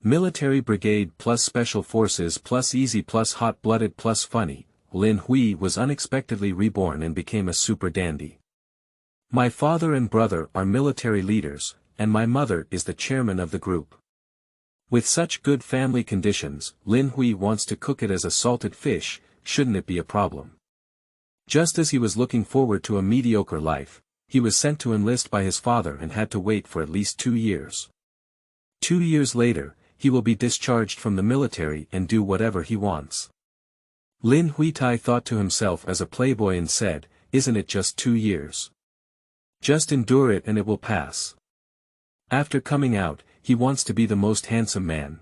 Military Brigade+Special Forces+Easy+Hot blooded+Funny, Lin Hui was unexpectedly reborn and became a super dandy. My father and brother are military leaders, and my mother is the chairman of the group. With such good family conditions, Lin Hui wants to cook it as a salted fish, shouldn't it be a problem? Just as he was looking forward to a mediocre life, he was sent to enlist by his father and had to wait for at least 2 years. 2 years later, he will be discharged from the military and do whatever he wants. Lin Hui thought to himself as a playboy and said, isn't it just 2 years? Just endure it and it will pass. After coming out, he wants to be the most handsome man.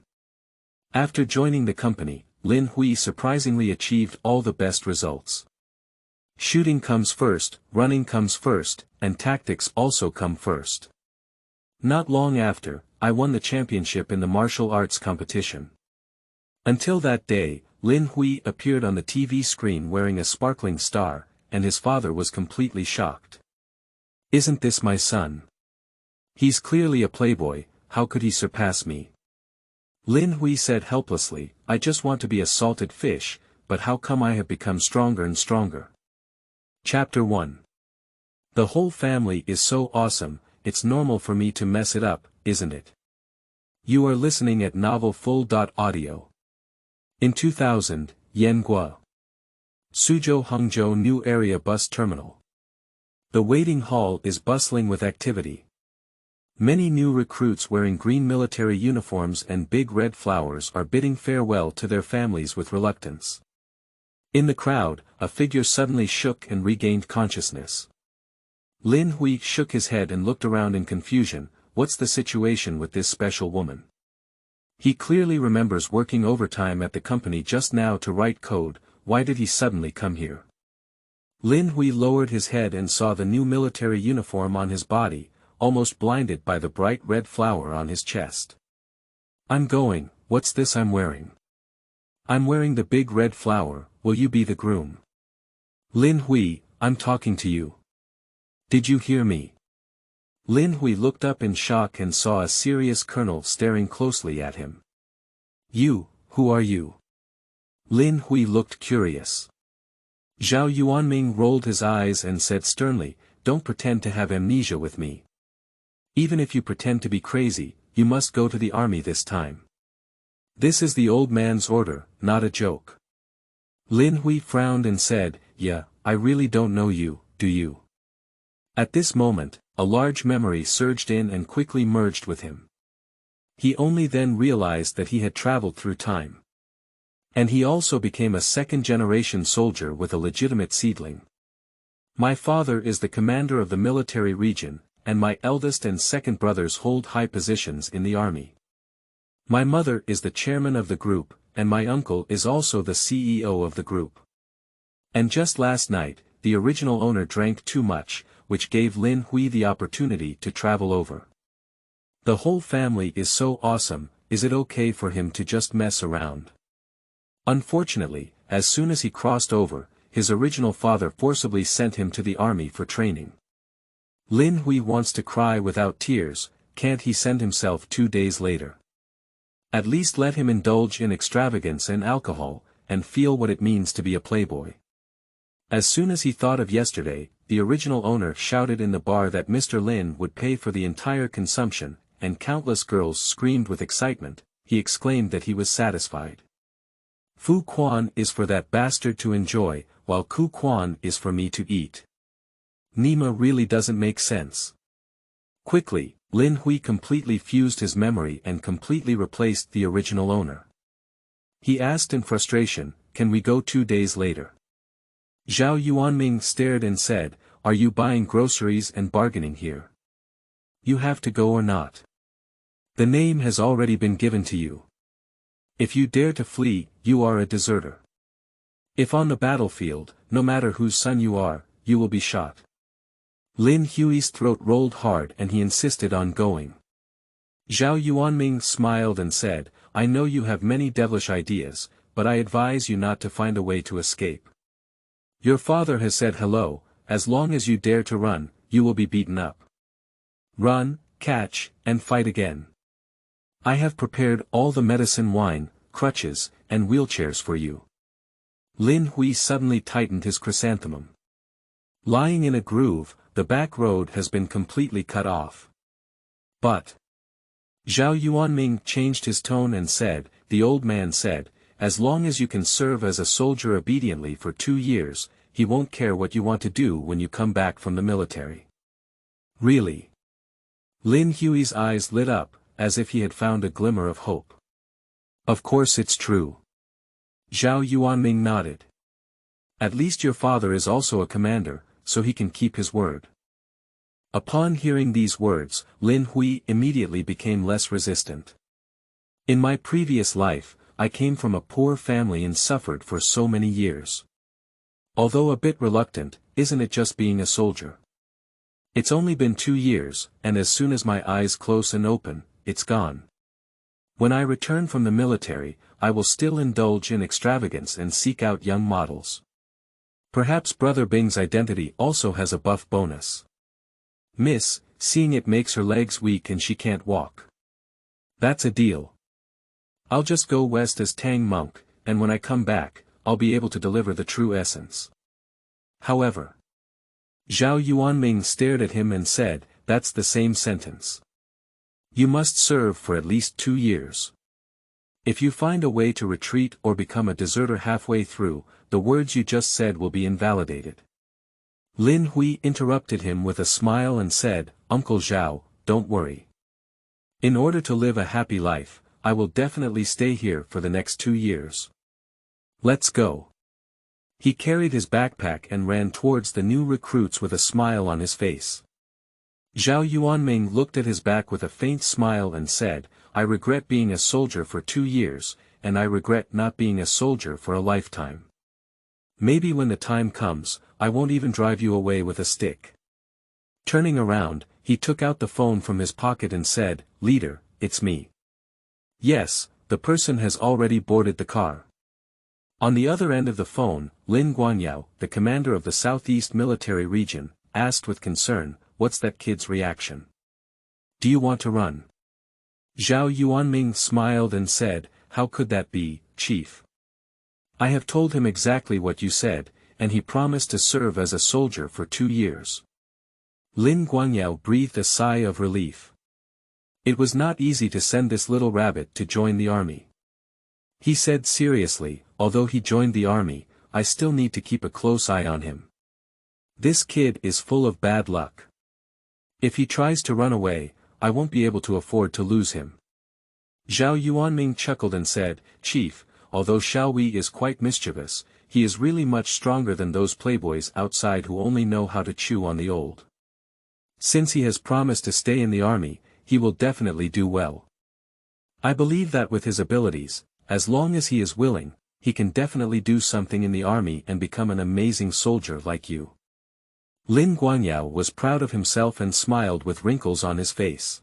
After joining the company, Lin Hui surprisingly achieved all the best results. Shooting comes first, running comes first, and tactics also come first. Not long after, I won the championship in the martial arts competition. Until that day, Lin Hui appeared on the TV screen wearing a sparkling star, and his father was completely shocked. Isn't this my son? He's clearly a playboy, how could he surpass me? Lin Hui said helplessly, I just want to be a salted fish, but how come I have become stronger and stronger? Chapter 1. The whole family is so awesome, it's normal for me to mess it up, isn't it? You are listening at Novel Full.audio. In 2000, Yanguo. Suzhou Hangzhou New Area Bus Terminal. The waiting hall is bustling with activity. Many new recruits wearing green military uniforms and big red flowers are bidding farewell to their families with reluctance. In the crowd, a figure suddenly shook and regained consciousness. Lin Hui shook his head and looked around in confusion. What's the situation with this special woman? He clearly remembers working overtime at the company just now to write code. Why did he suddenly come here? Lin Hui lowered his head and saw the new military uniform on his body, almost blinded by the bright red flower on his chest. I'm going, what's this I'm wearing? I'm wearing the big red flower, will you be the groom? Lin Hui, I'm talking to you. Did you hear me? Lin Hui looked up in shock and saw a serious colonel staring closely at him. You, who are you? Lin Hui looked curious. Zhao Yuanming rolled his eyes and said sternly, don't pretend to have amnesia with me. Even if you pretend to be crazy, you must go to the army this time. This is the old man's order, not a joke. Lin Hui frowned and said, yeah, I really don't know you, do you? At this moment, a large memory surged in and quickly merged with him. He only then realized that he had traveled through time. And he also became a second-generation soldier with a legitimate seedling. My father is the commander of the military region, and my eldest and second brothers hold high positions in the army. My mother is the chairman of the group, and my uncle is also the CEO of the group. And just last night, the original owner drank too much, which gave Lin Hui the opportunity to travel over. The whole family is so awesome, is it okay for him to just mess around? Unfortunately, as soon as he crossed over, his original father forcibly sent him to the army for training. Lin Hui wants to cry without tears, can't he send himself 2 days later? At least let him indulge in extravagance and alcohol, and feel what it means to be a playboy. As soon as he thought of yesterday, the original owner shouted in the bar that Mr. Lin would pay for the entire consumption, and countless girls screamed with excitement. He exclaimed that he was satisfied. Fu Quan is for that bastard to enjoy, while Ku Quan is for me to eat. Nima really doesn't make sense. Quickly, Lin Hui completely fused his memory and completely replaced the original owner. He asked in frustration, can we go 2 days later? Zhao Yuanming stared and said, are you buying groceries and bargaining here? You have to go or not. The name has already been given to you. If you dare to flee, you are a deserter. If on the battlefield, no matter whose son you are, you will be shot. Lin Hui's throat rolled hard and he insisted on going. Zhao Yuanming smiled and said, I know you have many devilish ideas, but I advise you not to find a way to escape. Your father has said hello, as long as you dare to run, you will be beaten up. Run, catch, and fight again. I have prepared all the medicine wine, crutches, and wheelchairs for you. Lin Hui suddenly tightened his chrysanthemum. Lying in a groove, the back road has been completely cut off. But Zhao Yuanming changed his tone and said, the old man said, as long as you can serve as a soldier obediently for 2 years, he won't care what you want to do when you come back from the military. Really? Lin Hui's eyes lit up, as if he had found a glimmer of hope. Of course it's true. Zhao Yuanming nodded. At least your father is also a commander, so he can keep his word. Upon hearing these words, Lin Hui immediately became less resistant. In my previous life, I came from a poor family and suffered for so many years. Although a bit reluctant, isn't it just being a soldier? It's only been 2 years, and as soon as my eyes close and open, it's gone. When I return from the military, I will still indulge in extravagance and seek out young models. Perhaps Brother Bing's identity also has a buff bonus. Miss, seeing it makes her legs weak and she can't walk. That's a deal. I'll just go west as Tang Monk, and when I come back, I'll be able to deliver the true essence. However, Zhao Yuanming stared at him and said, that's the same sentence. You must serve for at least 2 years. If you find a way to retreat or become a deserter halfway through, the words you just said will be invalidated. Lin Hui interrupted him with a smile and said, Uncle Zhao, don't worry. In order to live a happy life, I will definitely stay here for the next 2 years. Let's go. He carried his backpack and ran towards the new recruits with a smile on his face. Zhao Yuanming looked at his back with a faint smile and said, I regret being a soldier for 2 years, and I regret not being a soldier for a lifetime. Maybe when the time comes, I won't even drive you away with a stick. Turning around, he took out the phone from his pocket and said, Leader, it's me. Yes, the person has already boarded the car. On the other end of the phone, Lin Guanyao, the commander of the Southeast Military Region, asked with concern, what's that kid's reaction? Do you want to run? Zhao Yuanming smiled and said, how could that be, Chief? I have told him exactly what you said, and he promised to serve as a soldier for 2 years. Lin Guanyao breathed a sigh of relief. It was not easy to send this little rabbit to join the army. He said seriously, although he joined the army, I still need to keep a close eye on him. This kid is full of bad luck. If he tries to run away, I won't be able to afford to lose him. Zhao Yuanming chuckled and said, Chief, although Xiao Wei is quite mischievous, he is really much stronger than those playboys outside who only know how to chew on the old. Since he has promised to stay in the army, he will definitely do well. I believe that with his abilities, as long as he is willing, he can definitely do something in the army and become an amazing soldier like you. Lin Guanyao was proud of himself and smiled with wrinkles on his face.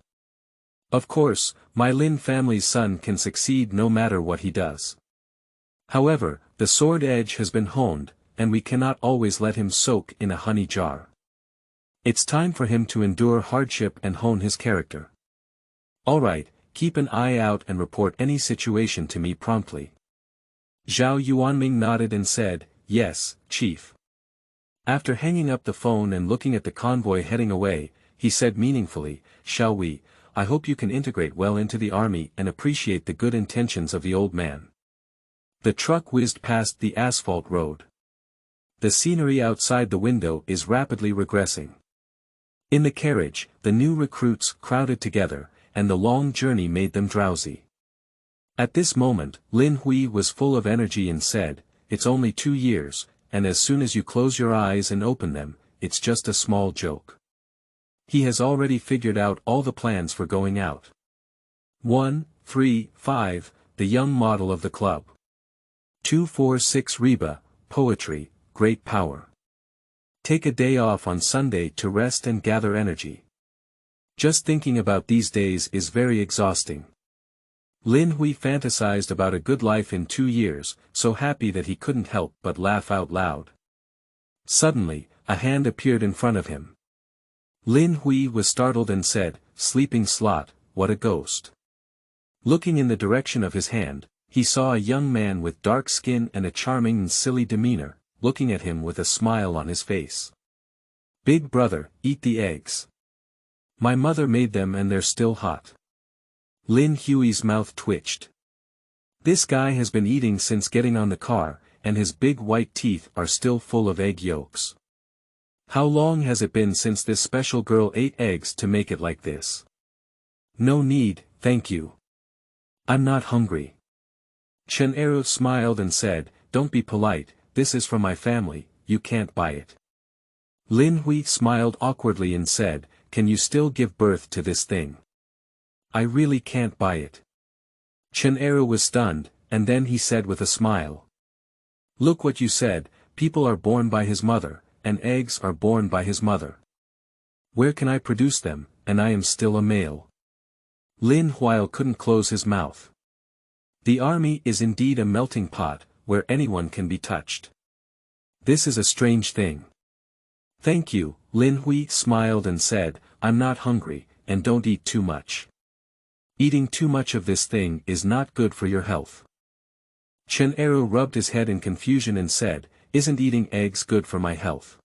Of course, my Lin family's son can succeed no matter what he does. However, the sword edge has been honed, and we cannot always let him soak in a honey jar. It's time for him to endure hardship and hone his character. Alright, keep an eye out and report any situation to me promptly. Zhao Yuanming nodded and said, yes, Chief. After hanging up the phone and looking at the convoy heading away, he said meaningfully, Xiao Wei, I hope you can integrate well into the army and appreciate the good intentions of the old man. The truck whizzed past the asphalt road. The scenery outside the window is rapidly regressing. In the carriage, the new recruits crowded together, and the long journey made them drowsy. At this moment, Lin Hui was full of energy and said, it's only 2 years, and as soon as you close your eyes and open them, it's just a small joke. He has already figured out all the plans for going out. 1, 3, 5, the young model of the club. 2, 4, 6 Reba, poetry, great power. Take a day off on Sunday to rest and gather energy. Just thinking about these days is very exhausting. Lin Hui fantasized about a good life in 2 years, so happy that he couldn't help but laugh out loud. Suddenly, a hand appeared in front of him. Lin Hui was startled and said, sleeping slot, what a ghost. Looking in the direction of his hand, he saw a young man with dark skin and a charming and silly demeanor, looking at him with a smile on his face. "Big brother, eat the eggs. My mother made them and they're still hot." Lin Hui's mouth twitched. This guy has been eating since getting on the car, and his big white teeth are still full of egg yolks. How long has it been since this special girl ate eggs to make it like this? "No need, thank you. I'm not hungry." Chen Eru smiled and said, "Don't be polite, this is from my family, you can't buy it." Lin Hui smiled awkwardly and said, "Can you still give birth to this thing?" "I really can't buy it." Chen Eru was stunned, and then he said with a smile. "Look what you said, people are born by his mother, and eggs are born by his mother. Where can I produce them, and I am still a male?" Lin Hui couldn't close his mouth. The army is indeed a melting pot, where anyone can be touched. This is a strange thing. "Thank you," Lin Hui smiled and said, "I'm not hungry, and don't eat too much. Eating too much of this thing is not good for your health." Chen Eru rubbed his head in confusion and said, "Isn't eating eggs good for my health?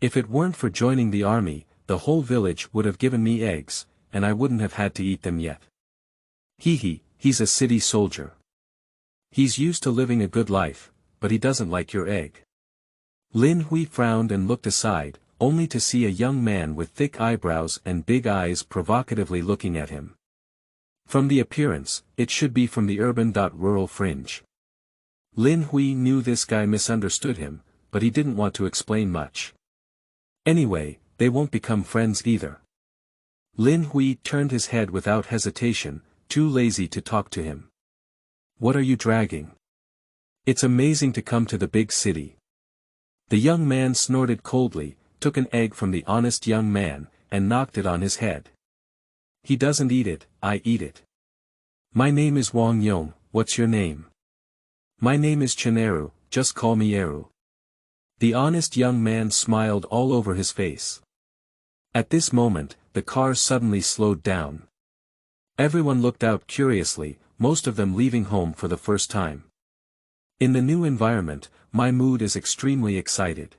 If it weren't for joining the army, the whole village would have given me eggs, and I wouldn't have had to eat them yet." He's a city soldier. He's used to living a good life, but he doesn't like your egg." Lin Hui frowned and looked aside, only to see a young man with thick eyebrows and big eyes provocatively looking at him. From the appearance, it should be from the urban-rural fringe. Lin Hui knew this guy misunderstood him, but he didn't want to explain much. Anyway, they won't become friends either. Lin Hui turned his head without hesitation, too lazy to talk to him. "What are you dragging? It's amazing to come to the big city." The young man snorted coldly, took an egg from the honest young man, and knocked it on his head. "He doesn't eat it, I eat it. My name is Wang Yong, what's your name?" "My name is Chen Eru, just call me Eru." The honest young man smiled all over his face. At this moment, the car suddenly slowed down. Everyone looked out curiously, most of them leaving home for the first time. In the new environment, my mood is extremely excited.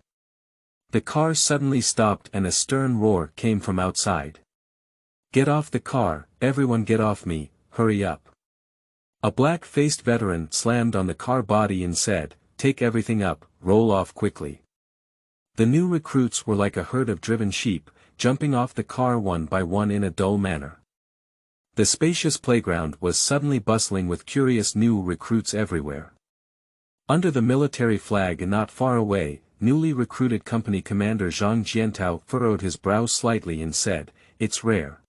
The car suddenly stopped and a stern roar came from outside. "Get off the car, everyone get off me, hurry up." A black-faced veteran slammed on the car body and said, "Take everything up, roll off quickly." The new recruits were like a herd of driven sheep, jumping off the car one by one in a dull manner. The spacious playground was suddenly bustling with curious new recruits everywhere. Under the military flag and not far away, newly recruited company commander Zhang Jiantao furrowed his brow slightly and said, "It's rare.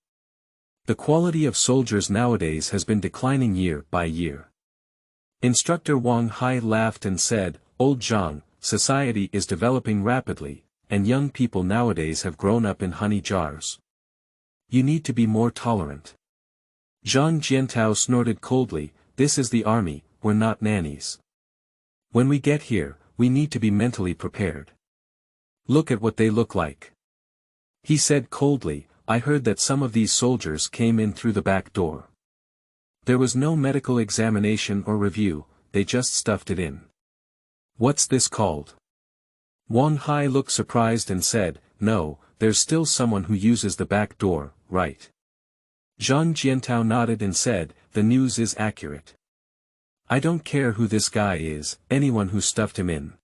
The quality of soldiers nowadays has been declining year by year." Instructor Wang Hai laughed and said, "Old Zhang, society is developing rapidly, and young people nowadays have grown up in honey jars. You need to be more tolerant." Zhang Jiantao snorted coldly, "This is the army, we're not nannies. When we get here, we need to be mentally prepared. Look at what they look like." He said coldly, "I heard that some of these soldiers came in through the back door. There was no medical examination or review, they just stuffed it in. What's this called?" Wang Hai looked surprised and said, "No, there's still someone who uses the back door, right?" Zhang Jiantao nodded and said, "The news is accurate. I don't care who this guy is, anyone who stuffed him in.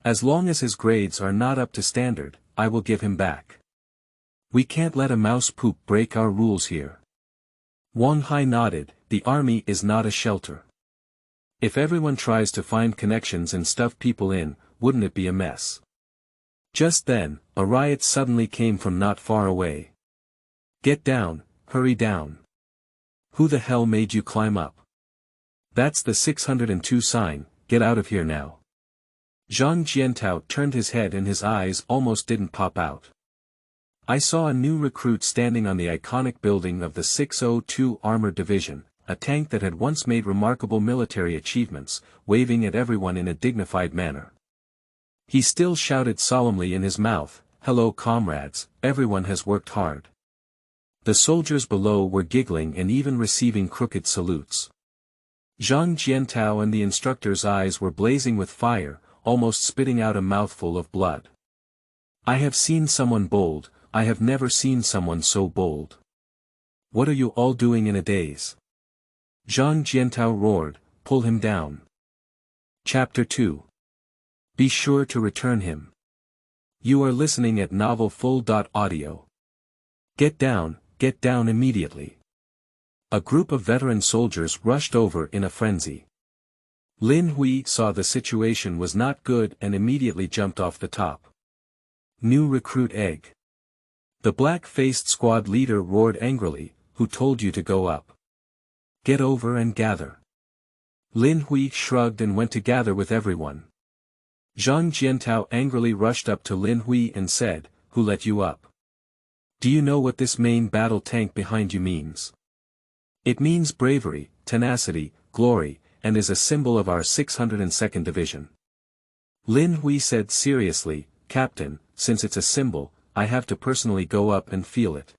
As long as his grades are not up to standard, I will give him back. We can't let a mouse poop break our rules here." Wang Hai nodded, "The army is not a shelter. If everyone tries to find connections and stuff people in, wouldn't it be a mess?" Just then, a riot suddenly came from not far away. "Get down, hurry down. Who the hell made you climb up? That's the 602 sign, get out of here now." Zhang Jiantao turned his head and his eyes almost didn't pop out. "I saw a new recruit standing on the iconic building of the 602 Armored Division, a tank that had once made remarkable military achievements, waving at everyone in a dignified manner. He still shouted solemnly in his mouth, 'Hello comrades, everyone has worked hard. The soldiers below were giggling and even receiving crooked salutes. Zhang Jiantao and the instructor's eyes were blazing with fire, almost spitting out a mouthful of blood. I have seen someone bold, I have never seen someone so bold. What are you all doing in a daze? Zhang Jiantao roared, pull him down. Chapter 2. Be sure to return him. You are listening at Novel Full.audio. Get down immediately. A group of veteran soldiers rushed over in a frenzy. Lin Hui saw the situation was not good and immediately jumped off the top. New recruit egg. The black-faced squad leader roared angrily, who told you to go up? Get over and gather. Lin Hui shrugged and went to gather with everyone. Zhang Jiantao angrily rushed up to Lin Hui and said, who let you up? Do you know what this main battle tank behind you means? It means bravery, tenacity, glory, and is a symbol of our 602nd Division. Lin Hui said seriously, Captain, since it's a symbol, I have to personally go up and feel it.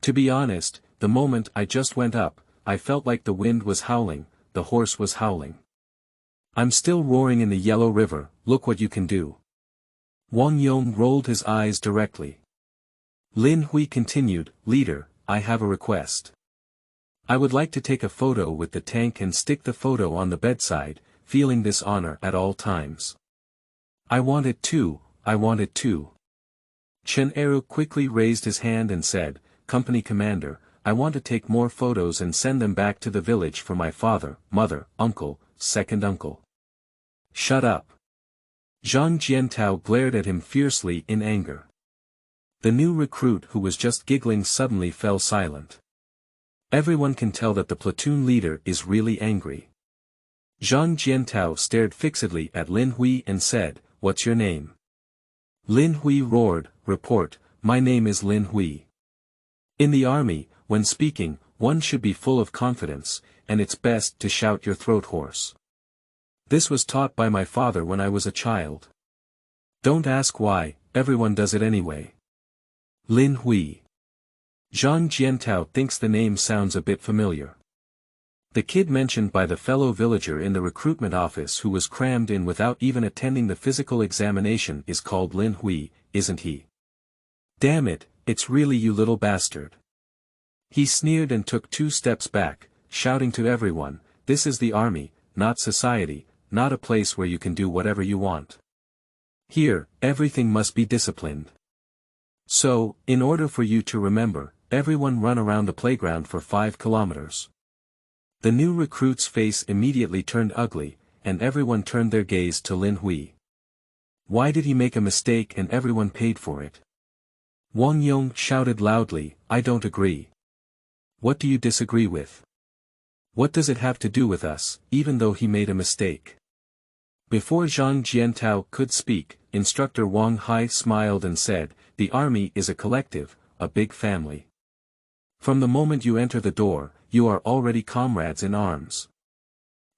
To be honest, the moment I just went up, I felt like the wind was howling, the horse was howling. I'm still roaring in the Yellow River, look what you can do. Wang Yong rolled his eyes directly. Lin Hui continued, Leader, I have a request. I would like to take a photo with the tank and stick the photo on the bedside, feeling this honor at all times. I want it too. Chen Eru quickly raised his hand and said, Company Commander, I want to take more photos and send them back to the village for my father, mother, uncle, second uncle. Shut up. Zhang Jiantao glared at him fiercely in anger. The new recruit who was just giggling suddenly fell silent. Everyone can tell that the platoon leader is really angry. Zhang Jiantao stared fixedly at Lin Hui and said, What's your name? Lin Hui roared, Report, my name is Lin Hui. In the army, when speaking, one should be full of confidence, and it's best to shout your throat hoarse. This was taught by my father when I was a child. Don't ask why, everyone does it anyway. Lin Hui. Zhang Jiantao thinks the name sounds a bit familiar. The kid mentioned by the fellow villager in the recruitment office who was crammed in without even attending the physical examination is called Lin Hui, isn't he? Damn it, it's really you little bastard. He sneered and took 2 steps back, shouting to everyone, This is the army, not society, not a place where you can do whatever you want. Here, everything must be disciplined. So, in order for you to remember, everyone run around the playground for 5 kilometers. The new recruit's face immediately turned ugly, and everyone turned their gaze to Lin Hui. Why did he make a mistake and everyone paid for it? Wang Yong shouted loudly, I don't agree. What do you disagree with? What does it have to do with us, even though he made a mistake? Before Zhang Jiantao could speak, Instructor Wang Hai smiled and said, The army is a collective, a big family. From the moment you enter the door, you are already comrades in arms.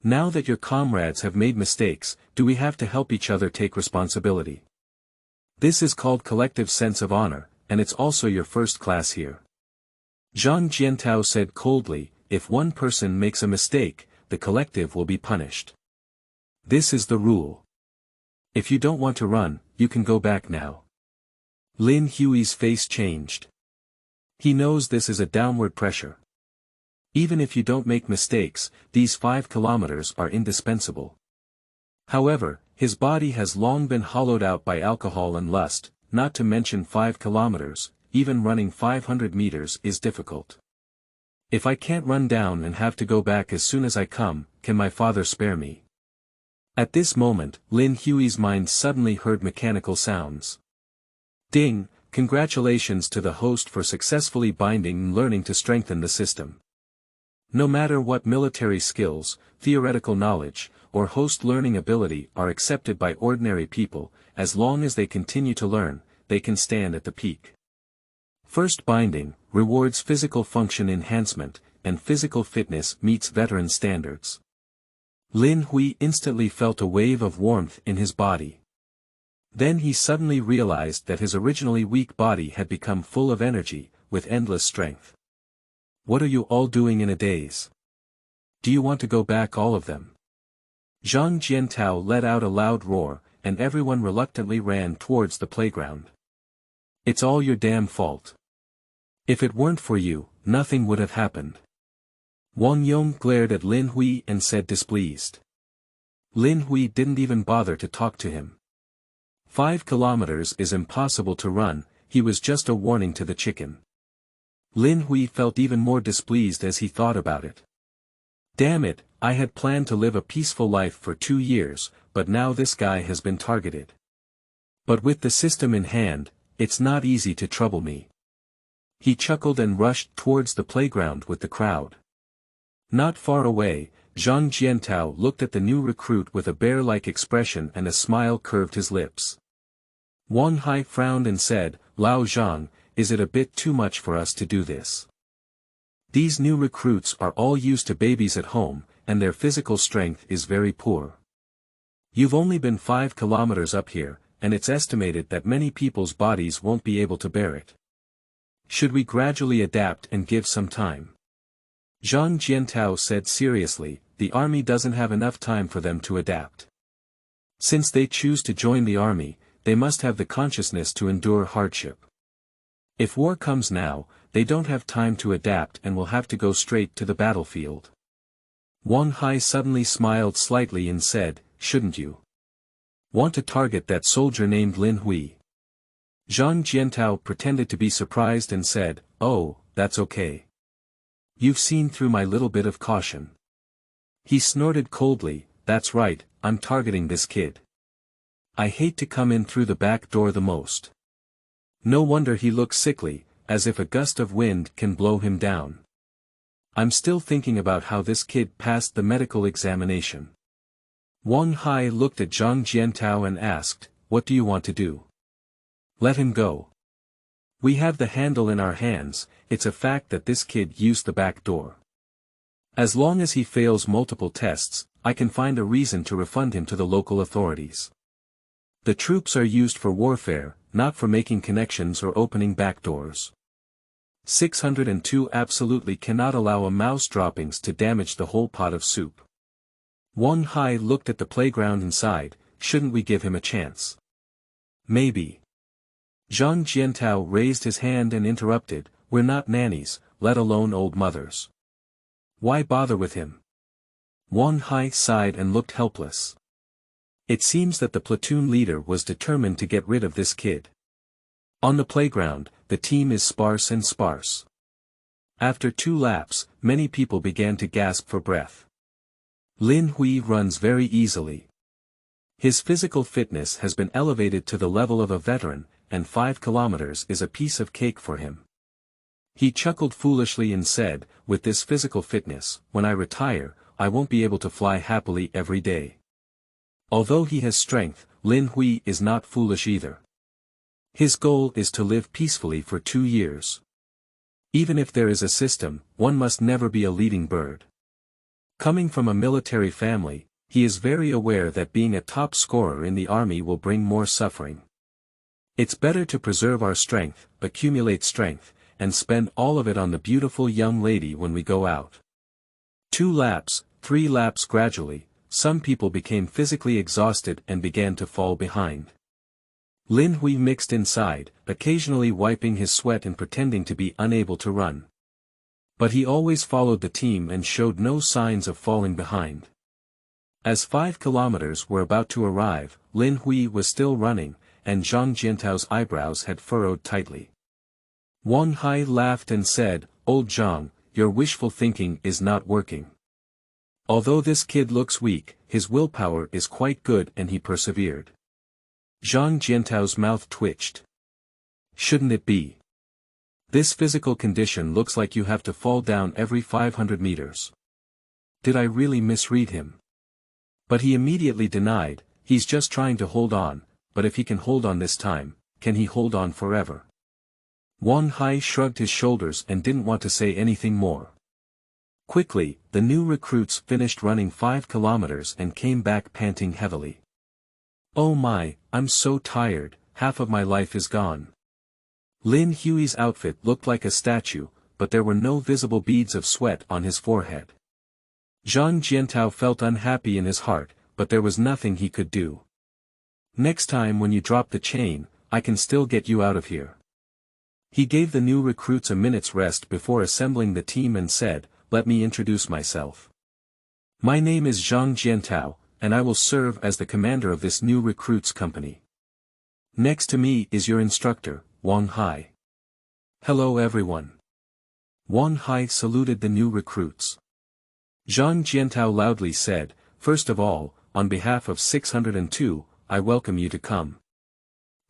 Now that your comrades have made mistakes, do we have to help each other take responsibility? This is called collective sense of honor, and it's also your first class here. Zhang Jiantao said coldly, if one person makes a mistake, the collective will be punished. This is the rule. If you don't want to run, you can go back now. Lin Hui's face changed. He knows this is a downward pressure. Even if you don't make mistakes, these 5 kilometers are indispensable. However, his body has long been hollowed out by alcohol and lust, not to mention 5 kilometers, even running 500 meters is difficult. If I can't run down and have to go back as soon as I come, can my father spare me? At this moment, Lin Hui's mind suddenly heard mechanical sounds. Ding! Congratulations to the host for successfully binding and learning to strengthen the system. No matter what military skills, theoretical knowledge, or host learning ability are accepted by ordinary people, as long as they continue to learn, they can stand at the peak. First binding, rewards physical function enhancement, and physical fitness meets veteran standards. Lin Hui instantly felt a wave of warmth in his body. Then he suddenly realized that his originally weak body had become full of energy, with endless strength. What are you all doing in a daze? Do you want to go back, all of them? Zhang Jiantao let out a loud roar, and everyone reluctantly ran towards the playground. It's all your damn fault. If it weren't for you, nothing would have happened. Wang Yong glared at Lin Hui and said displeased. Lin Hui didn't even bother to talk to him. 5 kilometers is impossible to run, he was just a warning to the chicken. Lin Hui felt even more displeased as he thought about it. Damn it, I had planned to live a peaceful life for 2 years, but now this guy has been targeted. But with the system in hand, it's not easy to trouble me. He chuckled and rushed towards the playground with the crowd. Not far away, Zhang Jiantao looked at the new recruit with a bear-like expression and a smile curved his lips. Wang Hai frowned and said, Lao Zhang, is it a bit too much for us to do this? These new recruits are all used to babies at home, and their physical strength is very poor. You've only been 5 kilometers up here, and it's estimated that many people's bodies won't be able to bear it. Should we gradually adapt and give some time? Zhang Jiantao said seriously, the army doesn't have enough time for them to adapt. Since they choose to join the army, they must have the consciousness to endure hardship. If war comes now, they don't have time to adapt and will have to go straight to the battlefield. Wang Hai suddenly smiled slightly and said, shouldn't you want to target that soldier named Lin Hui? Zhang Jiantao pretended to be surprised and said, oh, that's okay. You've seen through my little bit of caution. He snorted coldly, that's right, I'm targeting this kid. I hate to come in through the back door the most. No wonder he looks sickly, as if a gust of wind can blow him down. I'm still thinking about how this kid passed the medical examination. Wang Hai looked at Zhang Jiantao and asked, what do you want to do? Let him go. We have the handle in our hands, it's a fact that this kid used the back door. As long as he fails multiple tests, I can find a reason to refund him to the local authorities. The troops are used for warfare, not for making connections or opening back doors. 602 absolutely cannot allow a mouse droppings to damage the whole pot of soup. Wang Hai looked at the playground inside, shouldn't we give him a chance? Maybe. Zhang Jiantao raised his hand and interrupted, we're not nannies, let alone old mothers. Why bother with him? Wang Hai sighed and looked helpless. It seems that the platoon leader was determined to get rid of this kid. On the playground, the team is sparse and sparse. After 2 laps, many people began to gasp for breath. Lin Hui runs very easily. His physical fitness has been elevated to the level of a veteran, and 5 kilometers is a piece of cake for him. He chuckled foolishly and said, with this physical fitness, when I retire, I won't be able to fly happily every day. Although he has strength, Lin Hui is not foolish either. His goal is to live peacefully for 2 years. Even if there is a system, one must never be a leading bird. Coming from a military family, he is very aware that being a top scorer in the army will bring more suffering. It's better to preserve our strength, accumulate strength, and spend all of it on the beautiful young lady when we go out. 2 laps, 3 laps gradually, some people became physically exhausted and began to fall behind. Lin Hui mixed inside, occasionally wiping his sweat and pretending to be unable to run. But he always followed the team and showed no signs of falling behind. As 5 kilometers were about to arrive, Lin Hui was still running, and Zhang Jiantao's eyebrows had furrowed tightly. Wang Hai laughed and said, Old Zhang, your wishful thinking is not working. Although this kid looks weak, his willpower is quite good and he persevered. Zhang Jiantao's mouth twitched. Shouldn't it be? This physical condition looks like you have to fall down every 500 meters. Did I really misread him? But he immediately denied, he's just trying to hold on, but if he can hold on this time, can he hold on forever? Wang Hai shrugged his shoulders and didn't want to say anything more. Quickly, the new recruits finished running 5 kilometers and came back panting heavily. Oh my, I'm so tired, half of my life is gone. Lin Hui's outfit looked like a statue, but there were no visible beads of sweat on his forehead. Zhang Jiantao felt unhappy in his heart, but there was nothing he could do. Next time when you drop the chain, I can still get you out of here. He gave the new recruits a minute's rest before assembling the team and said, let me introduce myself. My name is Zhang Jiantao, and I will serve as the commander of this new recruits company. Next to me is your instructor, Wang Hai. Hello everyone. Wang Hai saluted the new recruits. Zhang Jiantao loudly said, first of all, on behalf of 602, I welcome you to come.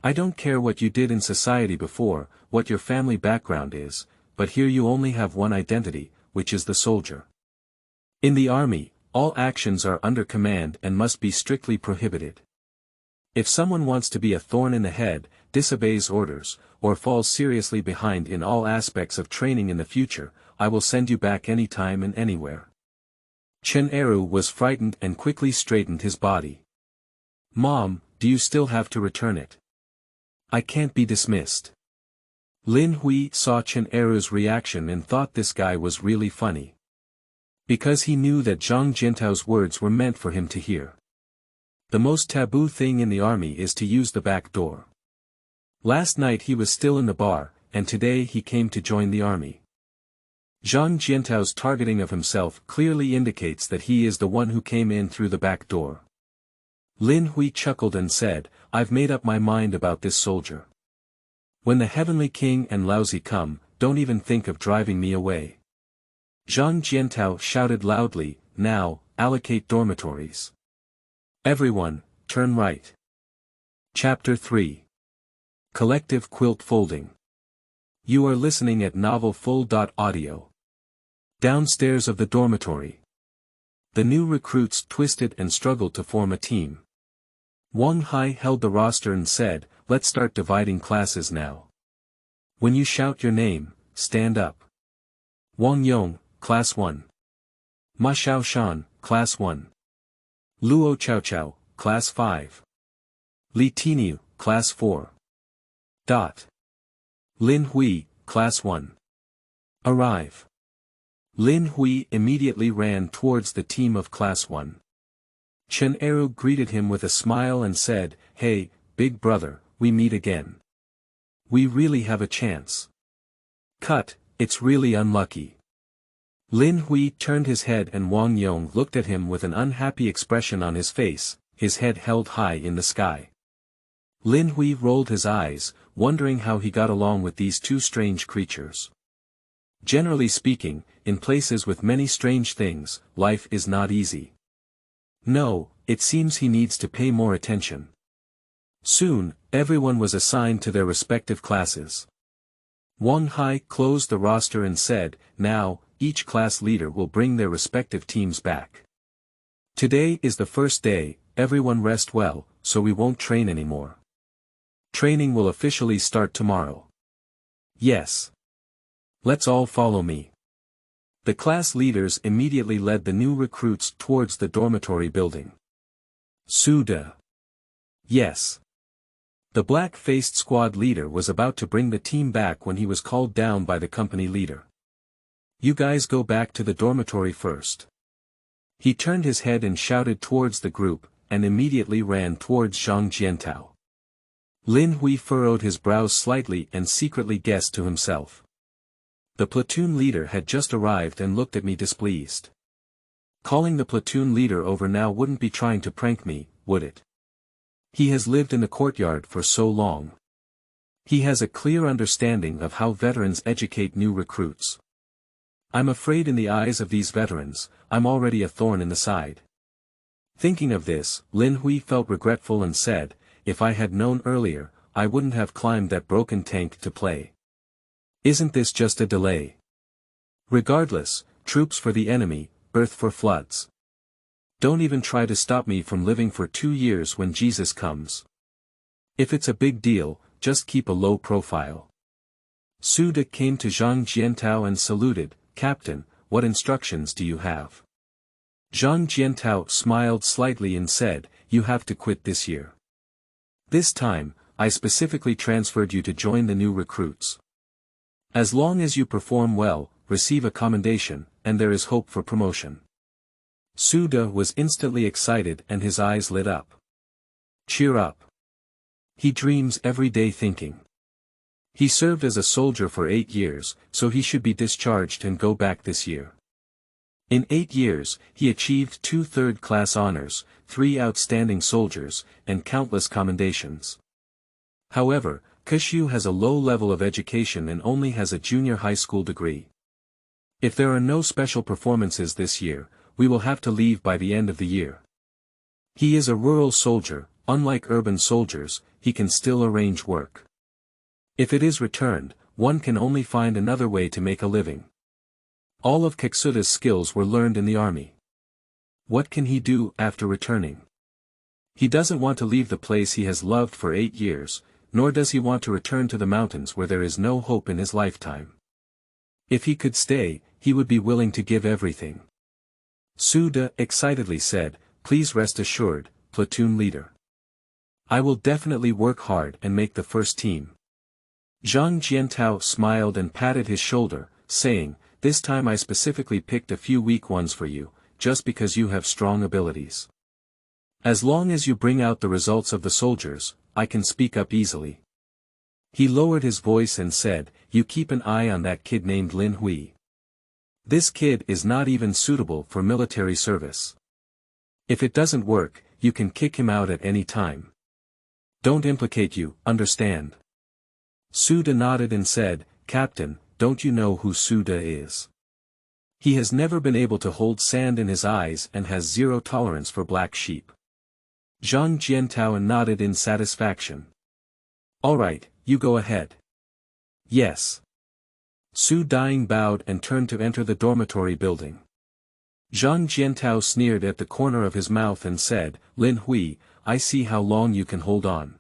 I don't care what you did in society before, what your family background is, but here you only have one identity, which is the soldier. In the army, all actions are under command and must be strictly prohibited. If someone wants to be a thorn in the head, disobeys orders, or falls seriously behind in all aspects of training in the future, I will send you back anytime and anywhere. Chen Eru was frightened and quickly straightened his body. Mom, do you still have to return it? I can't be dismissed. Lin Hui saw Chen Eru's reaction and thought this guy was really funny. Because he knew that Zhang Jiantao's words were meant for him to hear. The most taboo thing in the army is to use the back door. Last night he was still in the bar, and today he came to join the army. Zhang Jiantao's targeting of himself clearly indicates that he is the one who came in through the back door. Lin Hui chuckled and said, I've made up my mind about this soldier. When the Heavenly King and Laozi come, don't even think of driving me away. Zhang Jiantao shouted loudly, now, allocate dormitories. Everyone, turn right. Chapter 3. Collective Quilt Folding. You are listening at novelfull.audio. Downstairs of the dormitory. The new recruits twisted and struggled to form a team. Wang Hai held the roster and said, let's start dividing classes now. When you shout your name, stand up. Wang Yong, Class 1. Ma Xiaoshan, Class 1. Luo Chaochao, Class 5. Li Tiniu, Class 4. Lin Hui, Class 1. Arrive. Lin Hui immediately ran towards the team of Class 1. Chen Eru greeted him with a smile and said, hey, big brother, we meet again. We really have a chance. Cut, it's really unlucky. Lin Hui turned his head and Wang Yong looked at him with an unhappy expression on his face, his head held high in the sky. Lin Hui rolled his eyes, wondering how he got along with these two strange creatures. Generally speaking, in places with many strange things, life is not easy. No, it seems he needs to pay more attention. Soon, everyone was assigned to their respective classes. Wang Hai closed the roster and said, now, each class leader will bring their respective teams back. Today is the first day, everyone rest well, so we won't train anymore. Training will officially start tomorrow. Yes. Let's all follow me. The class leaders immediately led the new recruits towards the dormitory building. Suda. Yes. The black-faced squad leader was about to bring the team back when he was called down by the company leader. You guys go back to the dormitory first. He turned his head and shouted towards the group, and immediately ran towards Zhang Jiantao. Lin Hui furrowed his brows slightly and secretly guessed to himself. The platoon leader had just arrived and looked at me displeased. Calling the platoon leader over now wouldn't be trying to prank me, would it? He has lived in the courtyard for so long. He has a clear understanding of how veterans educate new recruits. I'm afraid in the eyes of these veterans, I'm already a thorn in the side. Thinking of this, Lin Hui felt regretful and said, if I had known earlier, I wouldn't have climbed that broken tank to play. Isn't this just a delay? Regardless, troops for the enemy, birth for floods. Don't even try to stop me from living for 2 years when Jesus comes. If it's a big deal, just keep a low profile. Suda came to Zhang Jiantao and saluted, Captain, what instructions do you have? Zhang Jiantao smiled slightly and said, you have to quit this year. This time, I specifically transferred you to join the new recruits. As long as you perform well, receive a commendation, and there is hope for promotion. Suda was instantly excited and his eyes lit up. Cheer up. He dreams every day thinking. He served as a soldier for 8 years, so he should be discharged and go back this year. In 8 years, he achieved 2 third-class honors, 3 outstanding soldiers, and countless commendations. However, Kushu has a low level of education and only has a junior high school degree. If there are no special performances this year, we will have to leave by the end of the year. He is a rural soldier, unlike urban soldiers, he can still arrange work. If it is returned, one can only find another way to make a living. All of Keksuda's skills were learned in the army. What can he do after returning? He doesn't want to leave the place he has loved for 8 years, nor does he want to return to the mountains where there is no hope in his lifetime. If he could stay, he would be willing to give everything. Suda excitedly said, "Please rest assured, platoon leader. I will definitely work hard and make the first team." Zhang Jiantao smiled and patted his shoulder, saying, "This time I specifically picked a few weak ones for you, just because you have strong abilities. As long as you bring out the results of the soldiers, I can speak up easily." He lowered his voice and said, "You keep an eye on that kid named Lin Hui. This kid is not even suitable for military service. If it doesn't work, you can kick him out at any time. Don't implicate you, understand?" Suda nodded and said, "Captain, don't you know who Suda is? He has never been able to hold sand in his eyes and has zero tolerance for black sheep." Zhang Jiantao nodded in satisfaction. "All right, you go ahead." "Yes." Su Ding bowed and turned to enter the dormitory building. Zhang Jiantao sneered at the corner of his mouth and said, "Lin Hui, I see how long you can hold on."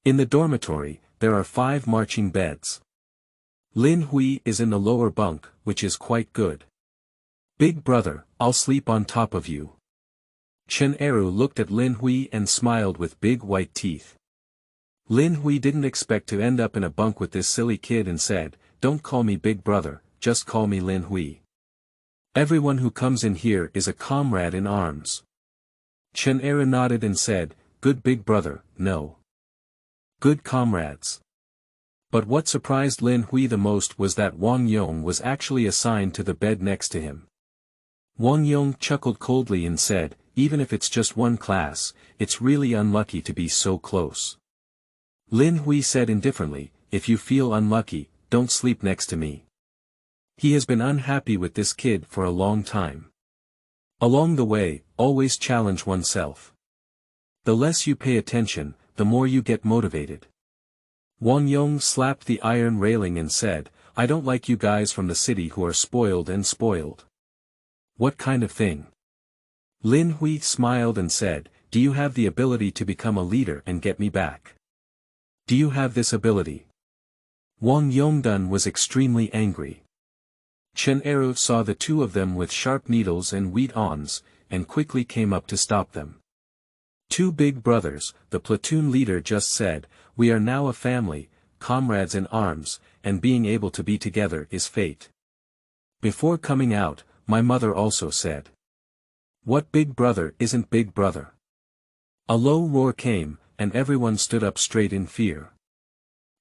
In the dormitory, there are 5 marching beds. Lin Hui is in the lower bunk, which is quite good. "Big brother, I'll sleep on top of you." Chen Eru looked at Lin Hui and smiled with big white teeth. Lin Hui didn't expect to end up in a bunk with this silly kid and said, "Don't call me big brother, just call me Lin Hui. Everyone who comes in here is a comrade in arms." Chen Eru nodded and said, "Good big brother, no. Good comrades." But what surprised Lin Hui the most was that Wang Yong was actually assigned to the bed next to him. Wang Yong chuckled coldly and said, "Even if it's just one class, it's really unlucky to be so close." Lin Hui said indifferently, "If you feel unlucky, don't sleep next to me." He has been unhappy with this kid for a long time. Along the way, always challenge oneself. The less you pay attention, the more you get motivated. Wang Yong slapped the iron railing and said, "I don't like you guys from the city who are spoiled and spoiled." "What kind of thing?" Lin Hui smiled and said, "Do you have the ability to become a leader and get me back? Do you have this ability?" Wang Yongdun was extremely angry. Chen Eru saw the two of them with sharp needles and wheat awns, and quickly came up to stop them. "Two big brothers," the platoon leader just said, "we are now a family, comrades in arms, and being able to be together is fate." Before coming out, my mother also said. "What big brother isn't big brother?" A low roar came, and everyone stood up straight in fear.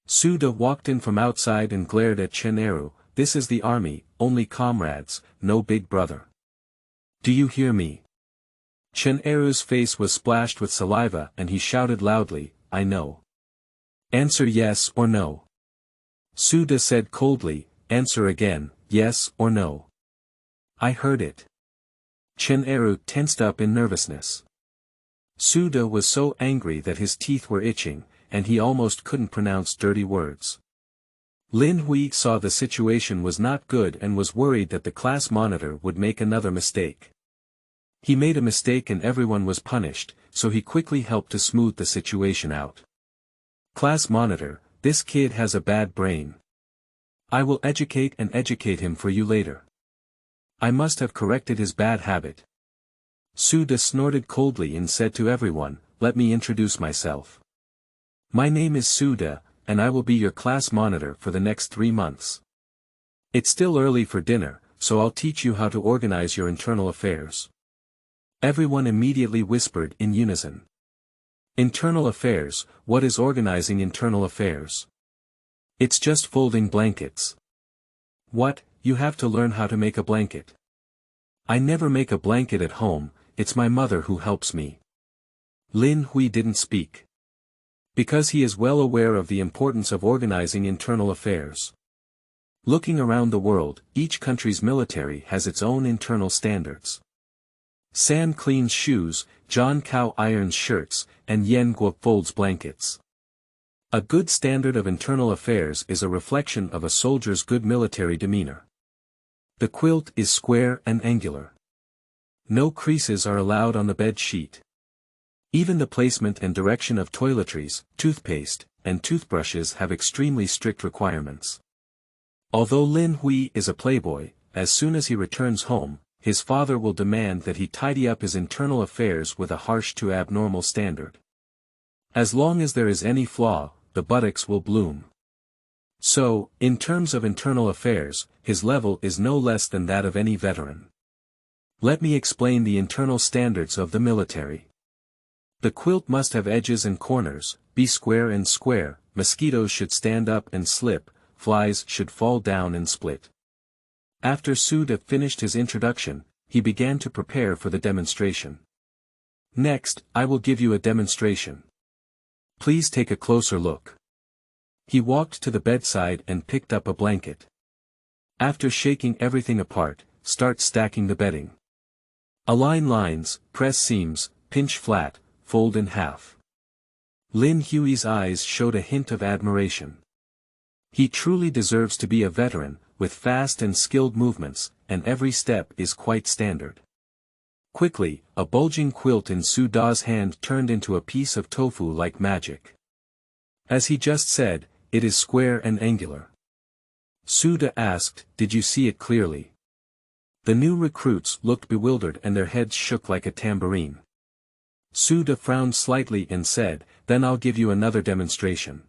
Suda walked in from outside and glared at Chen Eru, "This is the army, only comrades, no big brother. Do you hear me?" Chen Eru's face was splashed with saliva and he shouted loudly, "I know." "Answer yes or no." Suda said coldly, "Answer again, yes or no." "I heard it." Chen Eru tensed up in nervousness. Suda was so angry that his teeth were itching, and he almost couldn't pronounce dirty words. Lin Hui saw the situation was not good and was worried that the class monitor would make another mistake. He made a mistake and everyone was punished, so he quickly helped to smooth the situation out. "Class monitor, this kid has a bad brain. I will educate him for you later. I must have corrected his bad habit." Suda snorted coldly and said to everyone, "Let me introduce myself. My name is Suda, and I will be your class monitor for the next 3 months. It's still early for dinner, so I'll teach you how to organize your internal affairs. Everyone immediately whispered in unison. Internal affairs, what is organizing internal affairs? It's just folding blankets. What, you have to learn how to make a blanket? I never make a blanket at home, it's my mother who helps me. Lin Hui didn't speak. Because he is well aware of the importance of organizing internal affairs. Looking around the world, each country's military has its own internal standards. San cleans shoes, John Cao irons shirts, and Yen Guo folds blankets. A good standard of internal affairs is a reflection of a soldier's good military demeanor. The quilt is square and angular. No creases are allowed on the bed sheet. Even the placement and direction of toiletries, toothpaste, and toothbrushes have extremely strict requirements. Although Lin Hui is a playboy, as soon as he returns home, his father will demand that he tidy up his internal affairs with a harsh to abnormal standard. As long as there is any flaw, the buttocks will bloom. So, in terms of internal affairs, his level is no less than that of any veteran. Let me explain the internal standards of the military. The quilt must have edges and corners, be square and square, mosquitoes should stand up and slip, flies should fall down and split. After Suda finished his introduction, he began to prepare for the demonstration. Next, I will give you a demonstration. Please take a closer look. He walked to the bedside and picked up a blanket. After shaking everything apart, start stacking the bedding. Align lines, press seams, pinch flat, fold in half. Lin Hui's eyes showed a hint of admiration. He truly deserves to be a veteran, with fast and skilled movements, and every step is quite standard. Quickly, a bulging quilt in Suda's hand turned into a piece of tofu like magic. As he just said, it is square and angular. Suda asked, did you see it clearly? The new recruits looked bewildered and their heads shook like a tambourine. Suda frowned slightly and said, then I'll give you another demonstration.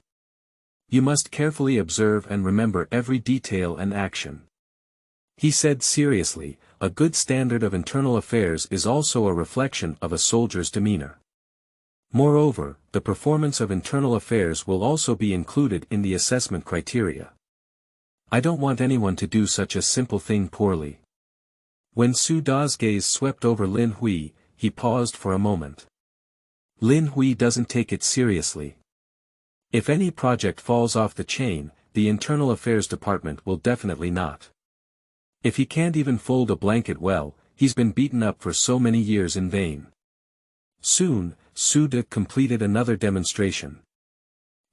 You must carefully observe and remember every detail and action. He said seriously, a good standard of internal affairs is also a reflection of a soldier's demeanor. Moreover, the performance of internal affairs will also be included in the assessment criteria. I don't want anyone to do such a simple thing poorly. When Suda's gaze swept over Lin Hui, he paused for a moment. Lin Hui doesn't take it seriously. If any project falls off the chain, the Internal Affairs Department will definitely not. If he can't even fold a blanket well, he's been beaten up for so many years in vain. Soon, Suda completed another demonstration.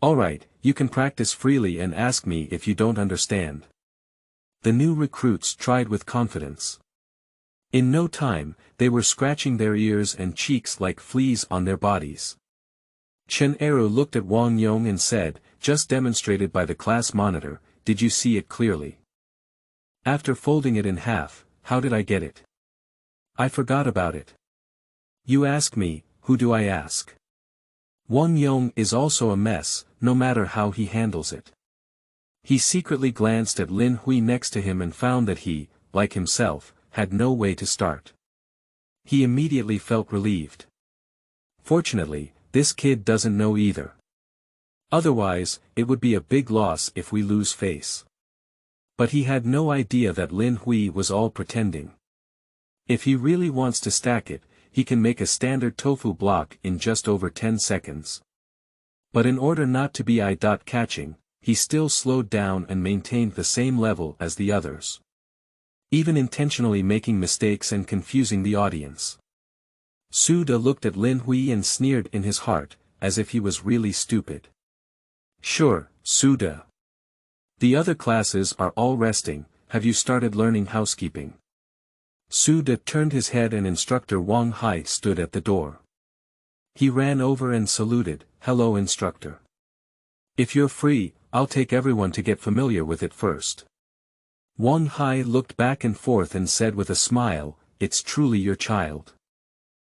Alright, you can practice freely and ask me if you don't understand. The new recruits tried with confidence. In no time, they were scratching their ears and cheeks like fleas on their bodies. Chen Eru looked at Wang Yong and said, just demonstrated by the class monitor, did you see it clearly? After folding it in half, how did I get it? I forgot about it. You ask me, who do I ask? Wang Yong is also a mess, no matter how he handles it. He secretly glanced at Lin Hui next to him and found that he, like himself, had no way to start. He immediately felt relieved. Fortunately, this kid doesn't know either. Otherwise, it would be a big loss if we lose face. But he had no idea that Lin Hui was all pretending. If he really wants to stack it, he can make a standard tofu block in just over 10 seconds. But in order not to be eye-catching, he still slowed down and maintained the same level as the others. Even intentionally making mistakes and confusing the audience. Suda looked at Lin Hui and sneered in his heart, as if he was really stupid. Sure, Suda. The other classes are all resting, have you started learning housekeeping? Suda turned his head and instructor Wang Hai stood at the door. He ran over and saluted, hello instructor. If you're free, I'll take everyone to get familiar with it first. Wang Hai looked back and forth and said with a smile, it's truly your child.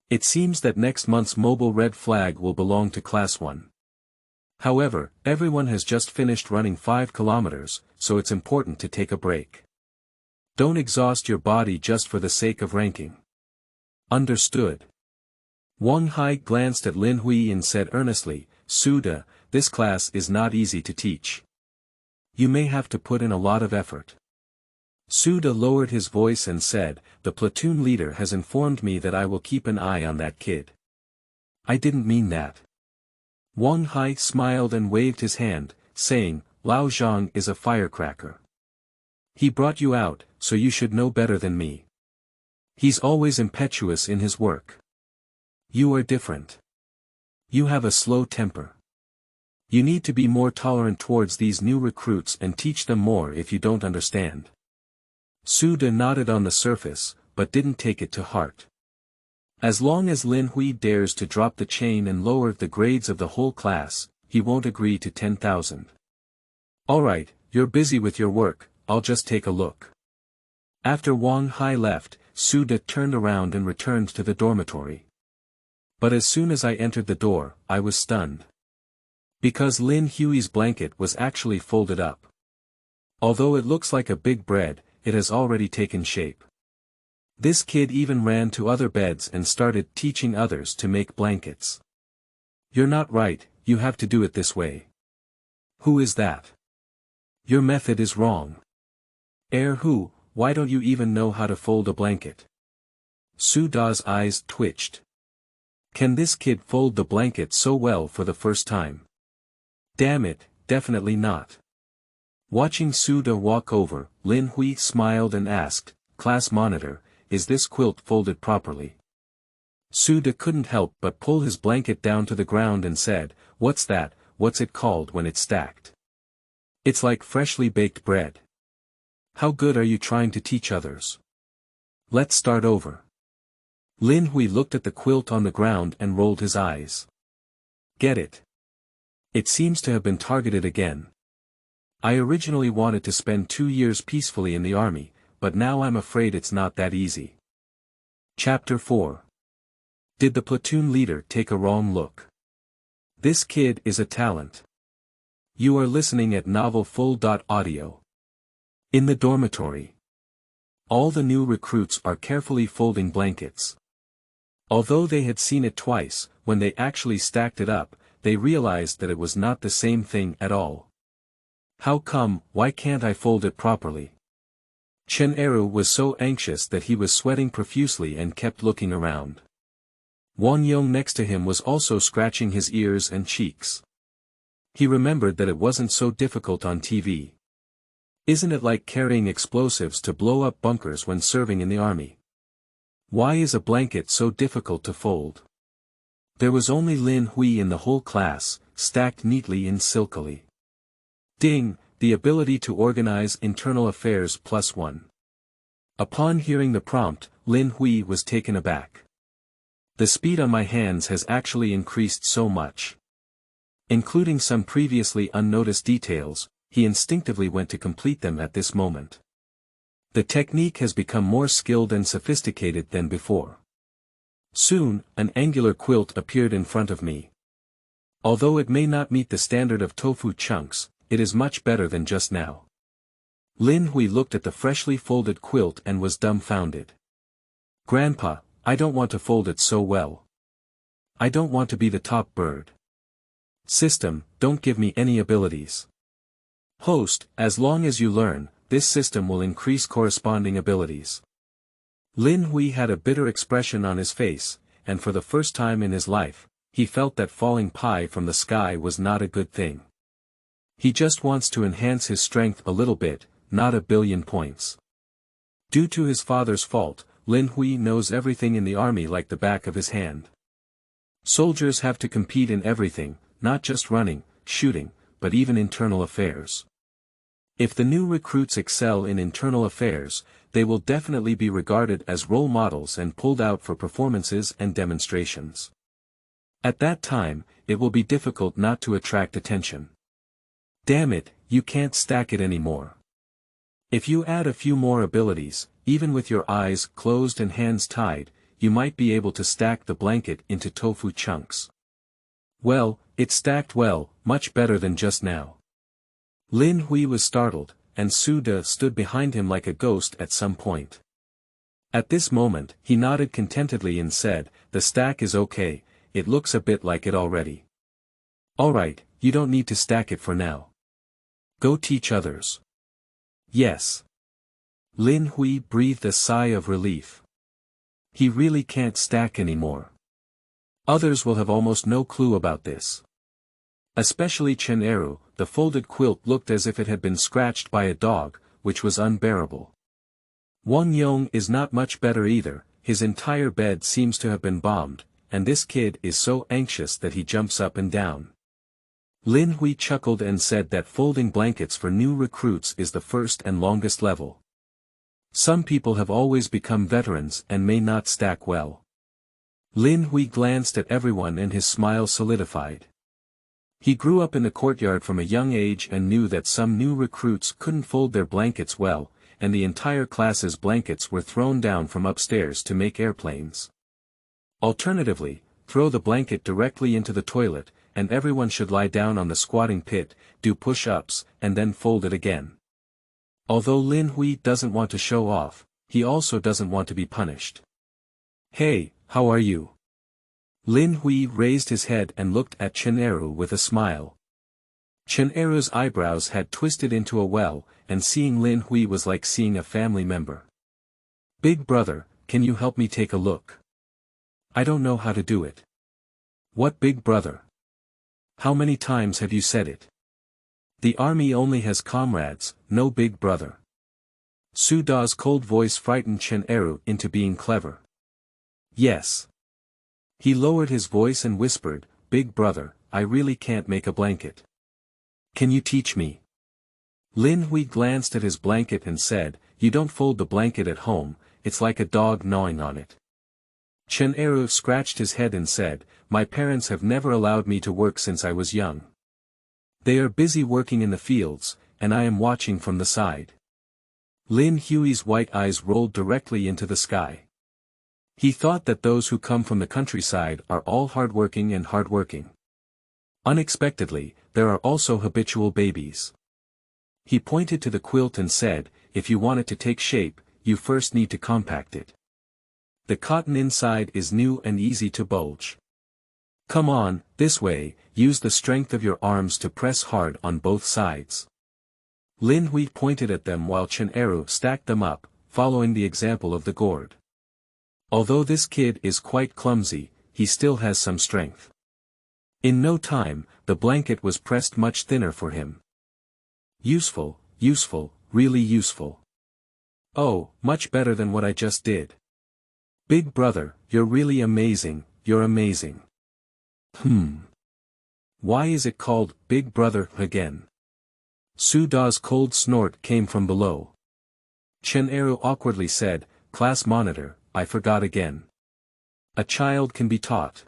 It seems that next month's mobile red flag will belong to Class 1. However, everyone has just finished running 5 kilometers, so it's important to take a break. Don't exhaust your body just for the sake of ranking. Understood. Wang Hai glanced at Lin Hui and said earnestly, Suda, this class is not easy to teach. You may have to put in a lot of effort. Suda lowered his voice and said, the platoon leader has informed me that I will keep an eye on that kid. I didn't mean that. Wang Hai smiled and waved his hand, saying, Lao Zhang is a firecracker. He brought you out, so you should know better than me. He's always impetuous in his work. You are different. You have a slow temper. You need to be more tolerant towards these new recruits and teach them more if you don't understand. Suda nodded on the surface, but didn't take it to heart. As long as Lin Hui dares to drop the chain and lower the grades of the whole class, he won't agree to 10,000. Alright, you're busy with your work, I'll just take a look. After Wang Hai left, Suda turned around and returned to the dormitory. But as soon as I entered the door, I was stunned. Because Lin Hui's blanket was actually folded up. Although it looks like a big bread, it has already taken shape. This kid even ran to other beds and started teaching others to make blankets. You're not right, you have to do it this way. Who is that? Your method is wrong. Who, why don't you even know how to fold a blanket? Suda's eyes twitched. Can this kid fold the blanket so well for the first time? Damn it, definitely not. Watching Suda walk over, Lin Hui smiled and asked, Class monitor, is this quilt folded properly? Suda couldn't help but pull his blanket down to the ground and said, What's that, what's it called when it's stacked? It's like freshly baked bread. How good are you trying to teach others? Let's start over. Lin Hui looked at the quilt on the ground and rolled his eyes. Get it? It seems to have been targeted again. I originally wanted to spend 2 years peacefully in the army, but now I'm afraid it's not that easy. Chapter 4. Did the platoon leader take a wrong look? This kid is a talent. You are listening at novelfull.audio. In the dormitory. All the new recruits are carefully folding blankets. Although they had seen it twice, when they actually stacked it up, they realized that it was not the same thing at all. How come, why can't I fold it properly? Chen Eru was so anxious that he was sweating profusely and kept looking around. Wang Yong next to him was also scratching his ears and cheeks. He remembered that it wasn't so difficult on TV. Isn't it like carrying explosives to blow up bunkers when serving in the army? Why is a blanket so difficult to fold? There was only Lin Hui in the whole class, stacked neatly and silkily. Ding, the ability to organize internal affairs +1. Upon hearing the prompt, Lin Hui was taken aback. The speed on my hands has actually increased so much. Including some previously unnoticed details, he instinctively went to complete them at this moment. The technique has become more skilled and sophisticated than before. Soon, an angular quilt appeared in front of me. Although it may not meet the standard of tofu chunks, it is much better than just now. Lin Hui looked at the freshly folded quilt and was dumbfounded. Grandpa, I don't want to fold it so well. I don't want to be the top bird. System, don't give me any abilities. Host, as long as you learn, this system will increase corresponding abilities. Lin Hui had a bitter expression on his face, and for the first time in his life, he felt that falling pie from the sky was not a good thing. He just wants to enhance his strength a little bit, not 1 billion points. Due to his father's fault, Lin Hui knows everything in the army like the back of his hand. Soldiers have to compete in everything, not just running, shooting, but even internal affairs. If the new recruits excel in internal affairs, they will definitely be regarded as role models and pulled out for performances and demonstrations. At that time, it will be difficult not to attract attention. Damn it, you can't stack it anymore. If you add a few more abilities, even with your eyes closed and hands tied, you might be able to stack the blanket into tofu chunks. Well, It stacked well, much better than just now. Lin Hui was startled, and Su De stood behind him like a ghost at some point. At this moment, he nodded contentedly and said, "The stack is okay, it looks a bit like it already." "Alright, you don't need to stack it for now. Go teach others." "Yes." Lin Hui breathed a sigh of relief. He really can't stack anymore. Others will have almost no clue about this. Especially Chen Eru. The folded quilt looked as if it had been scratched by a dog, which was unbearable. Wang Yong is not much better either, his entire bed seems to have been bombed, and this kid is so anxious that he jumps up and down. Lin Hui chuckled and said that folding blankets for new recruits is the first and longest level. Some people have always become veterans and may not stack well. Lin Hui glanced at everyone and his smile solidified. He grew up in the courtyard from a young age and knew that some new recruits couldn't fold their blankets well, and the entire class's blankets were thrown down from upstairs to make airplanes. Alternatively, throw the blanket directly into the toilet, and everyone should lie down on the squatting pit, do push-ups, and then fold it again. Although Lin Hui doesn't want to show off, he also doesn't want to be punished. "Hey, how are you?" Lin Hui raised his head and looked at Chen Eru with a smile. Chen Eru's eyebrows had twisted into a well, and seeing Lin Hui was like seeing a family member. "Big brother, can you help me take a look? I don't know how to do it." "What big brother? How many times have you said it? The army only has comrades, no big brother." Su Da's cold voice frightened Chen Eru into being clever. "Yes." He lowered his voice and whispered, "Big brother, I really can't make a blanket. Can you teach me?" Lin Hui glanced at his blanket and said, "You don't fold the blanket at home, it's like a dog gnawing on it." Chen Eru scratched his head and said, "My parents have never allowed me to work since I was young. They are busy working in the fields, and I am watching from the side." Lin Hui's white eyes rolled directly into the sky. He thought that those who come from the countryside are all hardworking and hardworking. Unexpectedly, there are also habitual babies. He pointed to the quilt and said, "If you want it to take shape, you first need to compact it. The cotton inside is new and easy to bulge. Come on, this way, use the strength of your arms to press hard on both sides." Lin Hui pointed at them while Chen Eru stacked them up, following the example of the gourd. Although this kid is quite clumsy, he still has some strength. In no time, the blanket was pressed much thinner for him. Useful, really useful. Oh, much better than what I just did. Big brother, you're really amazing, you're amazing. Why is it called Big Brother again? Su Da's cold snort came from below. Chen Eru awkwardly said, "Class monitor, I forgot again. A child can be taught."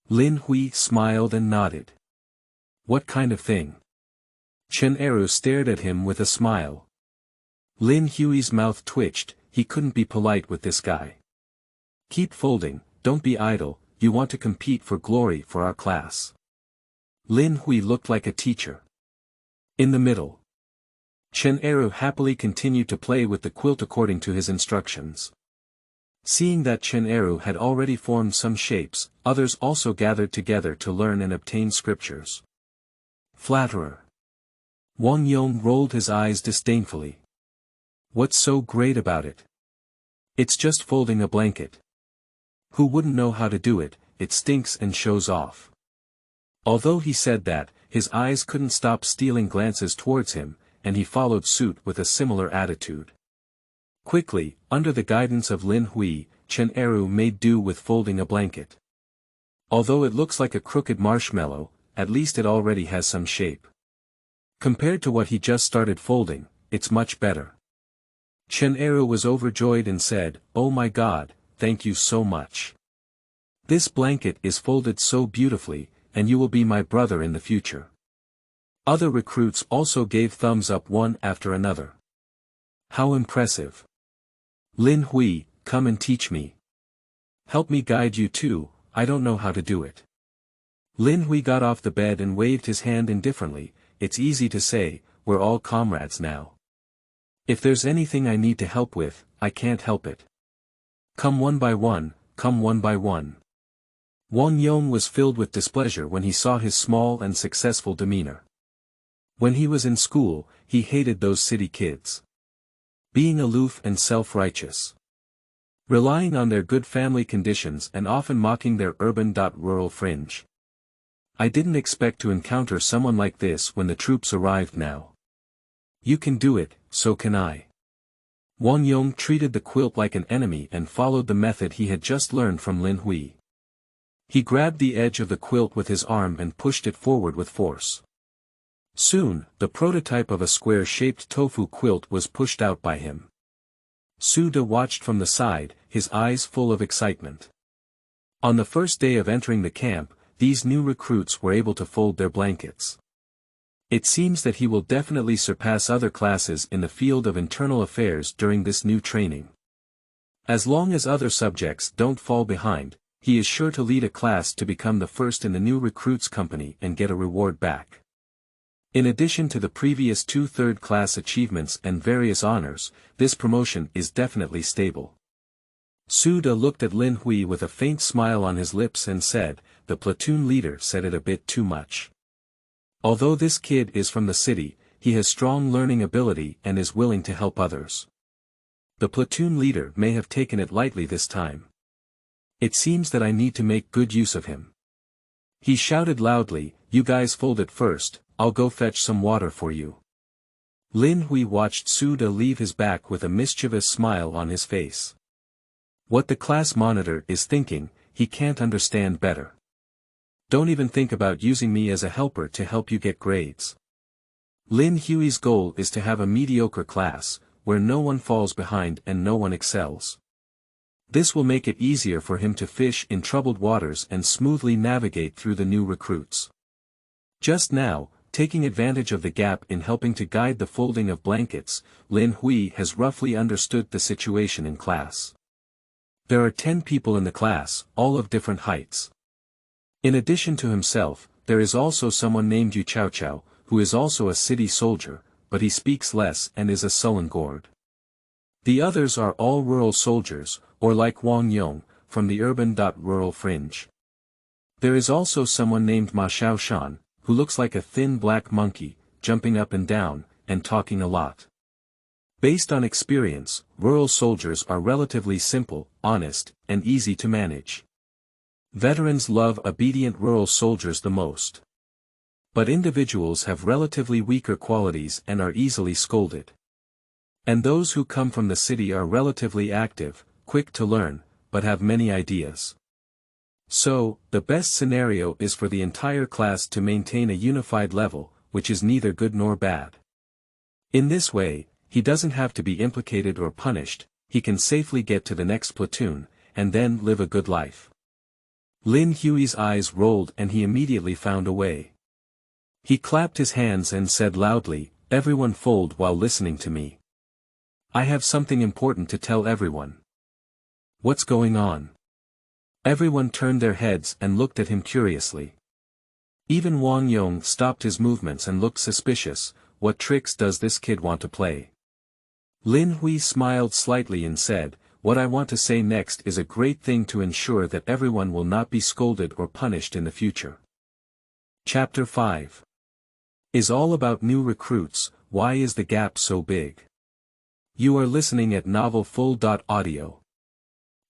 Lin Hui smiled and nodded. "What kind of thing?" Chen Eru stared at him with a smile. Lin Hui's mouth twitched, he couldn't be polite with this guy. "Keep folding, don't be idle, you want to compete for glory for our class." Lin Hui looked like a teacher. In the middle. Chen Eru happily continued to play with the quilt according to his instructions. Seeing that Chen Eru had already formed some shapes, others also gathered together to learn and obtain scriptures. Flatterer. Wang Yong rolled his eyes disdainfully. What's so great about it? It's just folding a blanket. Who wouldn't know how to do it? It stinks and shows off. Although he said that, his eyes couldn't stop stealing glances towards him, and he followed suit with a similar attitude. Quickly, under the guidance of Lin Hui, Chen Eru made do with folding a blanket. Although it looks like a crooked marshmallow, at least it already has some shape. Compared to what he just started folding, it's much better. Chen Eru was overjoyed and said, "Oh my God, thank you so much. This blanket is folded so beautifully, and you will be my brother in the future." Other recruits also gave thumbs up one after another. How impressive. Lin Hui, come and teach me. Help me guide you too, I don't know how to do it. Lin Hui got off the bed and waved his hand indifferently. It's easy to say, we're all comrades now. If there's anything I need to help with, I can't help it. Come one by one, come one by one. Wang Yong was filled with displeasure when he saw his small and successful demeanor. When he was in school, he hated those city kids. Being aloof and self-righteous. Relying on their good family conditions and often mocking their urban-rural fringe. I didn't expect to encounter someone like this when the troops arrived now. You can do it, so can I. Wang Yong treated the quilt like an enemy and followed the method he had just learned from Lin Hui. He grabbed the edge of the quilt with his arm and pushed it forward with force. Soon, the prototype of a square-shaped tofu quilt was pushed out by him. Su De watched from the side, his eyes full of excitement. On the first day of entering the camp, these new recruits were able to fold their blankets. It seems that he will definitely surpass other classes in the field of internal affairs during this new training. As long as other subjects don't fall behind, he is sure to lead a class to become the first in the new recruits company and get a reward back. In addition to the previous 2 third-class achievements and various honors, this promotion is definitely stable. Su De looked at Lin Hui with a faint smile on his lips and said, the platoon leader said it a bit too much. Although this kid is from the city, he has strong learning ability and is willing to help others. The platoon leader may have taken it lightly this time. It seems that I need to make good use of him. He shouted loudly, you guys fold it first, I'll go fetch some water for you. Lin Hui watched Su De leave his back with a mischievous smile on his face. What the class monitor is thinking, he can't understand better. Don't even think about using me as a helper to help you get grades. Lin Hui's goal is to have a mediocre class, where no one falls behind and no one excels. This will make it easier for him to fish in troubled waters and smoothly navigate through the new recruits. Just now, taking advantage of the gap in helping to guide the folding of blankets, Lin Hui has roughly understood the situation in class. There are 10 people in the class, all of different heights. In addition to himself, there is also someone named Yu Chao Chao, who is also a city soldier, but he speaks less and is a sullen gourd. The others are all rural soldiers, or like Wang Yong, from the urban-rural fringe. There is also someone named Ma Xiao Shan, who looks like a thin black monkey, jumping up and down, and talking a lot. Based on experience, rural soldiers are relatively simple, honest, and easy to manage. Veterans love obedient rural soldiers the most. But individuals have relatively weaker qualities and are easily scolded. And those who come from the city are relatively active, quick to learn, but have many ideas. So, the best scenario is for the entire class to maintain a unified level, which is neither good nor bad. In this way, he doesn't have to be implicated or punished, he can safely get to the next platoon, and then live a good life. Lin Hui's eyes rolled and he immediately found a way. He clapped his hands and said loudly, everyone fold while listening to me. I have something important to tell everyone. What's going on? Everyone turned their heads and looked at him curiously. Even Wang Yong stopped his movements and looked suspicious. What tricks does this kid want to play? Lin Hui smiled slightly and said, what I want to say next is a great thing to ensure that everyone will not be scolded or punished in the future. Chapter 5 is all about new recruits. Why is the gap so big? You are listening at novelfull.audio.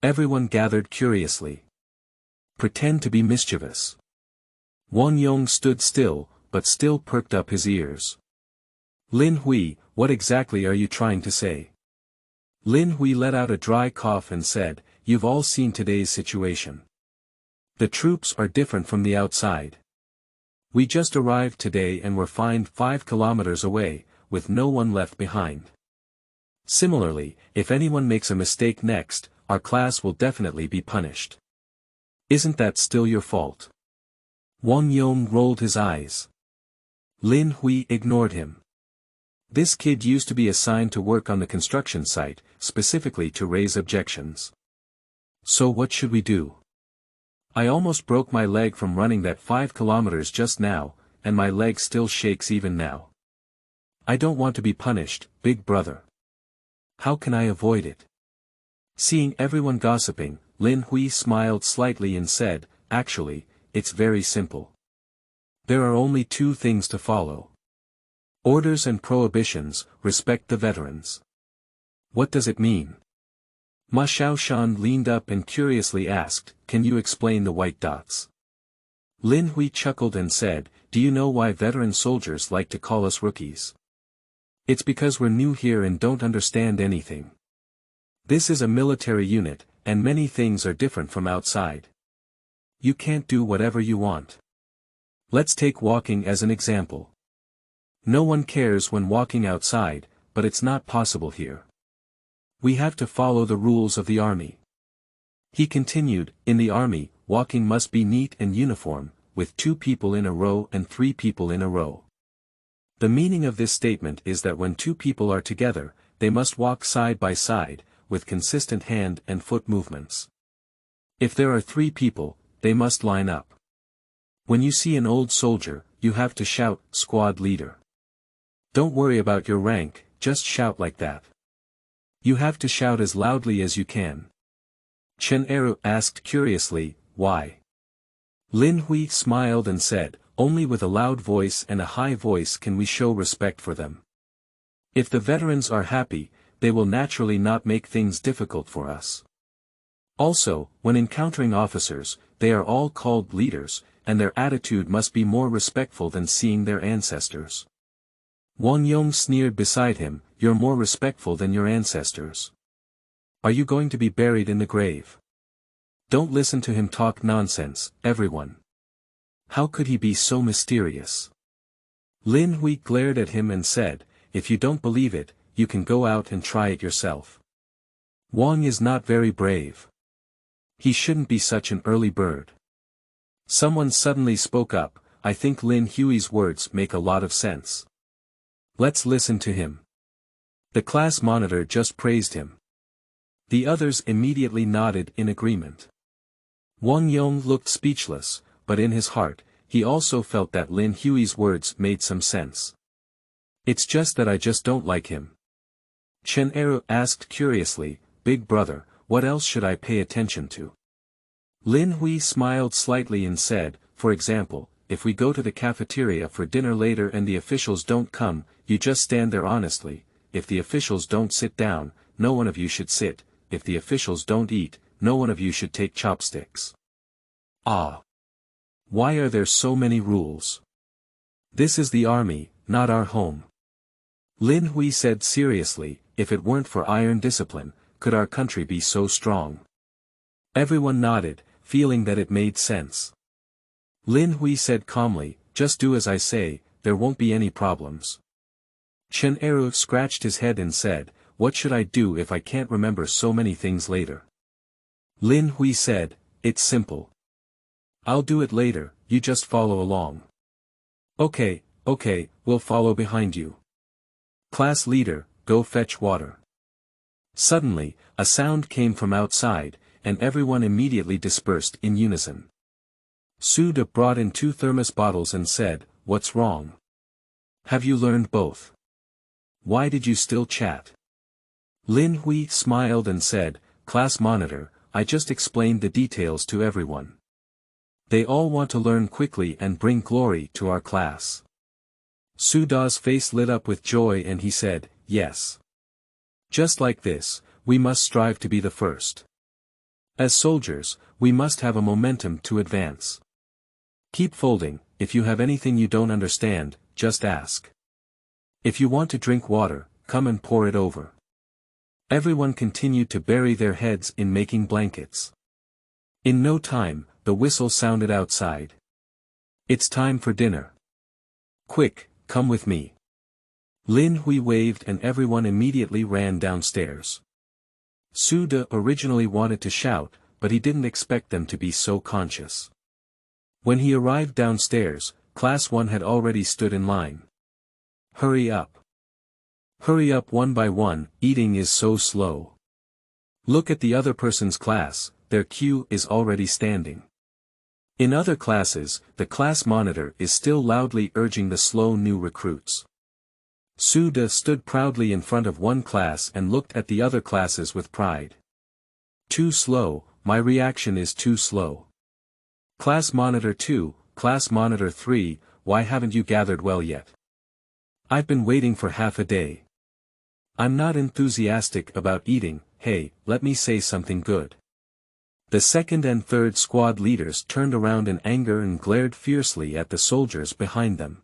Everyone gathered curiously. Pretend to be mischievous. Wang Yong stood still, but still perked up his ears. Lin Hui, what exactly are you trying to say? Lin Hui let out a dry cough and said, you've all seen today's situation. The troops are different from the outside. We just arrived today and were fined 5 kilometers away, with no one left behind. Similarly, if anyone makes a mistake next, our class will definitely be punished. Isn't that still your fault? Wang Yong rolled his eyes. Lin Hui ignored him. This kid used to be assigned to work on the construction site, specifically to raise objections. So what should we do? I almost broke my leg from running that 5 kilometers just now, and my leg still shakes even now. I don't want to be punished, big brother. How can I avoid it? Seeing everyone gossiping, Lin Hui smiled slightly and said, actually, it's very simple. There are only 2 things to follow. Orders and prohibitions, respect the veterans. What does it mean? Ma Xiaoshan leaned up and curiously asked, can you explain the white dots? Lin Hui chuckled and said, do you know why veteran soldiers like to call us rookies? It's because we're new here and don't understand anything. This is a military unit, and many things are different from outside. You can't do whatever you want. Let's take walking as an example. No one cares when walking outside, but it's not possible here. We have to follow the rules of the army. He continued, in the army, walking must be neat and uniform, with 2 people in a row and 3 people in a row. The meaning of this statement is that when 2 people are together, they must walk side by side, with consistent hand and foot movements. If there are 3 people, they must line up. When you see an old soldier, you have to shout, squad leader. Don't worry about your rank, just shout like that. You have to shout as loudly as you can. Chen Eru asked curiously, why? Lin Hui smiled and said, only with a loud voice and a high voice can we show respect for them. If the veterans are happy, they will naturally not make things difficult for us. Also, when encountering officers, they are all called leaders, and their attitude must be more respectful than seeing their ancestors. Wang Yong sneered beside him, you're more respectful than your ancestors. Are you going to be buried in the grave? Don't listen to him talk nonsense, everyone. How could he be so mysterious? Lin Hui glared at him and said, if you don't believe it, you can go out and try it yourself. Wang is not very brave. He shouldn't be such an early bird. Someone suddenly spoke up, I think Lin Hui's words make a lot of sense. Let's listen to him. The class monitor just praised him. The others immediately nodded in agreement. Wang Yong looked speechless, but in his heart, he also felt that Lin Hui's words made some sense. It's just that I just don't like him. Chen Eru asked curiously, big brother, what else should I pay attention to? Lin Hui smiled slightly and said, for example, if we go to the cafeteria for dinner later and the officials don't come, you just stand there honestly. If the officials don't sit down, no one of you should sit. If the officials don't eat, no one of you should take chopsticks. Ah! Why are there so many rules? This is the army, not our home. Lin Hui said seriously, if it weren't for iron discipline, could our country be so strong? Everyone nodded, feeling that it made sense. Lin Hui said calmly, just do as I say, there won't be any problems. Chen Eru scratched his head and said, what should I do if I can't remember so many things later? Lin Hui said, it's simple. I'll do it later, you just follow along. Okay, we'll follow behind you. Class leader, go fetch water. Suddenly, a sound came from outside, and everyone immediately dispersed in unison. Su De brought in 2 thermos bottles and said, what's wrong? Have you learned both? Why did you still chat? Lin Hui smiled and said, class monitor, I just explained the details to everyone. They all want to learn quickly and bring glory to our class. Su Da's face lit up with joy and he said, yes. Just like this, we must strive to be the first. As soldiers, we must have a momentum to advance. Keep folding, if you have anything you don't understand, just ask. If you want to drink water, come and pour it over. Everyone continued to bury their heads in making blankets. In no time, the whistle sounded outside. It's time for dinner. Quick, come with me. Lin Hui waved and everyone immediately ran downstairs. Su De originally wanted to shout, but he didn't expect them to be so conscious. When he arrived downstairs, Class 1 had already stood in line. Hurry up. Hurry up one by one, eating is so slow. Look at the other person's class, their queue is already standing. In other classes, the class monitor is still loudly urging the slow new recruits. Suda stood proudly in front of one class and looked at the other classes with pride. Too slow, my reaction is too slow. Class monitor 2, class monitor 3, why haven't you gathered well yet? I've been waiting for half a day. I'm not enthusiastic about eating. Hey, let me say something good. The second and third squad leaders turned around in anger and glared fiercely at the soldiers behind them.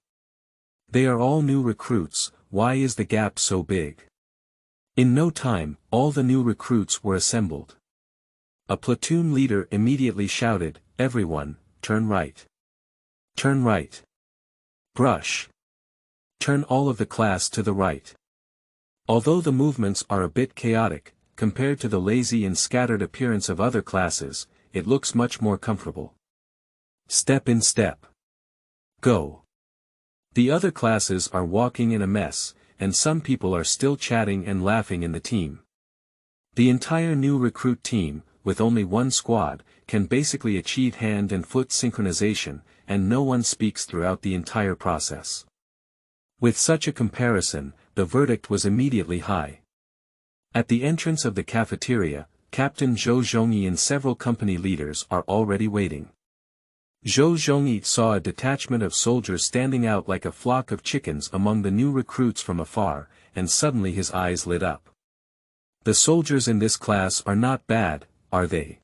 They are all new recruits, why is the gap so big? In no time, all the new recruits were assembled. A platoon leader immediately shouted, everyone, turn right. Turn right. Brush. Turn all of the class to the right. Although the movements are a bit chaotic, compared to the lazy and scattered appearance of other classes, it looks much more comfortable. Step in step. Go. The other classes are walking in a mess, and some people are still chatting and laughing in the team. The entire new recruit team, with only one squad, can basically achieve hand and foot synchronization, and no one speaks throughout the entire process. With such a comparison, the verdict was immediately high. At the entrance of the cafeteria, Captain Zhou Zhongyi and several company leaders are already waiting. Zhou Zhongyi saw a detachment of soldiers standing out like a flock of chickens among the new recruits from afar, and suddenly his eyes lit up. The soldiers in this class are not bad, are they?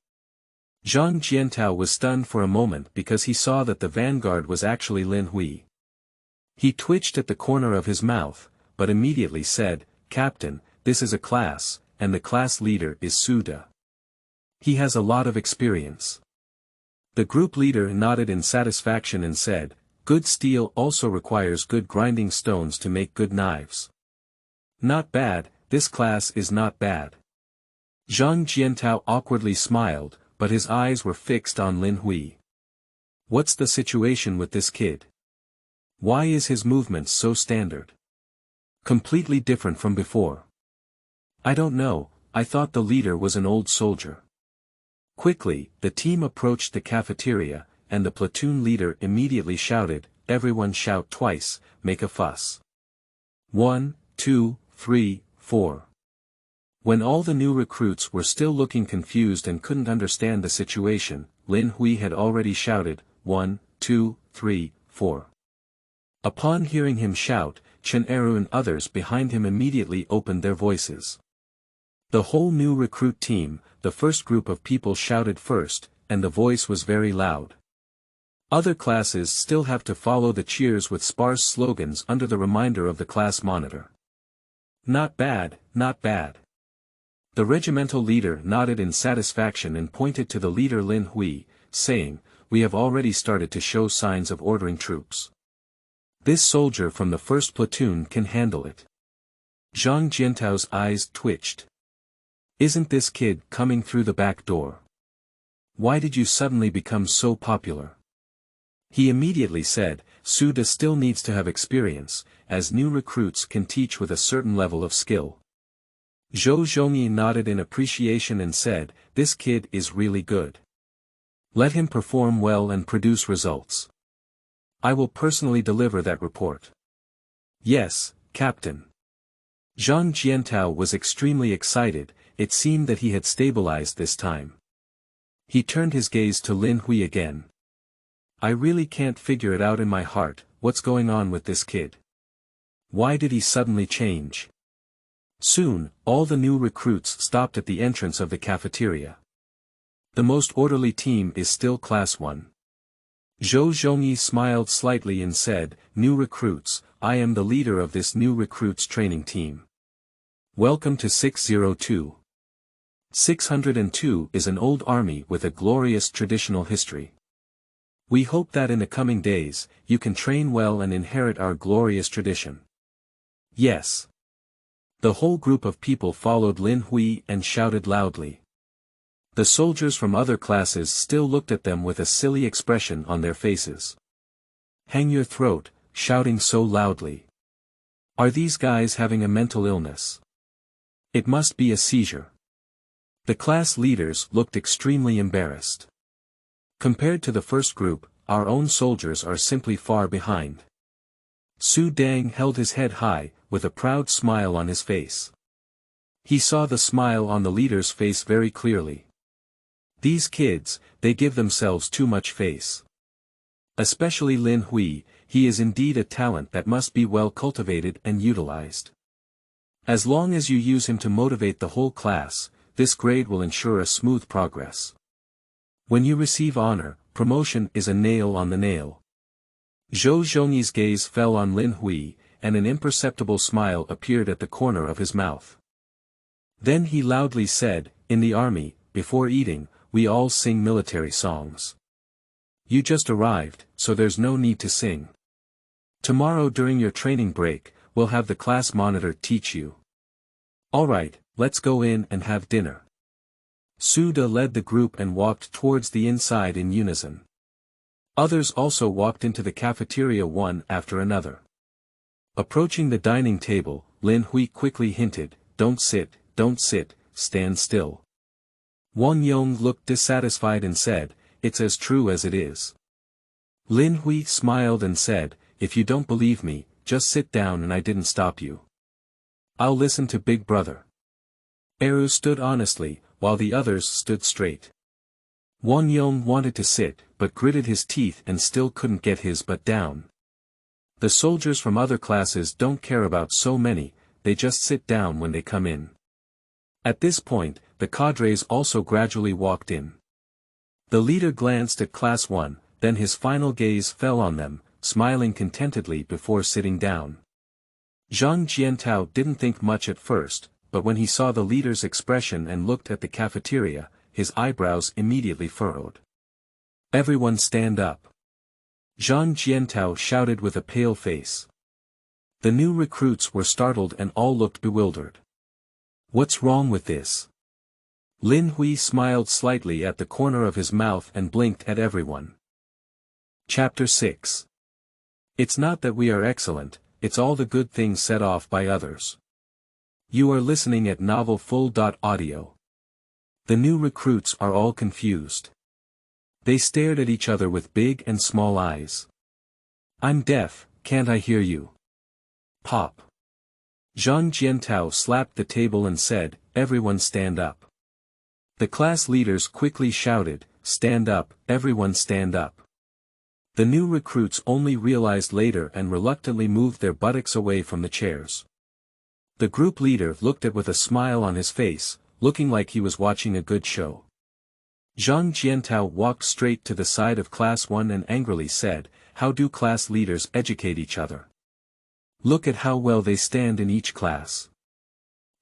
Zhang Jiantao was stunned for a moment because he saw that the vanguard was actually Lin Hui. He twitched at the corner of his mouth, but immediately said, Captain, this is a class, and the class leader is Suda. He has a lot of experience. The group leader nodded in satisfaction and said, good steel also requires good grinding stones to make good knives. Not bad, this class is not bad. Zhang Jiantao awkwardly smiled, but his eyes were fixed on Lin Hui. What's the situation with this kid? Why is his movements so standard? Completely different from before. I don't know, I thought the leader was an old soldier. Quickly, the team approached the cafeteria, and the platoon leader immediately shouted, everyone shout twice, make a fuss. 1, 2, 3, 4. When all the new recruits were still looking confused and couldn't understand the situation, Lin Hui had already shouted, 1, 2, 3, 4. Upon hearing him shout, Chen Eru and others behind him immediately opened their voices. The whole new recruit team, the first group of people shouted first, and the voice was very loud. Other classes still have to follow the cheers with sparse slogans under the reminder of the class monitor. Not bad, not bad. The regimental leader nodded in satisfaction and pointed to the leader Lin Hui, saying, we have already started to show signs of ordering troops. This soldier from the first platoon can handle it. Zhang Jiantao's eyes twitched. Isn't this kid coming through the back door? Why did you suddenly become so popular? He immediately said, Suda still needs to have experience, as new recruits can teach with a certain level of skill. Zhou Zhongyi nodded in appreciation and said, this kid is really good. Let him perform well and produce results. I will personally deliver that report. Yes, Captain. Zhang Jiantao was extremely excited, it seemed that he had stabilized this time. He turned his gaze to Lin Hui again. I really can't figure it out in my heart, what's going on with this kid? Why did he suddenly change? Soon, all the new recruits stopped at the entrance of the cafeteria. The most orderly team is still Class 1. Zhou Zhongyi smiled slightly and said, new recruits, I am the leader of this new recruits training team. Welcome to 602. 602 is an old army with a glorious traditional history. We hope that in the coming days, you can train well and inherit our glorious tradition. Yes. The whole group of people followed Lin Hui and shouted loudly. The soldiers from other classes still looked at them with a silly expression on their faces. Hang your throat, shouting so loudly. Are these guys having a mental illness? It must be a seizure. The class leaders looked extremely embarrassed. Compared to the first group, our own soldiers are simply far behind. Su Dang held his head high, with a proud smile on his face. He saw the smile on the leader's face very clearly. These kids, they give themselves too much face. Especially Lin Hui, he is indeed a talent that must be well cultivated and utilized. As long as you use him to motivate the whole class, this grade will ensure a smooth progress. When you receive honor, promotion is a nail on the nail. Zhou Zhongyi's gaze fell on Lin Hui, and an imperceptible smile appeared at the corner of his mouth. Then he loudly said, "In the army, before eating, we all sing military songs. You just arrived, so there's no need to sing. Tomorrow during your training break, we'll have the class monitor teach you. Alright, let's go in and have dinner." Su De led the group and walked towards the inside in unison. Others also walked into the cafeteria one after another. Approaching the dining table, Lin Hui quickly hinted, don't sit, stand still." Wang Yong looked dissatisfied and said, "It's as true as it is." Lin Hui smiled and said, "If you don't believe me, just sit down and I didn't stop you. I'll listen to Big Brother." Eru stood honestly, while the others stood straight. Wang Yong wanted to sit, but gritted his teeth and still couldn't get his butt down. The soldiers from other classes don't care about so many, they just sit down when they come in. At this point, the cadres also gradually walked in. The leader glanced at Class 1, then his final gaze fell on them, smiling contentedly before sitting down. Zhang Jiantao didn't think much at first, but when he saw the leader's expression and looked at the cafeteria, his eyebrows immediately furrowed. "Everyone stand up!" Zhang Jiantao shouted with a pale face. The new recruits were startled and all looked bewildered. "What's wrong with this?" Lin Hui smiled slightly at the corner of his mouth and blinked at everyone. Chapter 6. It's not that we are excellent, it's all the good things set off by others. You are listening at Novel Full.audio. The new recruits are all confused. They stared at each other with big and small eyes. "I'm deaf, can't I hear you?" Pop. Zhang Jiantao slapped the table and said, "Everyone stand up." The class leaders quickly shouted, "Stand up, everyone stand up." The new recruits only realized later and reluctantly moved their buttocks away from the chairs. The group leader looked at with a smile on his face, looking like he was watching a good show. Zhang Jiantao walked straight to the side of Class 1 and angrily said, "How do class leaders educate each other? Look at how well they stand in each class.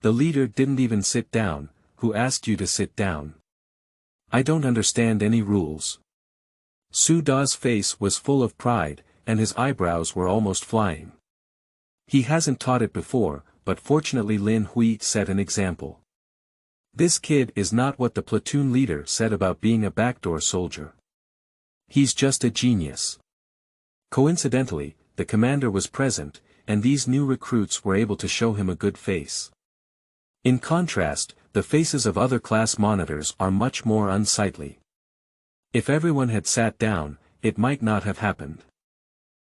The leader didn't even sit down, who asked you to sit down? I don't understand any rules." Su Da's face was full of pride, and his eyebrows were almost flying. He hasn't taught it before, but fortunately Lin Hui set an example. This kid is not what the platoon leader said about being a backdoor soldier. He's just a genius. Coincidentally, the commander was present, and these new recruits were able to show him a good face. In contrast, the faces of other class monitors are much more unsightly. If everyone had sat down, it might not have happened.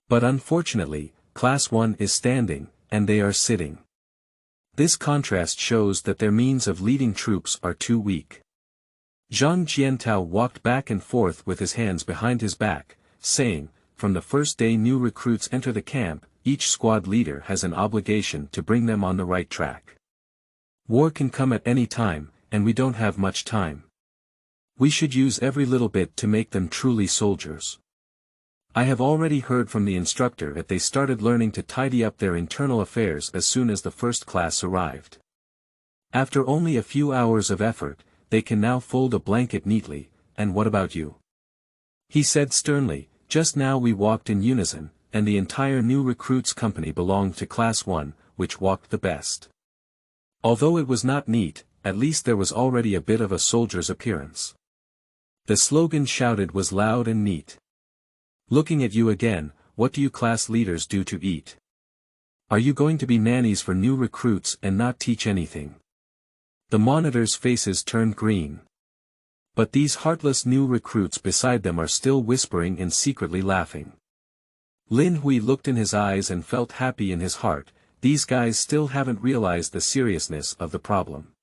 But unfortunately, Class 1 is standing, and they are sitting. This contrast shows that their means of leading troops are too weak. Zhang Jiantao walked back and forth with his hands behind his back, saying, "From the first day new recruits enter the camp, each squad leader has an obligation to bring them on the right track. War can come at any time, and we don't have much time. We should use every little bit to make them truly soldiers." I have already heard from the instructor that they started learning to tidy up their internal affairs as soon as the first class arrived. After only a few hours of effort, they can now fold a blanket neatly. "And what about you?" he said sternly. Just now we walked in unison, and the entire new recruits company belonged to Class 1, which walked the best. Although it was not neat, at least there was already a bit of a soldier's appearance. The slogan shouted was loud and neat. "Looking at you again, what do you class leaders do to eat? Are you going to be nannies for new recruits and not teach anything?" The monitors' faces turned green. But these heartless new recruits beside them are still whispering and secretly laughing. Lin Hui looked in his eyes and felt happy in his heart. These guys still haven't realized the seriousness of the problem.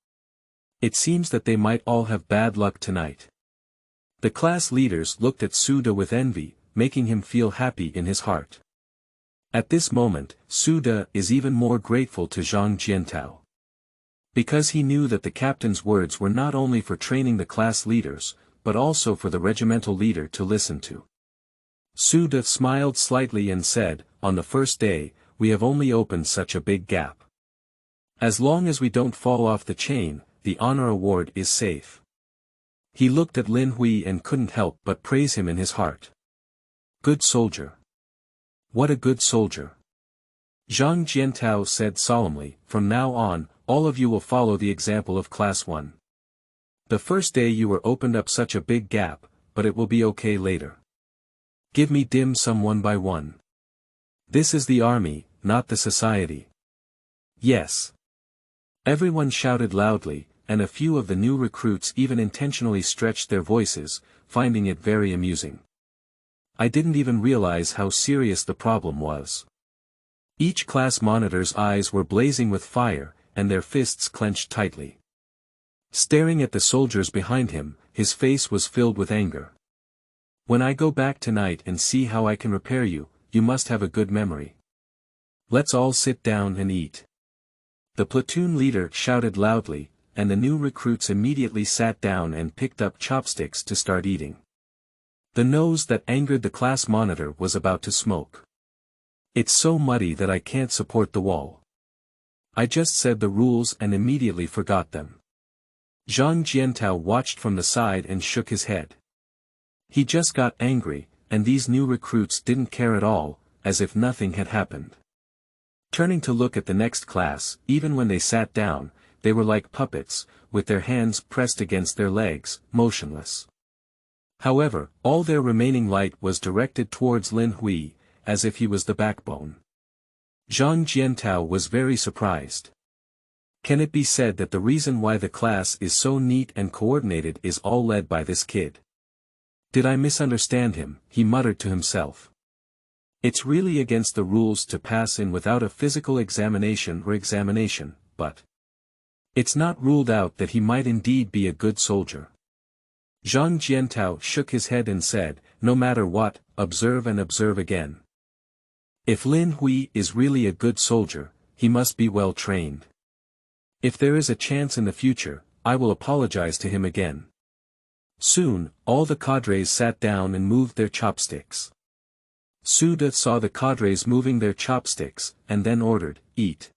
It seems that they might all have bad luck tonight. The class leaders looked at Suda with envy, making him feel happy in his heart. At this moment, Suda is even more grateful to Zhang Jiantao. Because he knew that the captain's words were not only for training the class leaders, but also for the regimental leader to listen to. Suda smiled slightly and said, "On the first day, we have only opened such a big gap. As long as we don't fall off the chain, the honor award is safe." He looked at Lin Hui and couldn't help but praise him in his heart. Good soldier. What a good soldier. Zhang Jiantao said solemnly, "From now on, all of you will follow the example of Class 1. The first day you were opened up such a big gap, but it will be okay later. Give me dim sum one by one. This is the army, not the society." Yes. Everyone shouted loudly, and a few of the new recruits even intentionally stretched their voices, finding it very amusing. I didn't even realize how serious the problem was. Each class monitor's eyes were blazing with fire, and their fists clenched tightly. Staring at the soldiers behind him, his face was filled with anger. "When I go back tonight and see how I can repair you, you must have a good memory. Let's all sit down and eat." The platoon leader shouted loudly, and the new recruits immediately sat down and picked up chopsticks to start eating. The nose that angered the class monitor was about to smoke. "It's so muddy that I can't support the wall. I just said the rules and immediately forgot them." Zhang Jiantao watched from the side and shook his head. He just got angry, and these new recruits didn't care at all, as if nothing had happened. Turning to look at the next class, even when they sat down, they were like puppets, with their hands pressed against their legs, motionless. However, all their remaining light was directed towards Lin Hui, as if he was the backbone. Zhang Jiantao was very surprised. Can it be said that the reason why the class is so neat and coordinated is all led by this kid? Did I misunderstand him? He muttered to himself. It's really against the rules to pass in without a physical examination, but it's not ruled out that he might indeed be a good soldier. Zhang Jiantao shook his head and said, "No matter what, observe and observe again. If Lin Hui is really a good soldier, he must be well trained. If there is a chance in the future, I will apologize to him again." Soon, all the cadres sat down and moved their chopsticks. Suda saw the cadres moving their chopsticks, and then ordered, "Eat."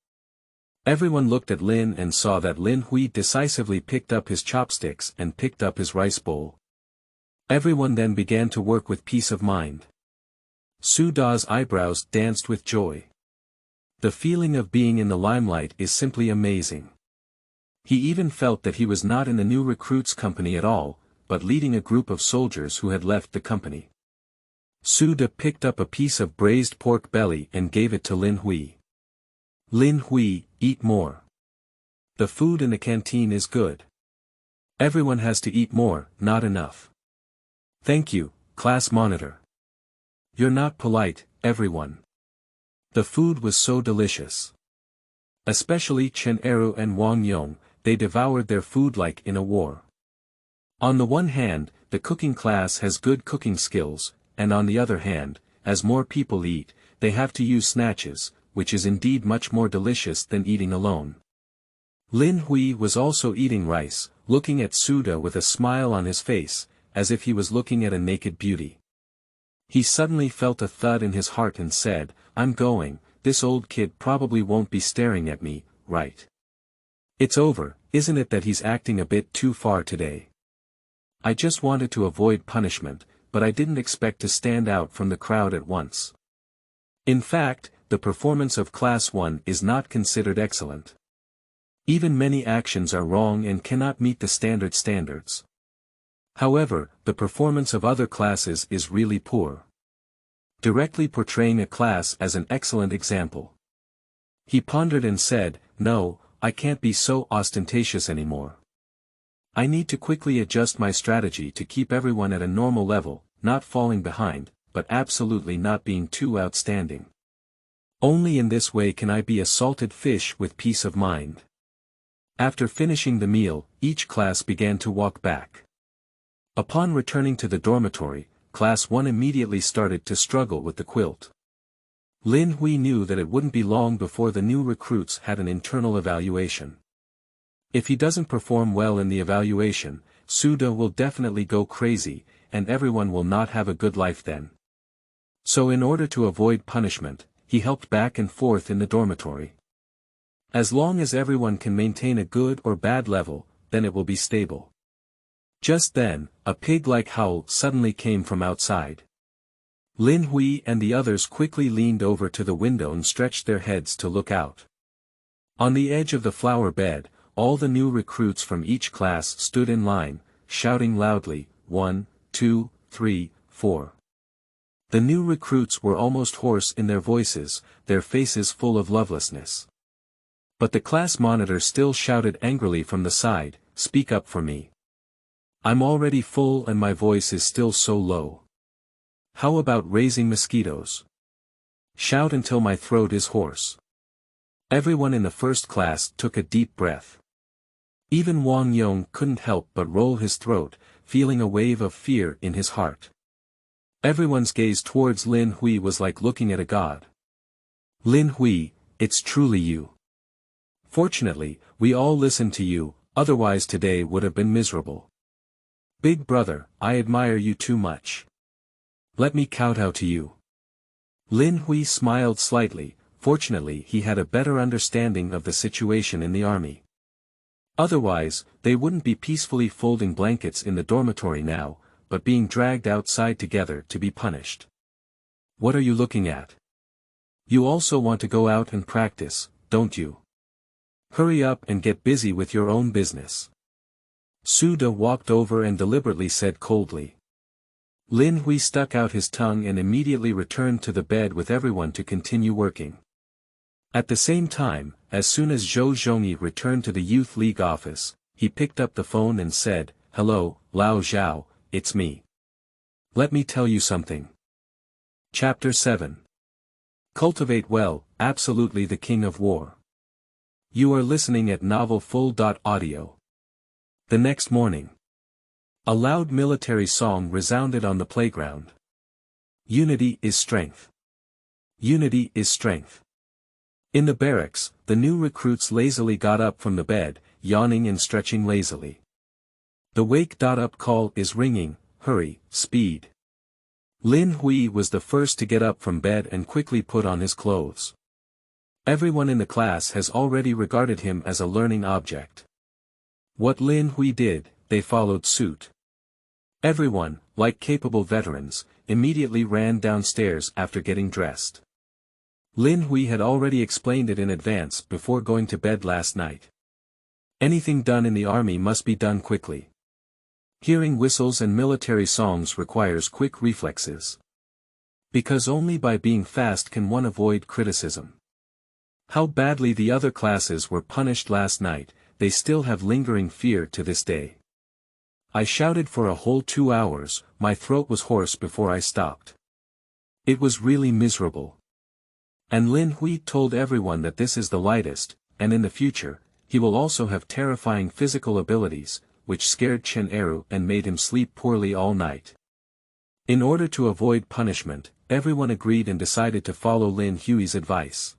Everyone looked at Lin and saw that Lin Hui decisively picked up his chopsticks and picked up his rice bowl. Everyone then began to work with peace of mind. Suda's eyebrows danced with joy. The feeling of being in the limelight is simply amazing. He even felt that he was not in the new recruits' company at all, but leading a group of soldiers who had left the company. Suda picked up a piece of braised pork belly and gave it to Lin Hui. "Lin Hui, eat more. The food in the canteen is good. Everyone has to eat more, not enough." "Thank you, class monitor. You're not polite, everyone." The food was so delicious. Especially Chen Eru and Wang Yong, they devoured their food like in a war. On the one hand, the cooking class has good cooking skills, and on the other hand, as more people eat, they have to use snatches, which is indeed much more delicious than eating alone. Lin Hui was also eating rice, looking at Suda with a smile on his face, as if he was looking at a naked beauty. He suddenly felt a thud in his heart and said, "I'm going, this old kid probably won't be staring at me, right? It's over, isn't it that he's acting a bit too far today? I just wanted to avoid punishment, but I didn't expect to stand out from the crowd at once." In fact, the performance of Class 1 is not considered excellent. Even many actions are wrong and cannot meet the standards. However, the performance of other classes is really poor. Directly portraying a class as an excellent example. He pondered and said, "No, I can't be so ostentatious anymore. I need to quickly adjust my strategy to keep everyone at a normal level, not falling behind, but absolutely not being too outstanding. Only in this way can I be a salted fish with peace of mind. After finishing the meal, each class began to walk back. Upon returning to the dormitory, Class 1 immediately started to struggle with the quilt. Lin Hui knew that it wouldn't be long before the new recruits had an internal evaluation. If he doesn't perform well in the evaluation, Suda will definitely go crazy, and everyone will not have a good life then. So in order to avoid punishment, he helped back and forth in the dormitory. As long as everyone can maintain a good or bad level, then it will be stable. Just then, a pig-like howl suddenly came from outside. Lin Hui and the others quickly leaned over to the window and stretched their heads to look out. On the edge of the flower bed, all the new recruits from each class stood in line, shouting loudly, 1, 2, 3, 4. The new recruits were almost hoarse in their voices, their faces full of lovelessness. But the class monitor still shouted angrily from the side, "Speak up for me. I'm already full and my voice is still so low. How about raising mosquitoes? Shout until my throat is hoarse." Everyone in the first class took a deep breath. Even Wang Yong couldn't help but roll his throat, feeling a wave of fear in his heart. Everyone's gaze towards Lin Hui was like looking at a god. "Lin Hui, it's truly you. Fortunately, we all listened to you, otherwise today would have been miserable. Big brother, I admire you too much. Let me kowtow to you." Lin Hui smiled slightly. Fortunately he had a better understanding of the situation in the army. Otherwise, they wouldn't be peacefully folding blankets in the dormitory now, but being dragged outside together to be punished. "What are you looking at? You also want to go out and practice, don't you? Hurry up and get busy with your own business." Suda walked over and deliberately said coldly. Lin Hui stuck out his tongue and immediately returned to the bed with everyone to continue working. At the same time, as soon as Zhou Zhongyi returned to the Youth League office, he picked up the phone and said, "Hello, Lao Zhao, it's me. Let me tell you something." Chapter 7. Cultivate well, absolutely the king of war. You are listening at Novel Full.audio. The next morning, a loud military song resounded on the playground. Unity is strength. Unity is strength. In the barracks, the new recruits lazily got up from the bed, yawning and stretching lazily. The wake-up call is ringing, hurry, speed. Lin Hui was the first to get up from bed and quickly put on his clothes. Everyone in the class has already regarded him as a learning object. What Lin Hui did, they followed suit. Everyone, like capable veterans, immediately ran downstairs after getting dressed. Lin Hui had already explained it in advance before going to bed last night. Anything done in the army must be done quickly. Hearing whistles and military songs requires quick reflexes. Because only by being fast can one avoid criticism. How badly the other classes were punished last night, they still have lingering fear to this day. I shouted for a whole 2 hours, my throat was hoarse before I stopped. It was really miserable. And Lin Hui told everyone that this is the lightest, and in the future, he will also have terrifying physical abilities, which scared Chen Eru and made him sleep poorly all night. In order to avoid punishment, everyone agreed and decided to follow Lin Hui's advice.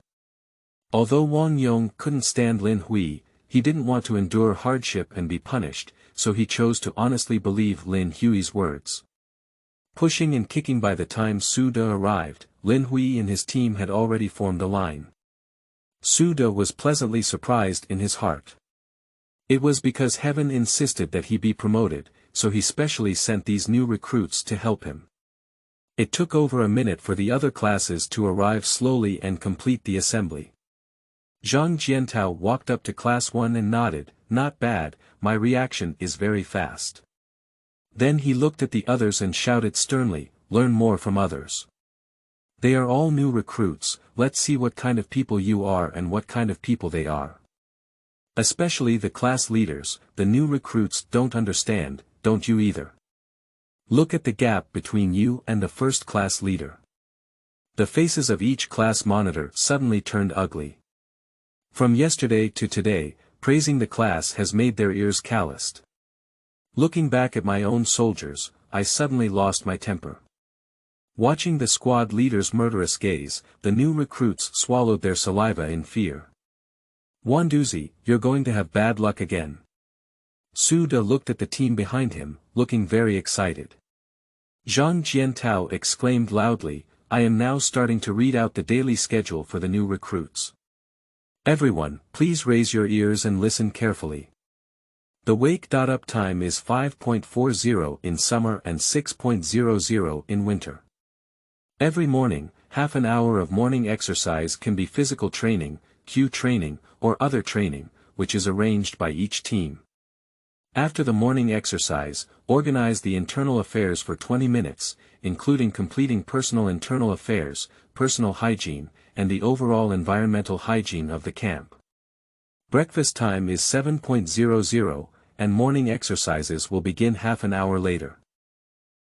Although Wang Yong couldn't stand Lin Hui, he didn't want to endure hardship and be punished, so he chose to honestly believe Lin Hui's words. Pushing and kicking. By the time Suda arrived, Lin Hui and his team had already formed a line. Suda was pleasantly surprised in his heart. It was because heaven insisted that he be promoted, so he specially sent these new recruits to help him. It took over a minute for the other classes to arrive slowly and complete the assembly. Zhang Jiantao walked up to Class 1 and nodded, "Not bad, my reaction is very fast." Then he looked at the others and shouted sternly, "Learn more from others. They are all new recruits, let's see what kind of people you are and what kind of people they are." Especially the class leaders, the new recruits don't understand, don't you either? Look at the gap between you and the first class leader. The faces of each class monitor suddenly turned ugly. From yesterday to today, praising the class has made their ears calloused. Looking back at my own soldiers, I suddenly lost my temper. Watching the squad leader's murderous gaze, the new recruits swallowed their saliva in fear. Wanduzi, you're going to have bad luck again. Suda looked at the team behind him, looking very excited. Zhang Jiantao exclaimed loudly, I am now starting to read out the daily schedule for the new recruits. Everyone, please raise your ears and listen carefully. The wake-up time is 5.40 in summer and 6.00 in winter. Every morning, half an hour of morning exercise can be physical training, Q training, or other training, which is arranged by each team. After the morning exercise, organize the internal affairs for 20 minutes, including completing personal internal affairs, personal hygiene, and the overall environmental hygiene of the camp. Breakfast time is 7.00, and morning exercises will begin half an hour later.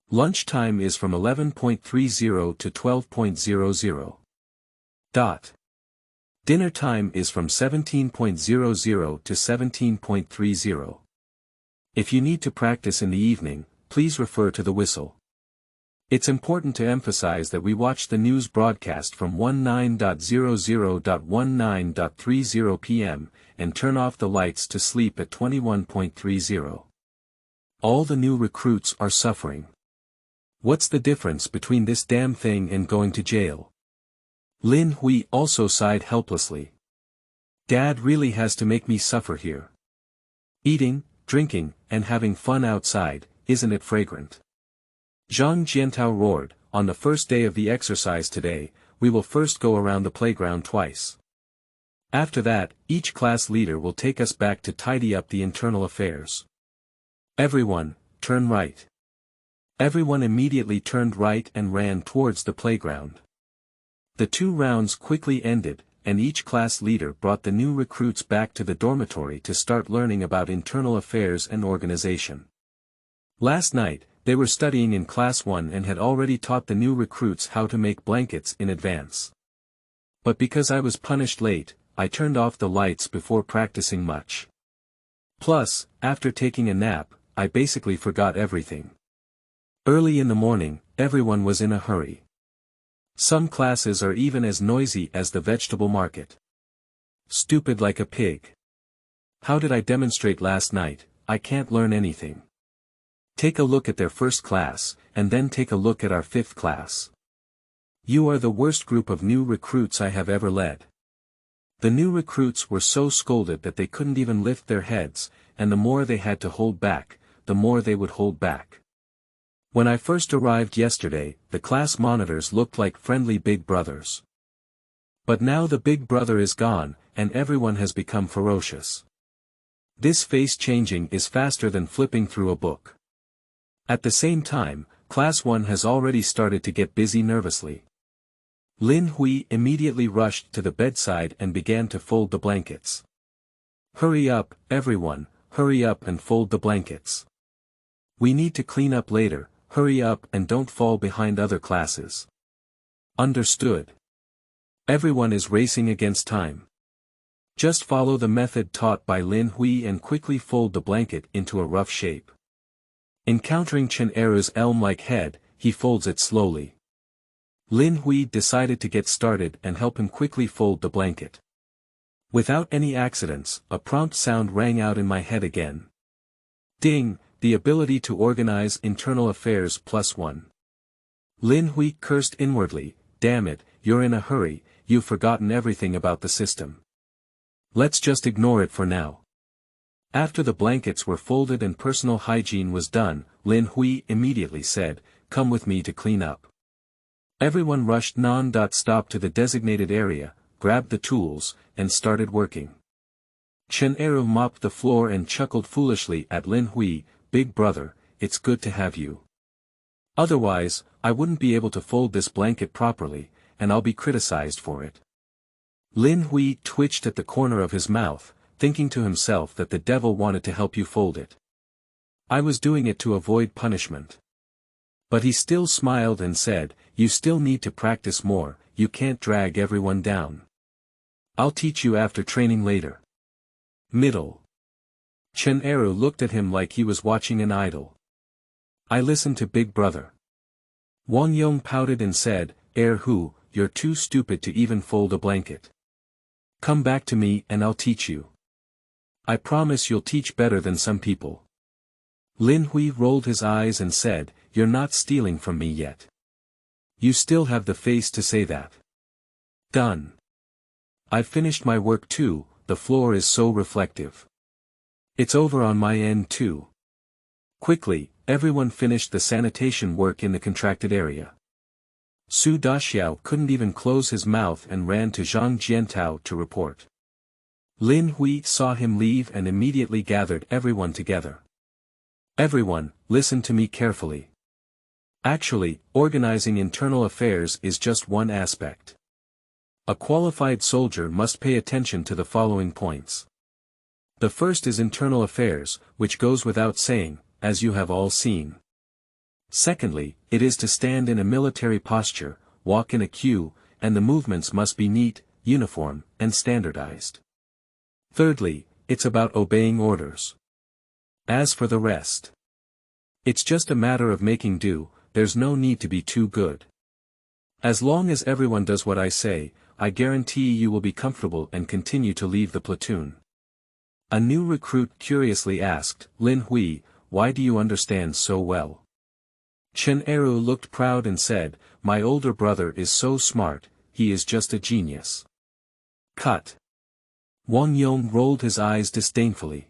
Lunch time is from 11.30 to 12.00. Dinner time is from 17.00 to 17.30. If you need to practice in the evening, please refer to the whistle. It's important to emphasize that we watch the news broadcast from 19.00.19.30 p.m., and turn off the lights to sleep at 21.30. All the new recruits are suffering. What's the difference between this damn thing and going to jail? Lin Hui also sighed helplessly. Dad really has to make me suffer here. Eating, drinking, and having fun outside, isn't it fragrant? Zhang Jiantao roared, on the first day of the exercise today, we will first go around the playground twice. After that, each class leader will take us back to tidy up the internal affairs. Everyone, turn right. Everyone immediately turned right and ran towards the playground. The 2 rounds quickly ended, and each class leader brought the new recruits back to the dormitory to start learning about internal affairs and organization. Last night, they were studying in Class 1 and had already taught the new recruits how to make blankets in advance. But because I was punished late, I turned off the lights before practicing much. Plus, after taking a nap, I basically forgot everything. Early in the morning, everyone was in a hurry. Some classes are even as noisy as the vegetable market. Stupid like a pig. How did I demonstrate last night? I can't learn anything. Take a look at their first class, and then take a look at our 5th class. You are the worst group of new recruits I have ever led. The new recruits were so scolded that they couldn't even lift their heads, and the more they had to hold back, the more they would hold back. When I first arrived yesterday, the class monitors looked like friendly big brothers. But now the big brother is gone, and everyone has become ferocious. This face changing is faster than flipping through a book. At the same time, Class 1 has already started to get busy nervously. Lin Hui immediately rushed to the bedside and began to fold the blankets. Hurry up, everyone, hurry up and fold the blankets. We need to clean up later, hurry up and don't fall behind other classes. Understood. Everyone is racing against time. Just follow the method taught by Lin Hui and quickly fold the blanket into a rough shape. Encountering Chen Eru's elm-like head, he folds it slowly. Lin Hui decided to get started and help him quickly fold the blanket. Without any accidents, a prompt sound rang out in my head again. Ding, the ability to organize internal affairs +1. Lin Hui cursed inwardly, damn it, you're in a hurry, you've forgotten everything about the system. Let's just ignore it for now. After the blankets were folded and personal hygiene was done, Lin Hui immediately said, come with me to clean up. Everyone rushed non-stop to the designated area, grabbed the tools, and started working. Chen Eru mopped the floor and chuckled foolishly at Lin Hui, big brother, it's good to have you. Otherwise, I wouldn't be able to fold this blanket properly, and I'll be criticized for it. Lin Hui twitched at the corner of his mouth, thinking to himself that the devil wanted to help you fold it. I was doing it to avoid punishment. But he still smiled and said, you still need to practice more, you can't drag everyone down. I'll teach you after training later. Middle. Chen Eru looked at him like he was watching an idol. I listened to Big Brother. Wang Yong pouted and said, Hu, you're too stupid to even fold a blanket. Come back to me and I'll teach you. I promise you'll teach better than some people. Lin Hui rolled his eyes and said, you're not stealing from me yet. You still have the face to say that. Done. I've finished my work too, the floor is so reflective. It's over on my end too. Quickly, everyone finished the sanitation work in the contracted area. Su Daxiao couldn't even close his mouth and ran to Zhang Jiantao to report. Lin Hui saw him leave and immediately gathered everyone together. Everyone, listen to me carefully. Actually, organizing internal affairs is just one aspect. A qualified soldier must pay attention to the following points. The first is internal affairs, which goes without saying, as you have all seen. Secondly, it is to stand in a military posture, walk in a queue, and the movements must be neat, uniform, and standardized. Thirdly, it's about obeying orders. As for the rest, it's just a matter of making do, there's no need to be too good. As long as everyone does what I say, I guarantee you will be comfortable and continue to leave the platoon. A new recruit curiously asked, Lin Hui, why do you understand so well? Chen Eru looked proud and said, my older brother is so smart, he is just a genius. Cut. Wang Yong rolled his eyes disdainfully.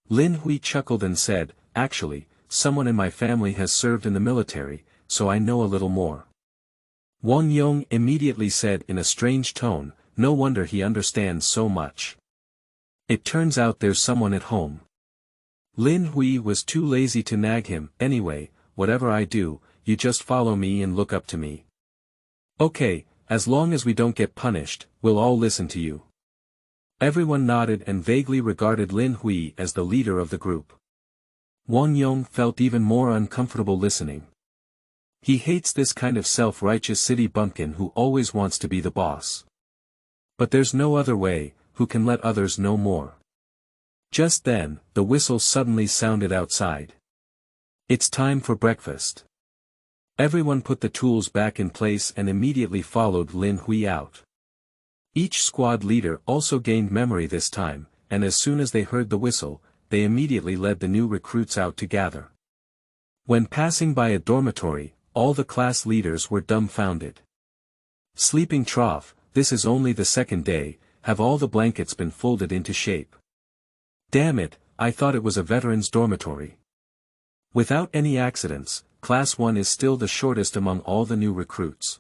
Lin Hui chuckled and said, actually, someone in my family has served in the military, so I know a little more. Wang Yong immediately said in a strange tone, no wonder he understands so much. It turns out there's someone at home. Lin Hui was too lazy to nag him, anyway, whatever I do, you just follow me and look up to me. Okay, as long as we don't get punished, we'll all listen to you. Everyone nodded and vaguely regarded Lin Hui as the leader of the group. Wang Yong felt even more uncomfortable listening. He hates this kind of self-righteous city bumpkin who always wants to be the boss. But there's no other way, who can let others know more. Just then, the whistle suddenly sounded outside. It's time for breakfast. Everyone put the tools back in place and immediately followed Lin Hui out. Each squad leader also gained memory this time, and as soon as they heard the whistle, they immediately led the new recruits out to gather. When passing by a dormitory, all the class leaders were dumbfounded. Sleeping trough, this is only the second day, have all the blankets been folded into shape? Damn it, I thought it was a veterans' dormitory. Without any accidents, Class 1 is still the shortest among all the new recruits.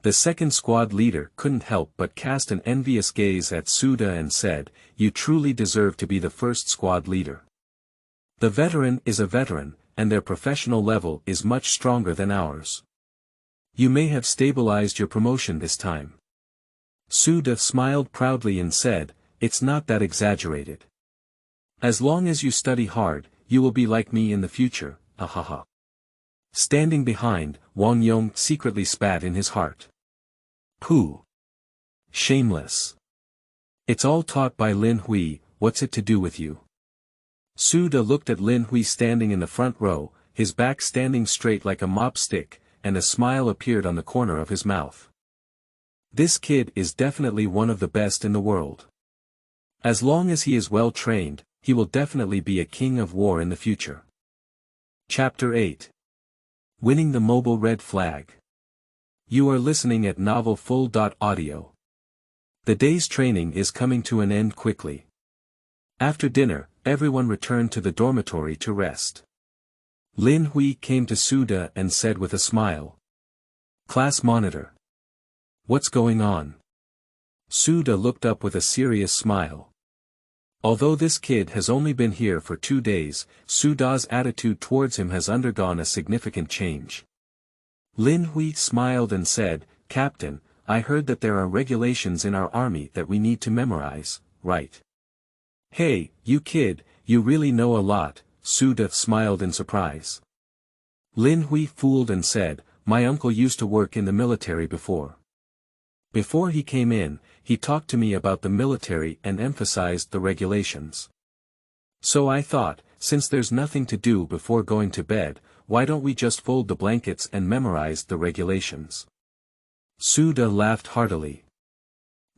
The second squad leader couldn't help but cast an envious gaze at Suda and said, you truly deserve to be the first squad leader. The veteran is a veteran, and their professional level is much stronger than ours. You may have stabilized your promotion this time. Suda smiled proudly and said, it's not that exaggerated. As long as you study hard, you will be like me in the future, ahaha. Standing behind, Wang Yong secretly spat in his heart. Pooh. Shameless. It's all taught by Lin Hui, what's it to do with you? Suda looked at Lin Hui standing in the front row, his back standing straight like a mop stick, and a smile appeared on the corner of his mouth. This kid is definitely one of the best in the world. As long as he is well trained, he will definitely be a king of war in the future. Chapter 8. Winning the mobile red flag. You are listening at Novel Full. Audio. The day's training is coming to an end quickly. After dinner, everyone returned to the dormitory to rest. Lin Hui came to Suda and said with a smile. Class monitor. What's going on? Suda looked up with a serious smile. Although this kid has only been here for 2 days, Suda's attitude towards him has undergone a significant change. Lin Hui smiled and said, Captain, I heard that there are regulations in our army that we need to memorize, right? Hey, you kid, you really know a lot, Suda smiled in surprise. Lin Hui fooled and said, my uncle used to work in the military before. Before he came in, he talked to me about the military and emphasized the regulations. So I thought, since there's nothing to do before going to bed, why don't we just fold the blankets and memorize the regulations? Suda laughed heartily.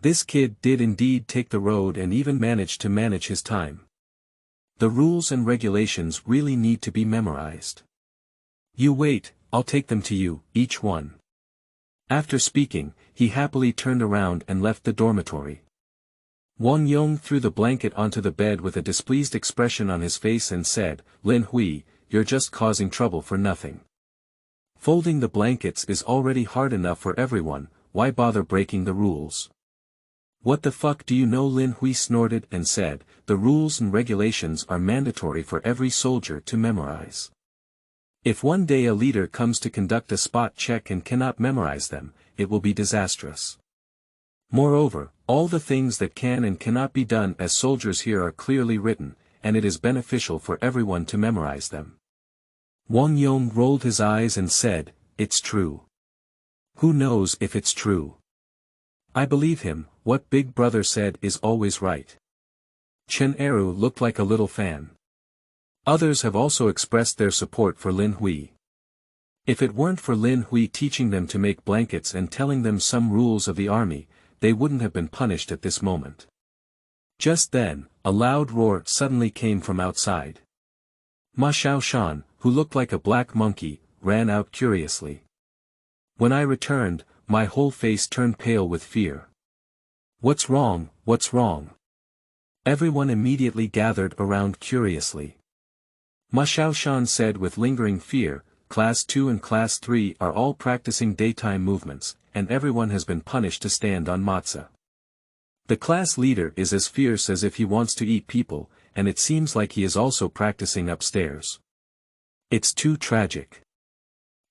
This kid did indeed take the road and even managed to manage his time. The rules and regulations really need to be memorized. You wait, I'll take them to you, each one. After speaking, he happily turned around and left the dormitory. Wang Yong threw the blanket onto the bed with a displeased expression on his face and said, Lin Hui, you're just causing trouble for nothing. Folding the blankets is already hard enough for everyone, why bother breaking the rules? What the fuck do you know? Lin Hui snorted and said, the rules and regulations are mandatory for every soldier to memorize. If one day a leader comes to conduct a spot check and cannot memorize them, it will be disastrous. Moreover, all the things that can and cannot be done as soldiers here are clearly written, and it is beneficial for everyone to memorize them. Wang Yong rolled his eyes and said, it's true. Who knows if it's true? I believe him, what Big Brother said is always right. Chen Eru looked like a little fan. Others have also expressed their support for Lin Hui. If it weren't for Lin Hui teaching them to make blankets and telling them some rules of the army, they wouldn't have been punished at this moment. Just then, a loud roar suddenly came from outside. Ma Xiaoshan, who looked like a black monkey, ran out curiously. When I returned, my whole face turned pale with fear. What's wrong, what's wrong? Everyone immediately gathered around curiously. Ma Xiaoshan said with lingering fear, Class 2 and Class 3 are all practicing daytime movements, and everyone has been punished to stand on matzah. The class leader is as fierce as if he wants to eat people, and it seems like he is also practicing upstairs. It's too tragic.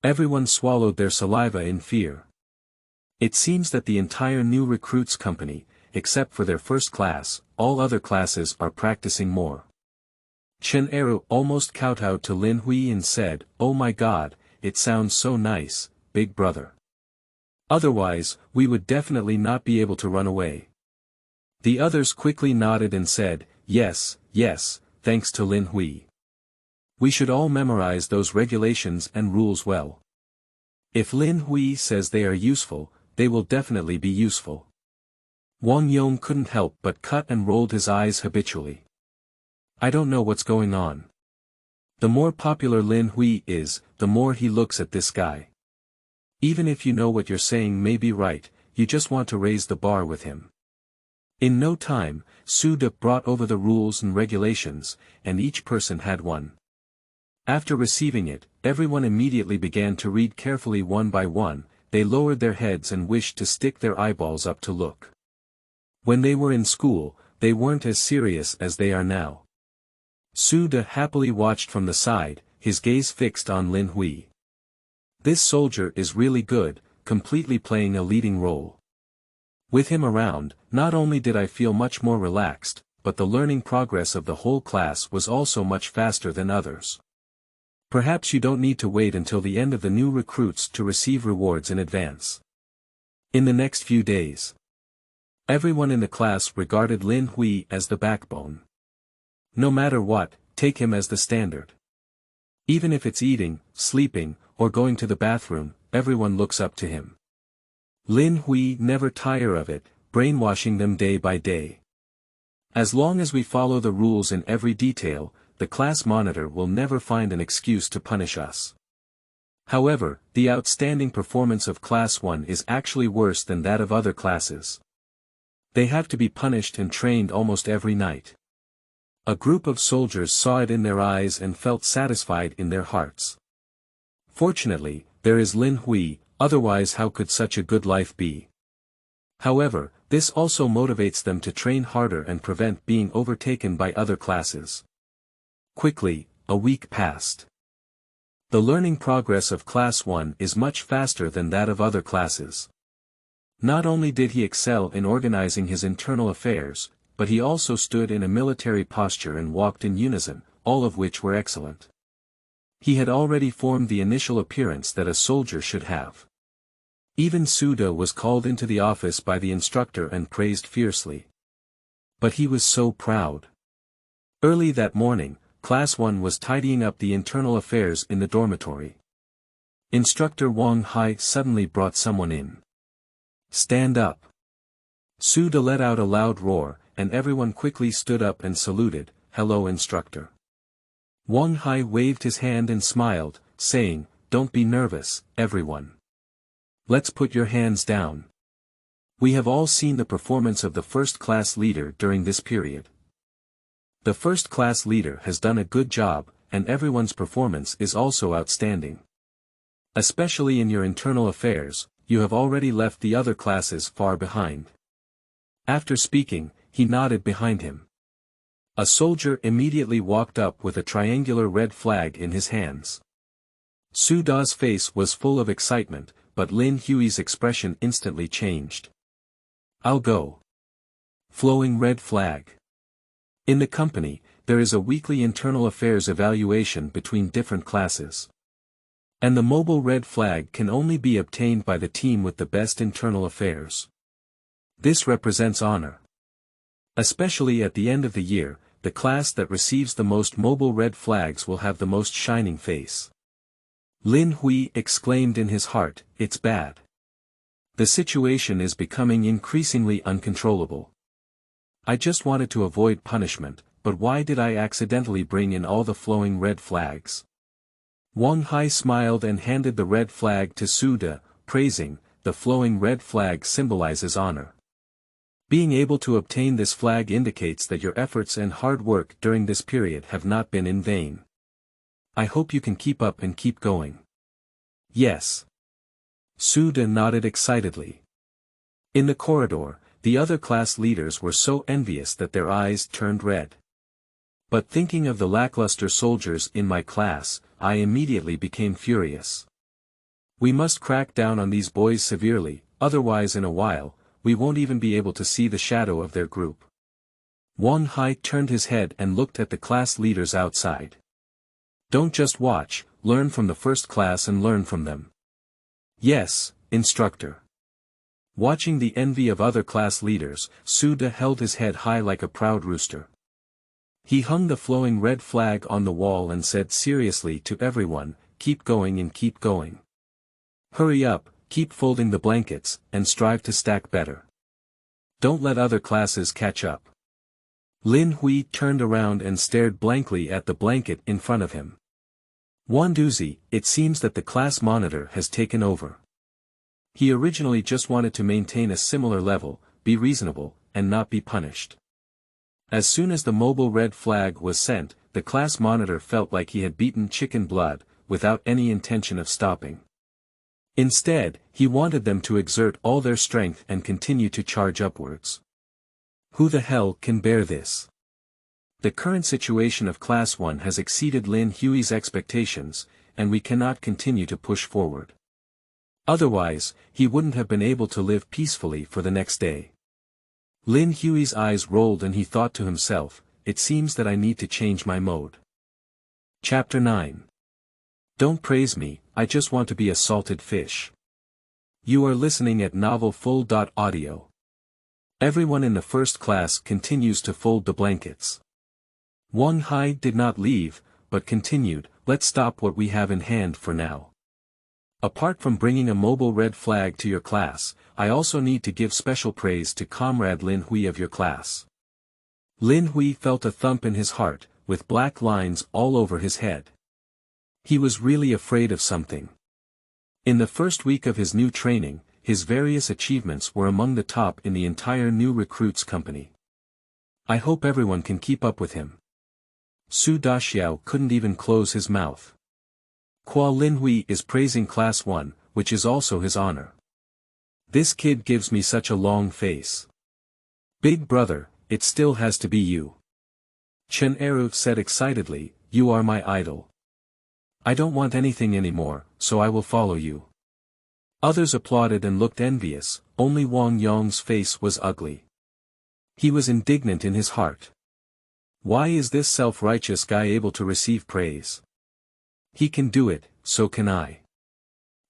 Everyone swallowed their saliva in fear. It seems that the entire new recruits company, except for their first class, all other classes are practicing more. Chen Eru almost kowtowed to Lin Hui and said, oh my god, it sounds so nice, Big Brother. Otherwise, we would definitely not be able to run away. The others quickly nodded and said, yes, yes, thanks to Lin Hui. We should all memorize those regulations and rules well. If Lin Hui says they are useful, they will definitely be useful. Wang Yong couldn't help but cut and rolled his eyes habitually. I don't know what's going on. The more popular Lin Hui is, the more he looks at this guy. Even if you know what you're saying may be right, you just want to raise the bar with him. In no time, Suda brought over the rules and regulations, and each person had one. After receiving it, everyone immediately began to read carefully one by one, they lowered their heads and wished to stick their eyeballs up to look. When they were in school, they weren't as serious as they are now. Suda happily watched from the side, his gaze fixed on Lin Hui. This soldier is really good, completely playing a leading role. With him around, not only did I feel much more relaxed, but the learning progress of the whole class was also much faster than others. Perhaps you don't need to wait until the end of the new recruits to receive rewards in advance. In the next few days, everyone in the class regarded Lin Hui as the backbone. No matter what, take him as the standard. Even if it's eating, sleeping, or going to the bathroom, everyone looks up to him. Lin Hui never tire of it, brainwashing them day by day. As long as we follow the rules in every detail, the class monitor will never find an excuse to punish us. However, the outstanding performance of Class 1 is actually worse than that of other classes. They have to be punished and trained almost every night. A group of soldiers saw it in their eyes and felt satisfied in their hearts. Fortunately, there is Lin Hui, otherwise how could such a good life be? However, this also motivates them to train harder and prevent being overtaken by other classes. Quickly, a week passed. The learning progress of Class 1 is much faster than that of other classes. Not only did he excel in organizing his internal affairs, but he also stood in a military posture and walked in unison, all of which were excellent. He had already formed the initial appearance that a soldier should have. Even Suda was called into the office by the instructor and praised fiercely. But he was so proud. Early that morning, Class 1 was tidying up the internal affairs in the dormitory. Instructor Wang Hai suddenly brought someone in. "Stand up." Suda let out a loud roar, and everyone quickly stood up and saluted, "Hello, instructor." Wang Hai waved his hand and smiled, saying, "Don't be nervous, everyone. Let's put your hands down. We have all seen the performance of the first-class leader during this period. The first-class leader has done a good job, and everyone's performance is also outstanding. Especially in your internal affairs, you have already left the other classes far behind." After speaking, he nodded behind him. A soldier immediately walked up with a triangular red flag in his hands. Suda's face was full of excitement, but Lin Hui's expression instantly changed. "I'll go." Flowing red flag. In the company, there is a weekly internal affairs evaluation between different classes. And the mobile red flag can only be obtained by the team with the best internal affairs. This represents honor. Especially at the end of the year, the class that receives the most mobile red flags will have the most shining face. Lin Hui exclaimed in his heart, "It's bad. The situation is becoming increasingly uncontrollable. I just wanted to avoid punishment, but why did I accidentally bring in all the flowing red flags?" Wang Hai smiled and handed the red flag to Suda, praising, "The flowing red flag symbolizes honor. Being able to obtain this flag indicates that your efforts and hard work during this period have not been in vain. I hope you can keep up and keep going." "Yes." Suda nodded excitedly. In the corridor, the other class leaders were so envious that their eyes turned red. But thinking of the lackluster soldiers in my class, I immediately became furious. We must crack down on these boys severely, otherwise in a while, we won't even be able to see the shadow of their group. Wang Hai turned his head and looked at the class leaders outside. "Don't just watch, learn from the first class and learn from them." "Yes, instructor." Watching the envy of other class leaders, Suda held his head high like a proud rooster. He hung the flowing red flag on the wall and said seriously to everyone, "Keep going and keep going. Hurry up, keep folding the blankets, and strive to stack better. Don't let other classes catch up." Lin Hui turned around and stared blankly at the blanket in front of him. "Wanduzi, it seems that the class monitor has taken over. He originally just wanted to maintain a similar level, be reasonable, and not be punished. As soon as the mobile red flag was sent, the class monitor felt like he had beaten chicken blood, without any intention of stopping. Instead, he wanted them to exert all their strength and continue to charge upwards. Who the hell can bear this? The current situation of Class 1 has exceeded Lin Hui's expectations, and we cannot continue to push forward. Otherwise, he wouldn't have been able to live peacefully for the next day." Lin Hui's eyes rolled and he thought to himself, "It seems that I need to change my mode." Chapter 9. Don't praise me, I just want to be a salted fish. You are listening at novelfull.audio. Everyone in the first class continues to fold the blankets. Wang Hai did not leave, but continued, "Let's stop what we have in hand for now. Apart from bringing a mobile red flag to your class, I also need to give special praise to Comrade Lin Hui of your class." Lin Hui felt a thump in his heart, with black lines all over his head. He was really afraid of something. In the first week of his new training, his various achievements were among the top in the entire new recruits company. I hope everyone can keep up with him. Su Daxiao couldn't even close his mouth. Qua Lin Hui is praising Class 1, which is also his honor. This kid gives me such a long face. Big brother, it still has to be you. Chen Eru said excitedly, "You are my idol. I don't want anything anymore, so I will follow you." Others applauded and looked envious, only Wang Yong's face was ugly. He was indignant in his heart. Why is this self-righteous guy able to receive praise? He can do it, so can I.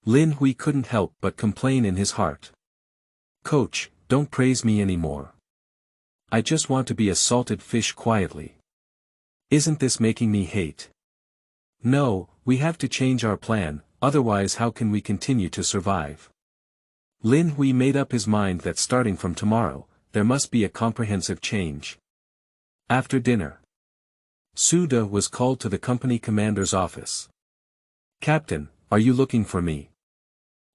Lin Hui couldn't help but complain in his heart. Coach, don't praise me anymore. I just want to be a salted fish quietly. Isn't this making me hate? No, we have to change our plan, otherwise how can we continue to survive? Lin Hui made up his mind that starting from tomorrow, there must be a comprehensive change. After dinner, Suda was called to the company commander's office. Captain, are you looking for me?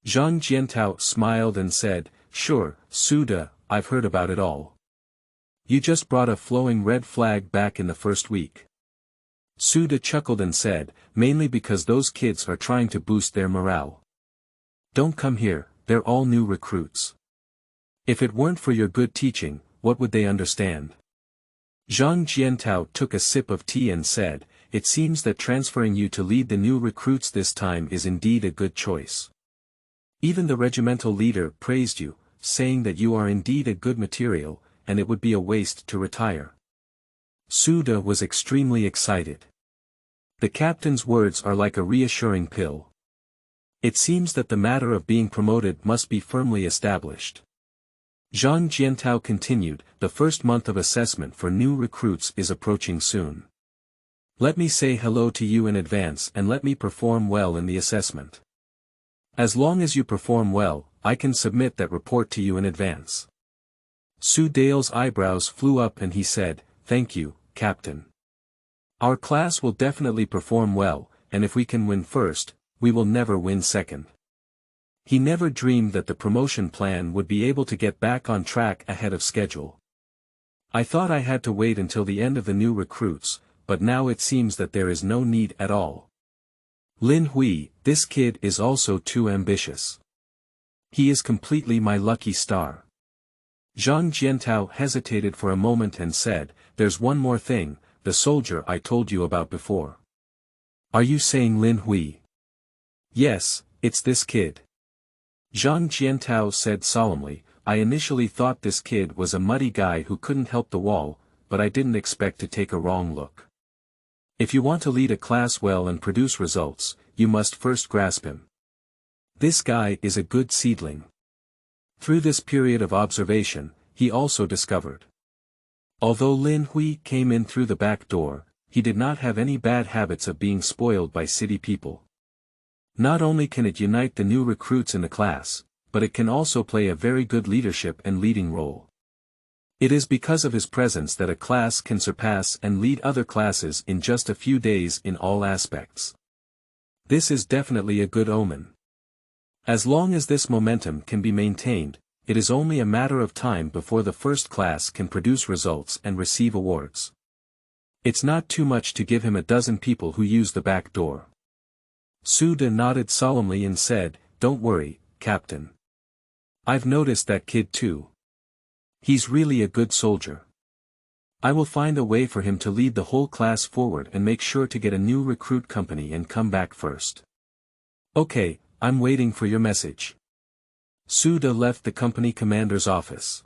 Zhang Jiantao smiled and said, Sure, Suda, I've heard about it all. You just brought a flowing red flag back in the first week. Suda chuckled and said, mainly because those kids are trying to boost their morale. Don't come here, they're all new recruits. If it weren't for your good teaching, what would they understand? Zhang Jiantao took a sip of tea and said, It seems that transferring you to lead the new recruits this time is indeed a good choice. Even the regimental leader praised you, saying that you are indeed a good material, and it would be a waste to retire. Suda was extremely excited. The captain's words are like a reassuring pill. It seems that the matter of being promoted must be firmly established. Zhang Jiantao continued, The first month of assessment for new recruits is approaching soon. Let me say hello to you in advance and let me perform well in the assessment. As long as you perform well, I can submit that report to you in advance. Su Dale's eyebrows flew up and he said, Thank you, Captain. Our class will definitely perform well, and if we can win first, we will never win second. He never dreamed that the promotion plan would be able to get back on track ahead of schedule. I thought I had to wait until the end of the new recruits, but now it seems that there is no need at all. Lin Hui, this kid is also too ambitious. He is completely my lucky star. Zhang Jiantao hesitated for a moment and said, There's one more thing, the soldier I told you about before. Are you saying Lin Hui? Yes, it's this kid. Zhang Jiantao said solemnly, I initially thought this kid was a muddy guy who couldn't help the wall, but I didn't expect to take a wrong look. If you want to lead a class well and produce results, you must first grasp him. This guy is a good seedling. Through this period of observation, he also discovered. Although Lin Hui came in through the back door, he did not have any bad habits of being spoiled by city people. Not only can it unite the new recruits in the class, but it can also play a very good leadership and leading role. It is because of his presence that a class can surpass and lead other classes in just a few days in all aspects. This is definitely a good omen. As long as this momentum can be maintained, it is only a matter of time before the first class can produce results and receive awards. It's not too much to give him a dozen people who use the back door. Suda nodded solemnly and said, Don't worry, Captain. I've noticed that kid too. He's really a good soldier. I will find a way for him to lead the whole class forward and make sure to get a new recruit company and come back first. Okay, I'm waiting for your message. Suda left the company commander's office.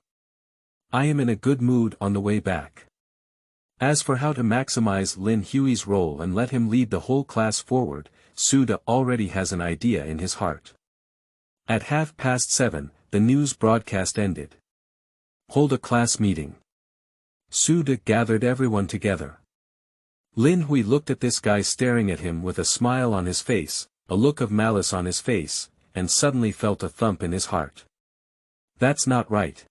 I am in a good mood on the way back. As for how to maximize Lin Hui's role and let him lead the whole class forward, Suda already has an idea in his heart. At 7:30, the news broadcast ended. Hold a class meeting. Suda gathered everyone together. Lin Hui looked at this guy staring at him with a smile on his face, a look of malice on his face, and suddenly felt a thump in his heart. That's not right.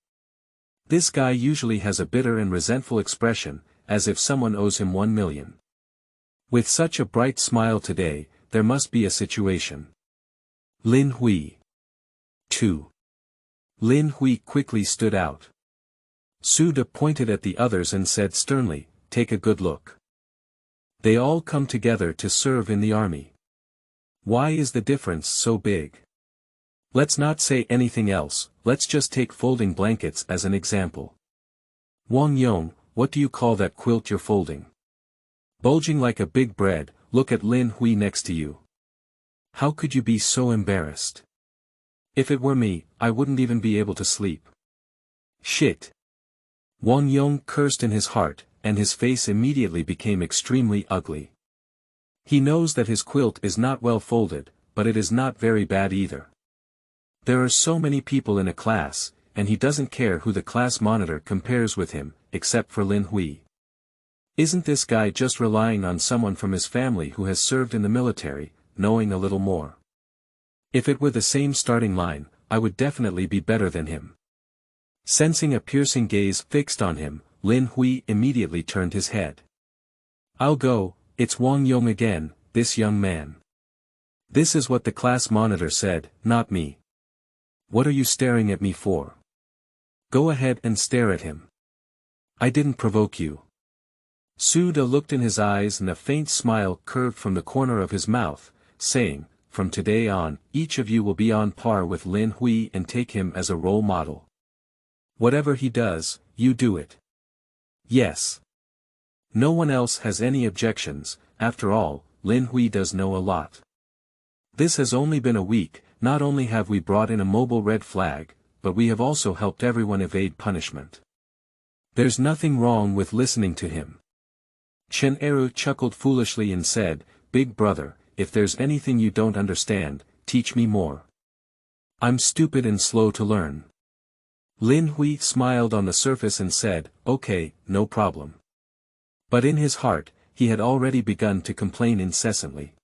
This guy usually has a bitter and resentful expression, as if someone owes him 1 million. With such a bright smile today, there must be a situation. Lin Hui. 2. Lin Hui quickly stood out. Suda pointed at the others and said sternly, Take a good look. They all come together to serve in the army. Why is the difference so big? Let's not say anything else, let's just take folding blankets as an example. Wang Yong, what do you call that quilt you're folding? Bulging like a big bread, look at Lin Hui next to you. How could you be so embarrassed? If it were me, I wouldn't even be able to sleep. Shit. Wang Yong cursed in his heart, and his face immediately became extremely ugly. He knows that his quilt is not well folded, but it is not very bad either. There are so many people in a class, and he doesn't care who the class monitor compares with him, except for Lin Hui. Isn't this guy just relying on someone from his family who has served in the military, knowing a little more? If it were the same starting line, I would definitely be better than him. Sensing a piercing gaze fixed on him, Lin Hui immediately turned his head. I'll go, it's Wang Yong again, this young man. This is what the class monitor said, not me. What are you staring at me for? Go ahead and stare at him. I didn't provoke you. Su De looked in his eyes and a faint smile curved from the corner of his mouth, saying, from today on, each of you will be on par with Lin Hui and take him as a role model. Whatever he does, you do it. Yes. No one else has any objections, after all, Lin Hui does know a lot. This has only been a week, not only have we brought in a mobile red flag, but we have also helped everyone evade punishment. There's nothing wrong with listening to him. Chen Eru chuckled foolishly and said, Big brother, if there's anything you don't understand, teach me more. I'm stupid and slow to learn. Lin Hui smiled on the surface and said, okay, no problem. But in his heart, he had already begun to complain incessantly.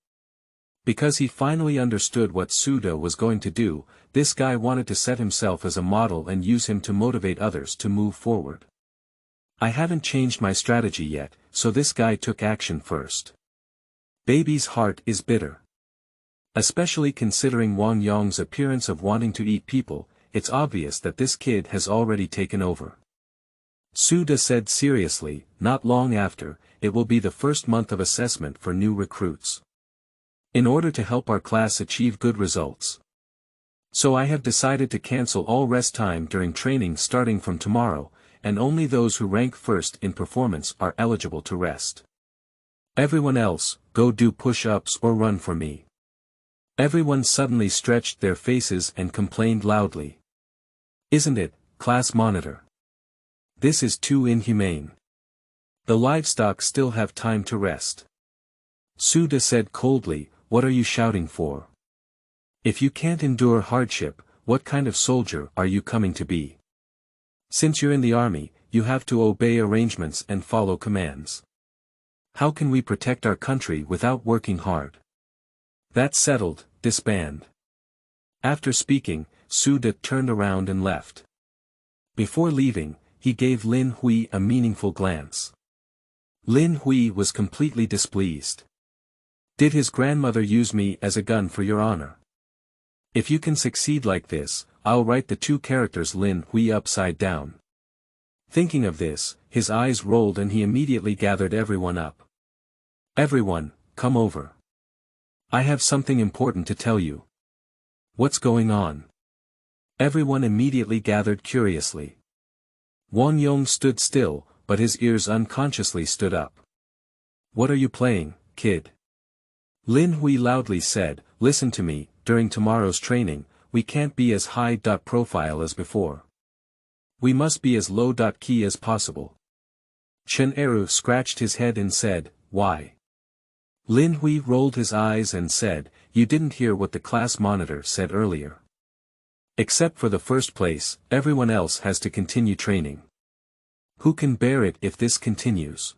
Because he finally understood what Su De was going to do, this guy wanted to set himself as a model and use him to motivate others to move forward. I haven't changed my strategy yet, so this guy took action first. Baby's heart is bitter. Especially considering Wang Yong's appearance of wanting to eat people, it's obvious that this kid has already taken over. Su De said seriously, not long after, it will be the first month of assessment for new recruits. In order to help our class achieve good results. So I have decided to cancel all rest time during training starting from tomorrow, and only those who rank first in performance are eligible to rest. Everyone else, go do push-ups or run for me. Everyone suddenly stretched their faces and complained loudly. Isn't it, class monitor? This is too inhumane. The livestock still have time to rest. Su De said coldly, what are you shouting for? If you can't endure hardship, what kind of soldier are you coming to be? Since you're in the army, you have to obey arrangements and follow commands. How can we protect our country without working hard? That's settled, disband. After speaking, Su De turned around and left. Before leaving, he gave Lin Hui a meaningful glance. Lin Hui was completely displeased. Did his grandmother use me as a gun for your honor? If you can succeed like this, I'll write the two characters Lin Hui upside down. Thinking of this, his eyes rolled and he immediately gathered everyone up. Everyone, come over. I have something important to tell you. What's going on? Everyone immediately gathered curiously. Wang Yong stood still, but his ears unconsciously stood up. What are you playing, kid? Lin Hui loudly said, listen to me, during tomorrow's training, we can't be as high profile as before. We must be as low key as possible. Chen Eru scratched his head and said, why? Lin Hui rolled his eyes and said, you didn't hear what the class monitor said earlier. Except for the first place, everyone else has to continue training. Who can bear it if this continues?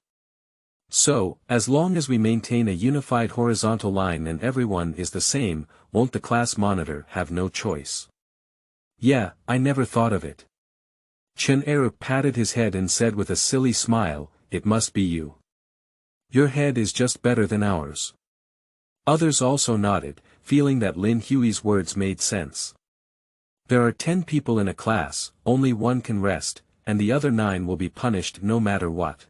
So, as long as we maintain a unified horizontal line and everyone is the same, won't the class monitor have no choice? Yeah, I never thought of it. Chen Eru patted his head and said with a silly smile, it must be you. Your head is just better than ours. Others also nodded, feeling that Lin Hui's words made sense. There are 10 people in a class, only one can rest, and the other 9 will be punished no matter what.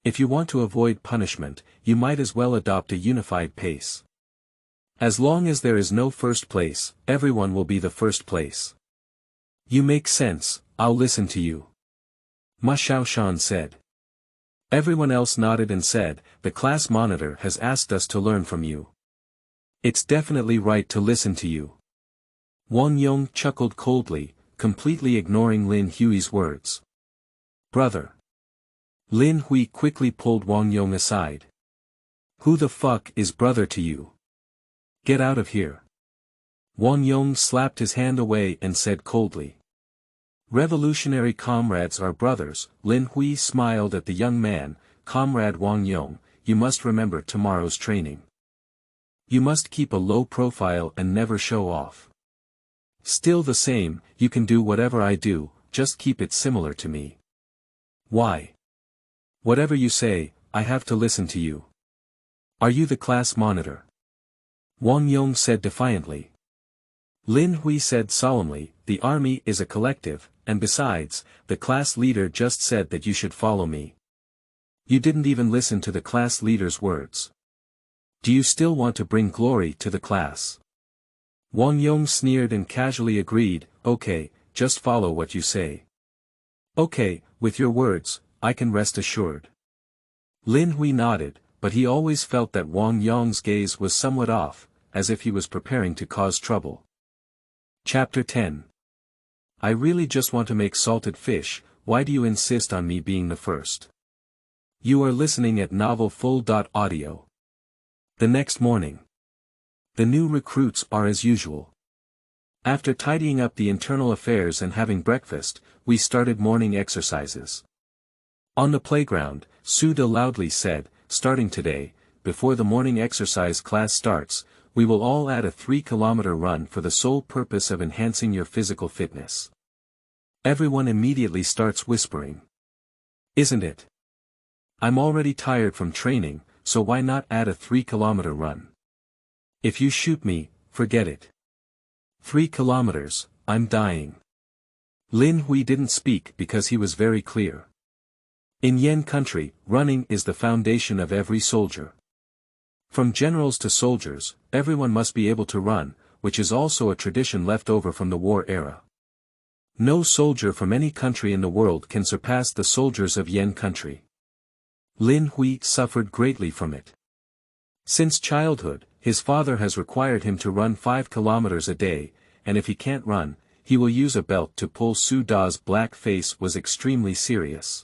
If you want to avoid punishment, you might as well adopt a unified pace. As long as there is no first place, everyone will be the first place. You make sense, I'll listen to you. Ma Xiaoshan said. Everyone else nodded and said, the class monitor has asked us to learn from you. It's definitely right to listen to you. Wang Yong chuckled coldly, completely ignoring Lin Hui's words. Brother. Lin Hui quickly pulled Wang Yong aside. Who the fuck is brother to you? Get out of here. Wang Yong slapped his hand away and said coldly. Revolutionary comrades are brothers. Lin Hui smiled at the young man. Comrade Wang Yong, you must remember tomorrow's training. You must keep a low profile and never show off. Still the same, you can do whatever I do, just keep it similar to me. Why? Whatever you say, I have to listen to you. Are you the class monitor? Wang Yong said defiantly. Lin Hui said solemnly, the army is a collective, and besides, the class leader just said that you should follow me. You didn't even listen to the class leader's words. Do you still want to bring glory to the class? Wang Yong sneered and casually agreed, okay, just follow what you say. Okay, with your words, I can rest assured. Lin Hui nodded, but he always felt that Wang Yong's gaze was somewhat off, as if he was preparing to cause trouble. Chapter 10. I really just want to make salted fish, why do you insist on me being the first? You are listening at novelfull.audio. The next morning. The new recruits are as usual. After tidying up the internal affairs and having breakfast, we started morning exercises. On the playground, Suda loudly said, starting today, before the morning exercise class starts, we will all add a 3-kilometer run for the sole purpose of enhancing your physical fitness. Everyone immediately starts whispering. Isn't it? I'm already tired from training, so why not add a 3-kilometer run? If you shoot me, forget it. 3 kilometers, I'm dying. Lin Hui didn't speak because he was very clear. In Yen country, running is the foundation of every soldier. From generals to soldiers, everyone must be able to run, which is also a tradition left over from the war era. No soldier from any country in the world can surpass the soldiers of Yen country. Lin Hui suffered greatly from it. Since childhood, his father has required him to run 5 kilometers a day, and if he can't run, he will use a belt to pull. Su Da's black face was extremely serious.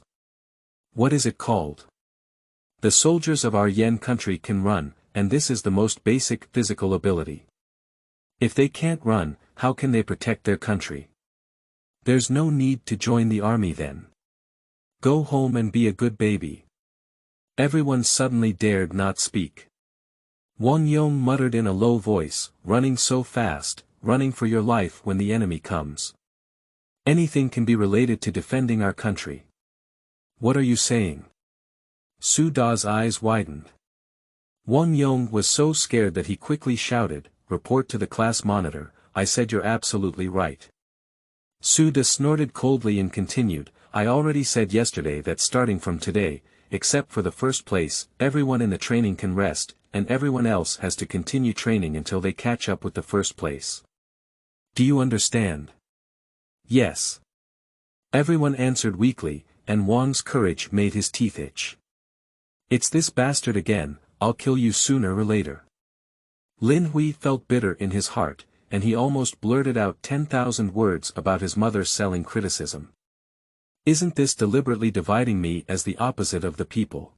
What is it called? The soldiers of our Yen country can run, and this is the most basic physical ability. If they can't run, how can they protect their country? There's no need to join the army then. Go home and be a good baby. Everyone suddenly dared not speak. Wang Yong muttered in a low voice, running so fast, running for your life when the enemy comes. Anything can be related to defending our country. What are you saying? Su Da's eyes widened. Wang Yong was so scared that he quickly shouted, report to the class monitor, I said you're absolutely right. Su Da snorted coldly and continued, I already said yesterday that starting from today, except for the first place, everyone in the training can rest, and everyone else has to continue training until they catch up with the first place. Do you understand? Yes. Everyone answered weakly, and Wang's courage made his teeth itch. It's this bastard again, I'll kill you sooner or later. Lin Hui felt bitter in his heart, and he almost blurted out 10,000 words about his mother selling criticism. Isn't this deliberately dividing me as the opposite of the people?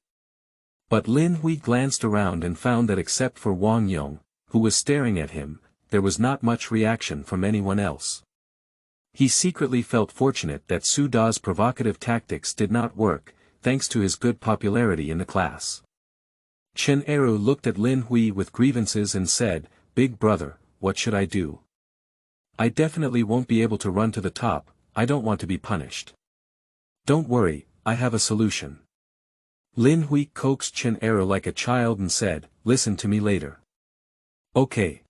But Lin Hui glanced around and found that except for Wang Yong, who was staring at him, there was not much reaction from anyone else. He secretly felt fortunate that Su Da's provocative tactics did not work, thanks to his good popularity in the class. Chen Eru looked at Lin Hui with grievances and said, Big brother, what should I do? I definitely won't be able to run to the top, I don't want to be punished. Don't worry, I have a solution. Lin Hui coaxed Chen Eru like a child and said, listen to me later. Okay.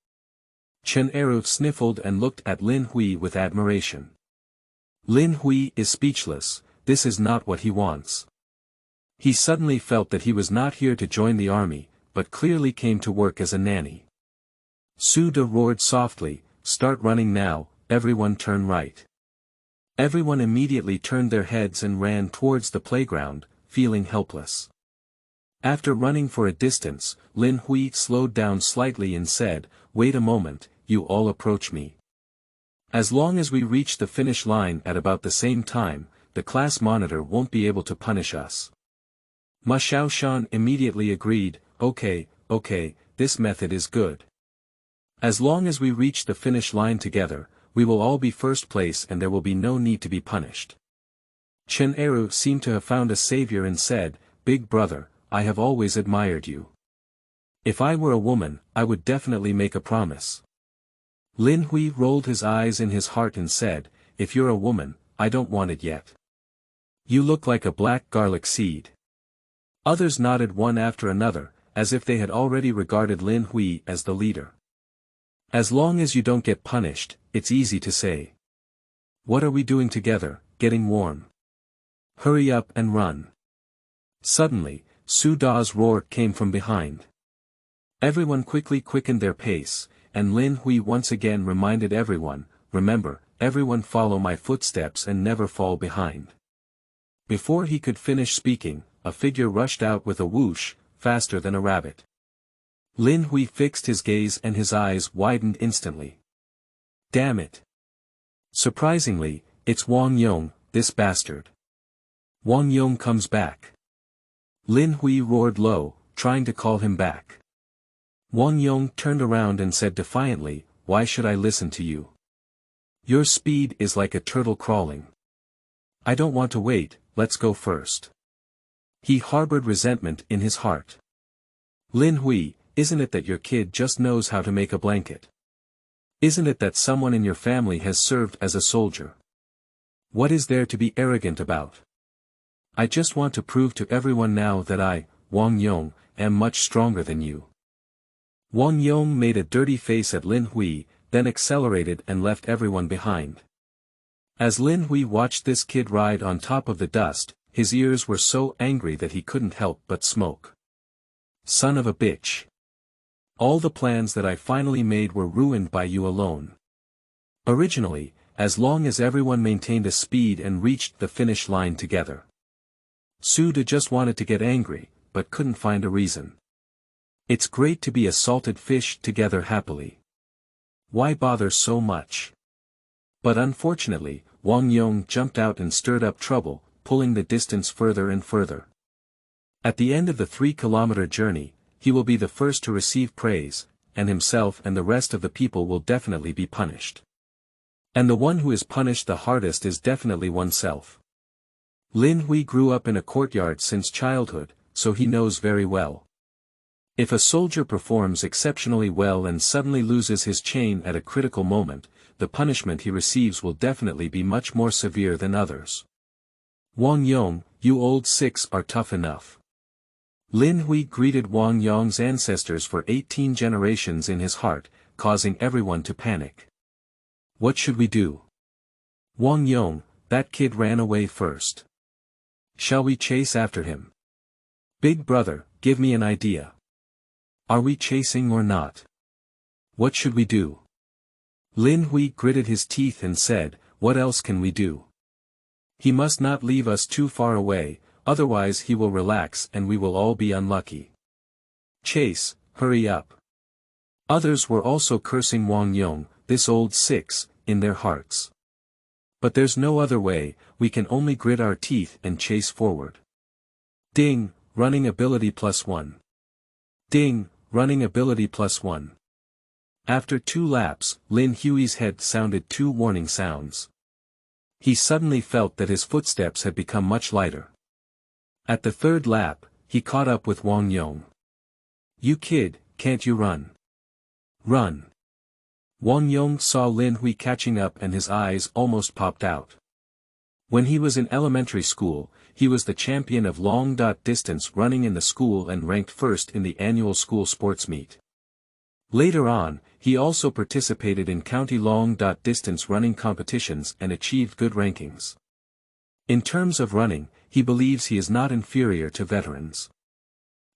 Chen Eru sniffled and looked at Lin Hui with admiration. Lin Hui is speechless, this is not what he wants. He suddenly felt that he was not here to join the army, but clearly came to work as a nanny. Su Da roared softly, start running now, everyone turn right. Everyone immediately turned their heads and ran towards the playground, feeling helpless. After running for a distance, Lin Hui slowed down slightly and said, wait a moment, you all approach me. As long as we reach the finish line at about the same time, the class monitor won't be able to punish us. Ma Xiaoshan immediately agreed, okay, this method is good. As long as we reach the finish line together, we will all be first place and there will be no need to be punished. Chen Eru seemed to have found a savior and said, Big brother, I have always admired you. If I were a woman, I would definitely make a promise. Lin Hui rolled his eyes in his heart and said, if you're a woman, I don't want it yet. You look like a black garlic seed. Others nodded one after another, as if they had already regarded Lin Hui as the leader. As long as you don't get punished, it's easy to say. What are we doing together, getting warm? Hurry up and run. Suddenly, Su Da's roar came from behind. Everyone quickly quickened their pace, and Lin Hui once again reminded everyone, remember, everyone follow my footsteps and never fall behind. Before he could finish speaking, a figure rushed out with a whoosh, faster than a rabbit. Lin Hui fixed his gaze and his eyes widened instantly. Damn it. Surprisingly, it's Wang Yong, this bastard. Wang Yong comes back. Lin Hui roared low, trying to call him back. Wang Yong turned around and said defiantly, why should I listen to you? Your speed is like a turtle crawling. I don't want to wait, let's go first. He harbored resentment in his heart. Lin Hui, isn't it that your kid just knows how to make a blanket? Isn't it that someone in your family has served as a soldier? What is there to be arrogant about? I just want to prove to everyone now that I, Wang Yong, am much stronger than you. Wang Yong made a dirty face at Lin Hui, then accelerated and left everyone behind. As Lin Hui watched this kid ride on top of the dust, his ears were so angry that he couldn't help but smoke. Son of a bitch. All the plans that I finally made were ruined by you alone. Originally, as long as everyone maintained a speed and reached the finish line together. Su De just wanted to get angry, but couldn't find a reason. It's great to be a salted fish together happily. Why bother so much? But unfortunately, Wang Yong jumped out and stirred up trouble, pulling the distance further and further. At the end of the 3-kilometer journey, he will be the first to receive praise, and himself and the rest of the people will definitely be punished. And the one who is punished the hardest is definitely oneself. Lin Hui grew up in a courtyard since childhood, so he knows very well. If a soldier performs exceptionally well and suddenly loses his chain at a critical moment, the punishment he receives will definitely be much more severe than others. Wang Yong, you old six are tough enough. Lin Hui greeted Wang Yong's ancestors for 18 generations in his heart, causing everyone to panic. What should we do? Wang Yong, that kid ran away first. Shall we chase after him? Big brother, give me an idea. Are we chasing or not? What should we do? Lin Hui gritted his teeth and said, what else can we do? He must not leave us too far away, otherwise he will relax and we will all be unlucky. Chase, hurry up. Others were also cursing Wang Yong, this old six, in their hearts. But there's no other way, we can only grit our teeth and chase forward. Ding, running ability +1. Ding, running ability +1. After 2 laps, Lin Hui's head sounded 2 warning sounds. He suddenly felt that his footsteps had become much lighter. At the 3rd lap, he caught up with Wang Yong. You kid, can't you run? Run. Wang Yong saw Lin Hui catching up and his eyes almost popped out. When he was in elementary school, he was the champion of long-distance running in the school and ranked first in the annual school sports meet. Later on, he also participated in county long-distance running competitions and achieved good rankings. In terms of running, he believes he is not inferior to veterans.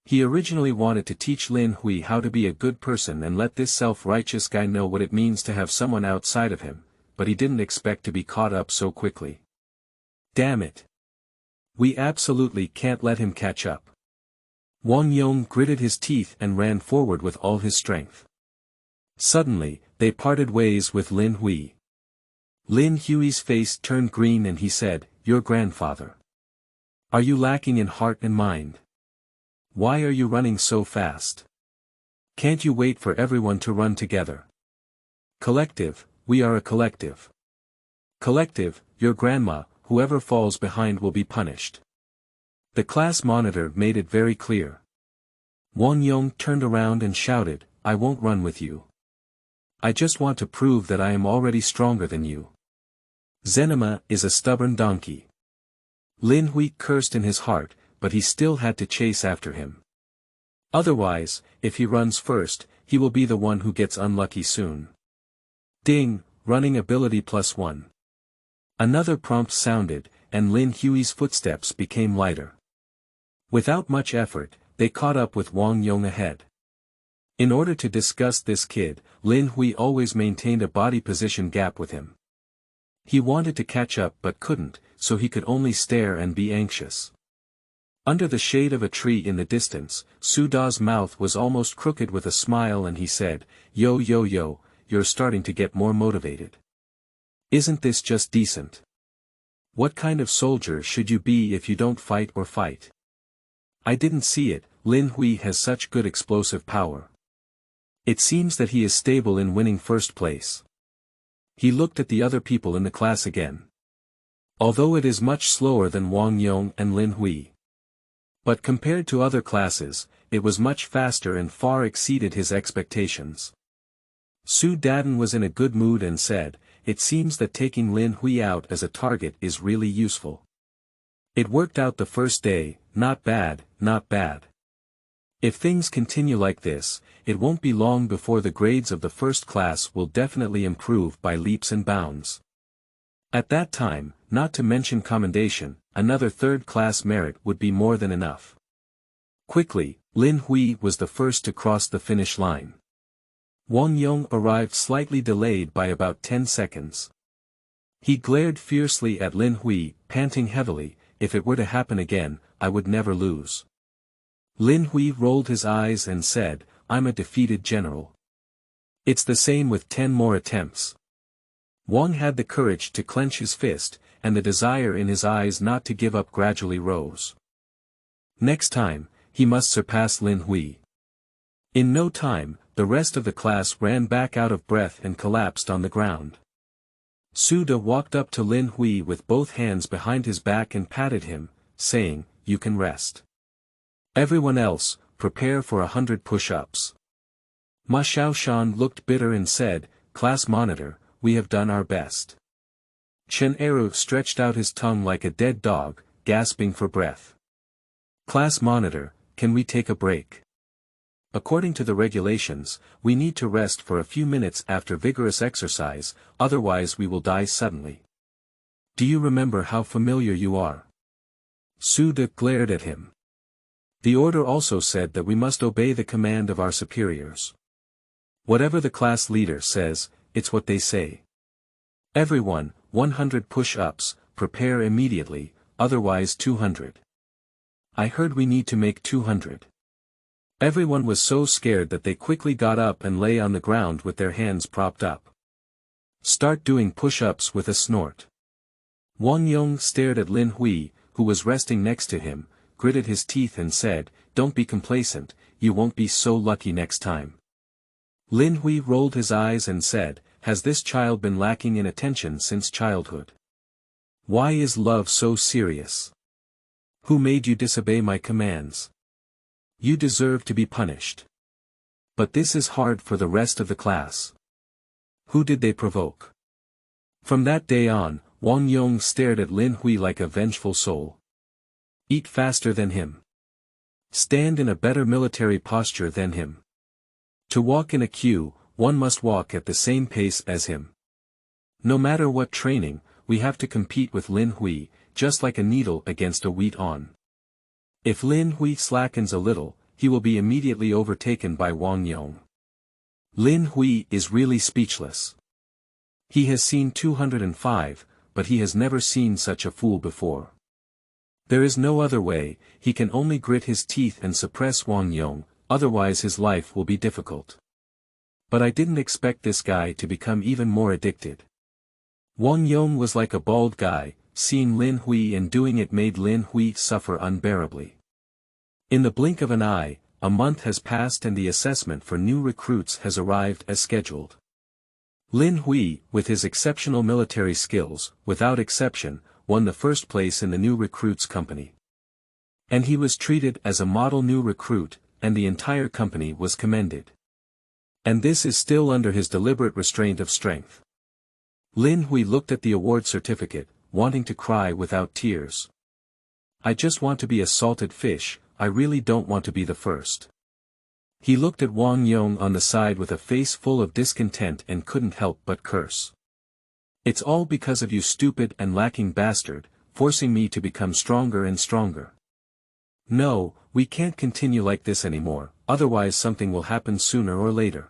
He originally wanted to teach Lin Hui how to be a good person and let this self-righteous guy know what it means to have someone outside of him, but he didn't expect to be caught up so quickly. Damn it. We absolutely can't let him catch up. Wang Yong gritted his teeth and ran forward with all his strength. Suddenly, they parted ways with Lin Hui. Lin Hui's face turned green and he said, your grandfather. Are you lacking in heart and mind? Why are you running so fast? Can't you wait for everyone to run together? Collective, we are a collective. Collective, your grandma, whoever falls behind will be punished. The class monitor made it very clear. Wang Yong turned around and shouted, I won't run with you. I just want to prove that I am already stronger than you. Zenima is a stubborn donkey. Lin Hui cursed in his heart, but he still had to chase after him. Otherwise, if he runs first, he will be the one who gets unlucky soon. Ding, running ability +1. Another prompt sounded, and Lin Hui's footsteps became lighter. Without much effort, they caught up with Wang Yong ahead. In order to disgust this kid, Lin Hui always maintained a body position gap with him. He wanted to catch up but couldn't, so he could only stare and be anxious. Under the shade of a tree in the distance, Su Da's mouth was almost crooked with a smile and he said, Yo yo yo, you're starting to get more motivated. Isn't this just decent? What kind of soldier should you be if you don't fight or fight? I didn't see it, Lin Hui has such good explosive power. It seems that he is stable in winning first place. He looked at the other people in the class again. Although it is much slower than Wang Yong and Lin Hui. But compared to other classes, it was much faster and far exceeded his expectations. Su Dadan was in a good mood and said, it seems that taking Lin Hui out as a target is really useful. It worked out the first day, not bad, not bad. If things continue like this, it won't be long before the grades of the first class will definitely improve by leaps and bounds. At that time, not to mention commendation, another third-class merit would be more than enough. Quickly, Lin Hui was the first to cross the finish line. Wang Yong arrived slightly delayed by about 10 seconds. He glared fiercely at Lin Hui, panting heavily, if it were to happen again, I would never lose. Lin Hui rolled his eyes and said, I'm a defeated general. It's the same with 10 more attempts. Wang had the courage to clench his fist, and the desire in his eyes not to give up gradually rose. Next time, he must surpass Lin Hui. In no time, the rest of the class ran back out of breath and collapsed on the ground. Su Da walked up to Lin Hui with both hands behind his back and patted him, saying, you can rest. Everyone else, prepare for 100 push-ups. Ma Xiaoshan looked bitter and said, Class monitor, we have done our best. Chen Eru stretched out his tongue like a dead dog, gasping for breath. Class monitor, can we take a break? According to the regulations, we need to rest for a few minutes after vigorous exercise, otherwise we will die suddenly. Do you remember how familiar you are? Su De glared at him. The order also said that we must obey the command of our superiors. Whatever the class leader says, it's what they say. Everyone, 100 push-ups, prepare immediately, otherwise 200. I heard we need to make 200. Everyone was so scared that they quickly got up and lay on the ground with their hands propped up. Start doing push-ups with a snort. Wang Yong stared at Lin Hui, who was resting next to him, gritted his teeth and said, don't be complacent, you won't be so lucky next time. Lin Hui rolled his eyes and said, has this child been lacking in attention since childhood? Why is love so serious? Who made you disobey my commands? You deserve to be punished. But this is hard for the rest of the class. Who did they provoke? From that day on, Wang Yong stared at Lin Hui like a vengeful soul. Eat faster than him. Stand in a better military posture than him. To walk in a queue, one must walk at the same pace as him. No matter what training, we have to compete with Lin Hui, just like a needle against a wheat awn. If Lin Hui slackens a little, he will be immediately overtaken by Wang Yong. Lin Hui is really speechless. He has seen 205, but he has never seen such a fool before. There is no other way, he can only grit his teeth and suppress Wang Yong, otherwise his life will be difficult. But I didn't expect this guy to become even more addicted. Wang Yong was like a bald guy, seeing Lin Hui and doing it made Lin Hui suffer unbearably. In the blink of an eye, a month has passed and the assessment for new recruits has arrived as scheduled. Lin Hui, with his exceptional military skills, without exception, won the first place in the new recruits company. And he was treated as a model new recruit, and the entire company was commended. And this is still under his deliberate restraint of strength. Lin Hui looked at the award certificate, wanting to cry without tears. I just want to be a salted fish, I really don't want to be the first. He looked at Wang Yong on the side with a face full of discontent and couldn't help but curse. It's all because of you stupid and lacking bastard, forcing me to become stronger and stronger. No, we can't continue like this anymore, otherwise something will happen sooner or later.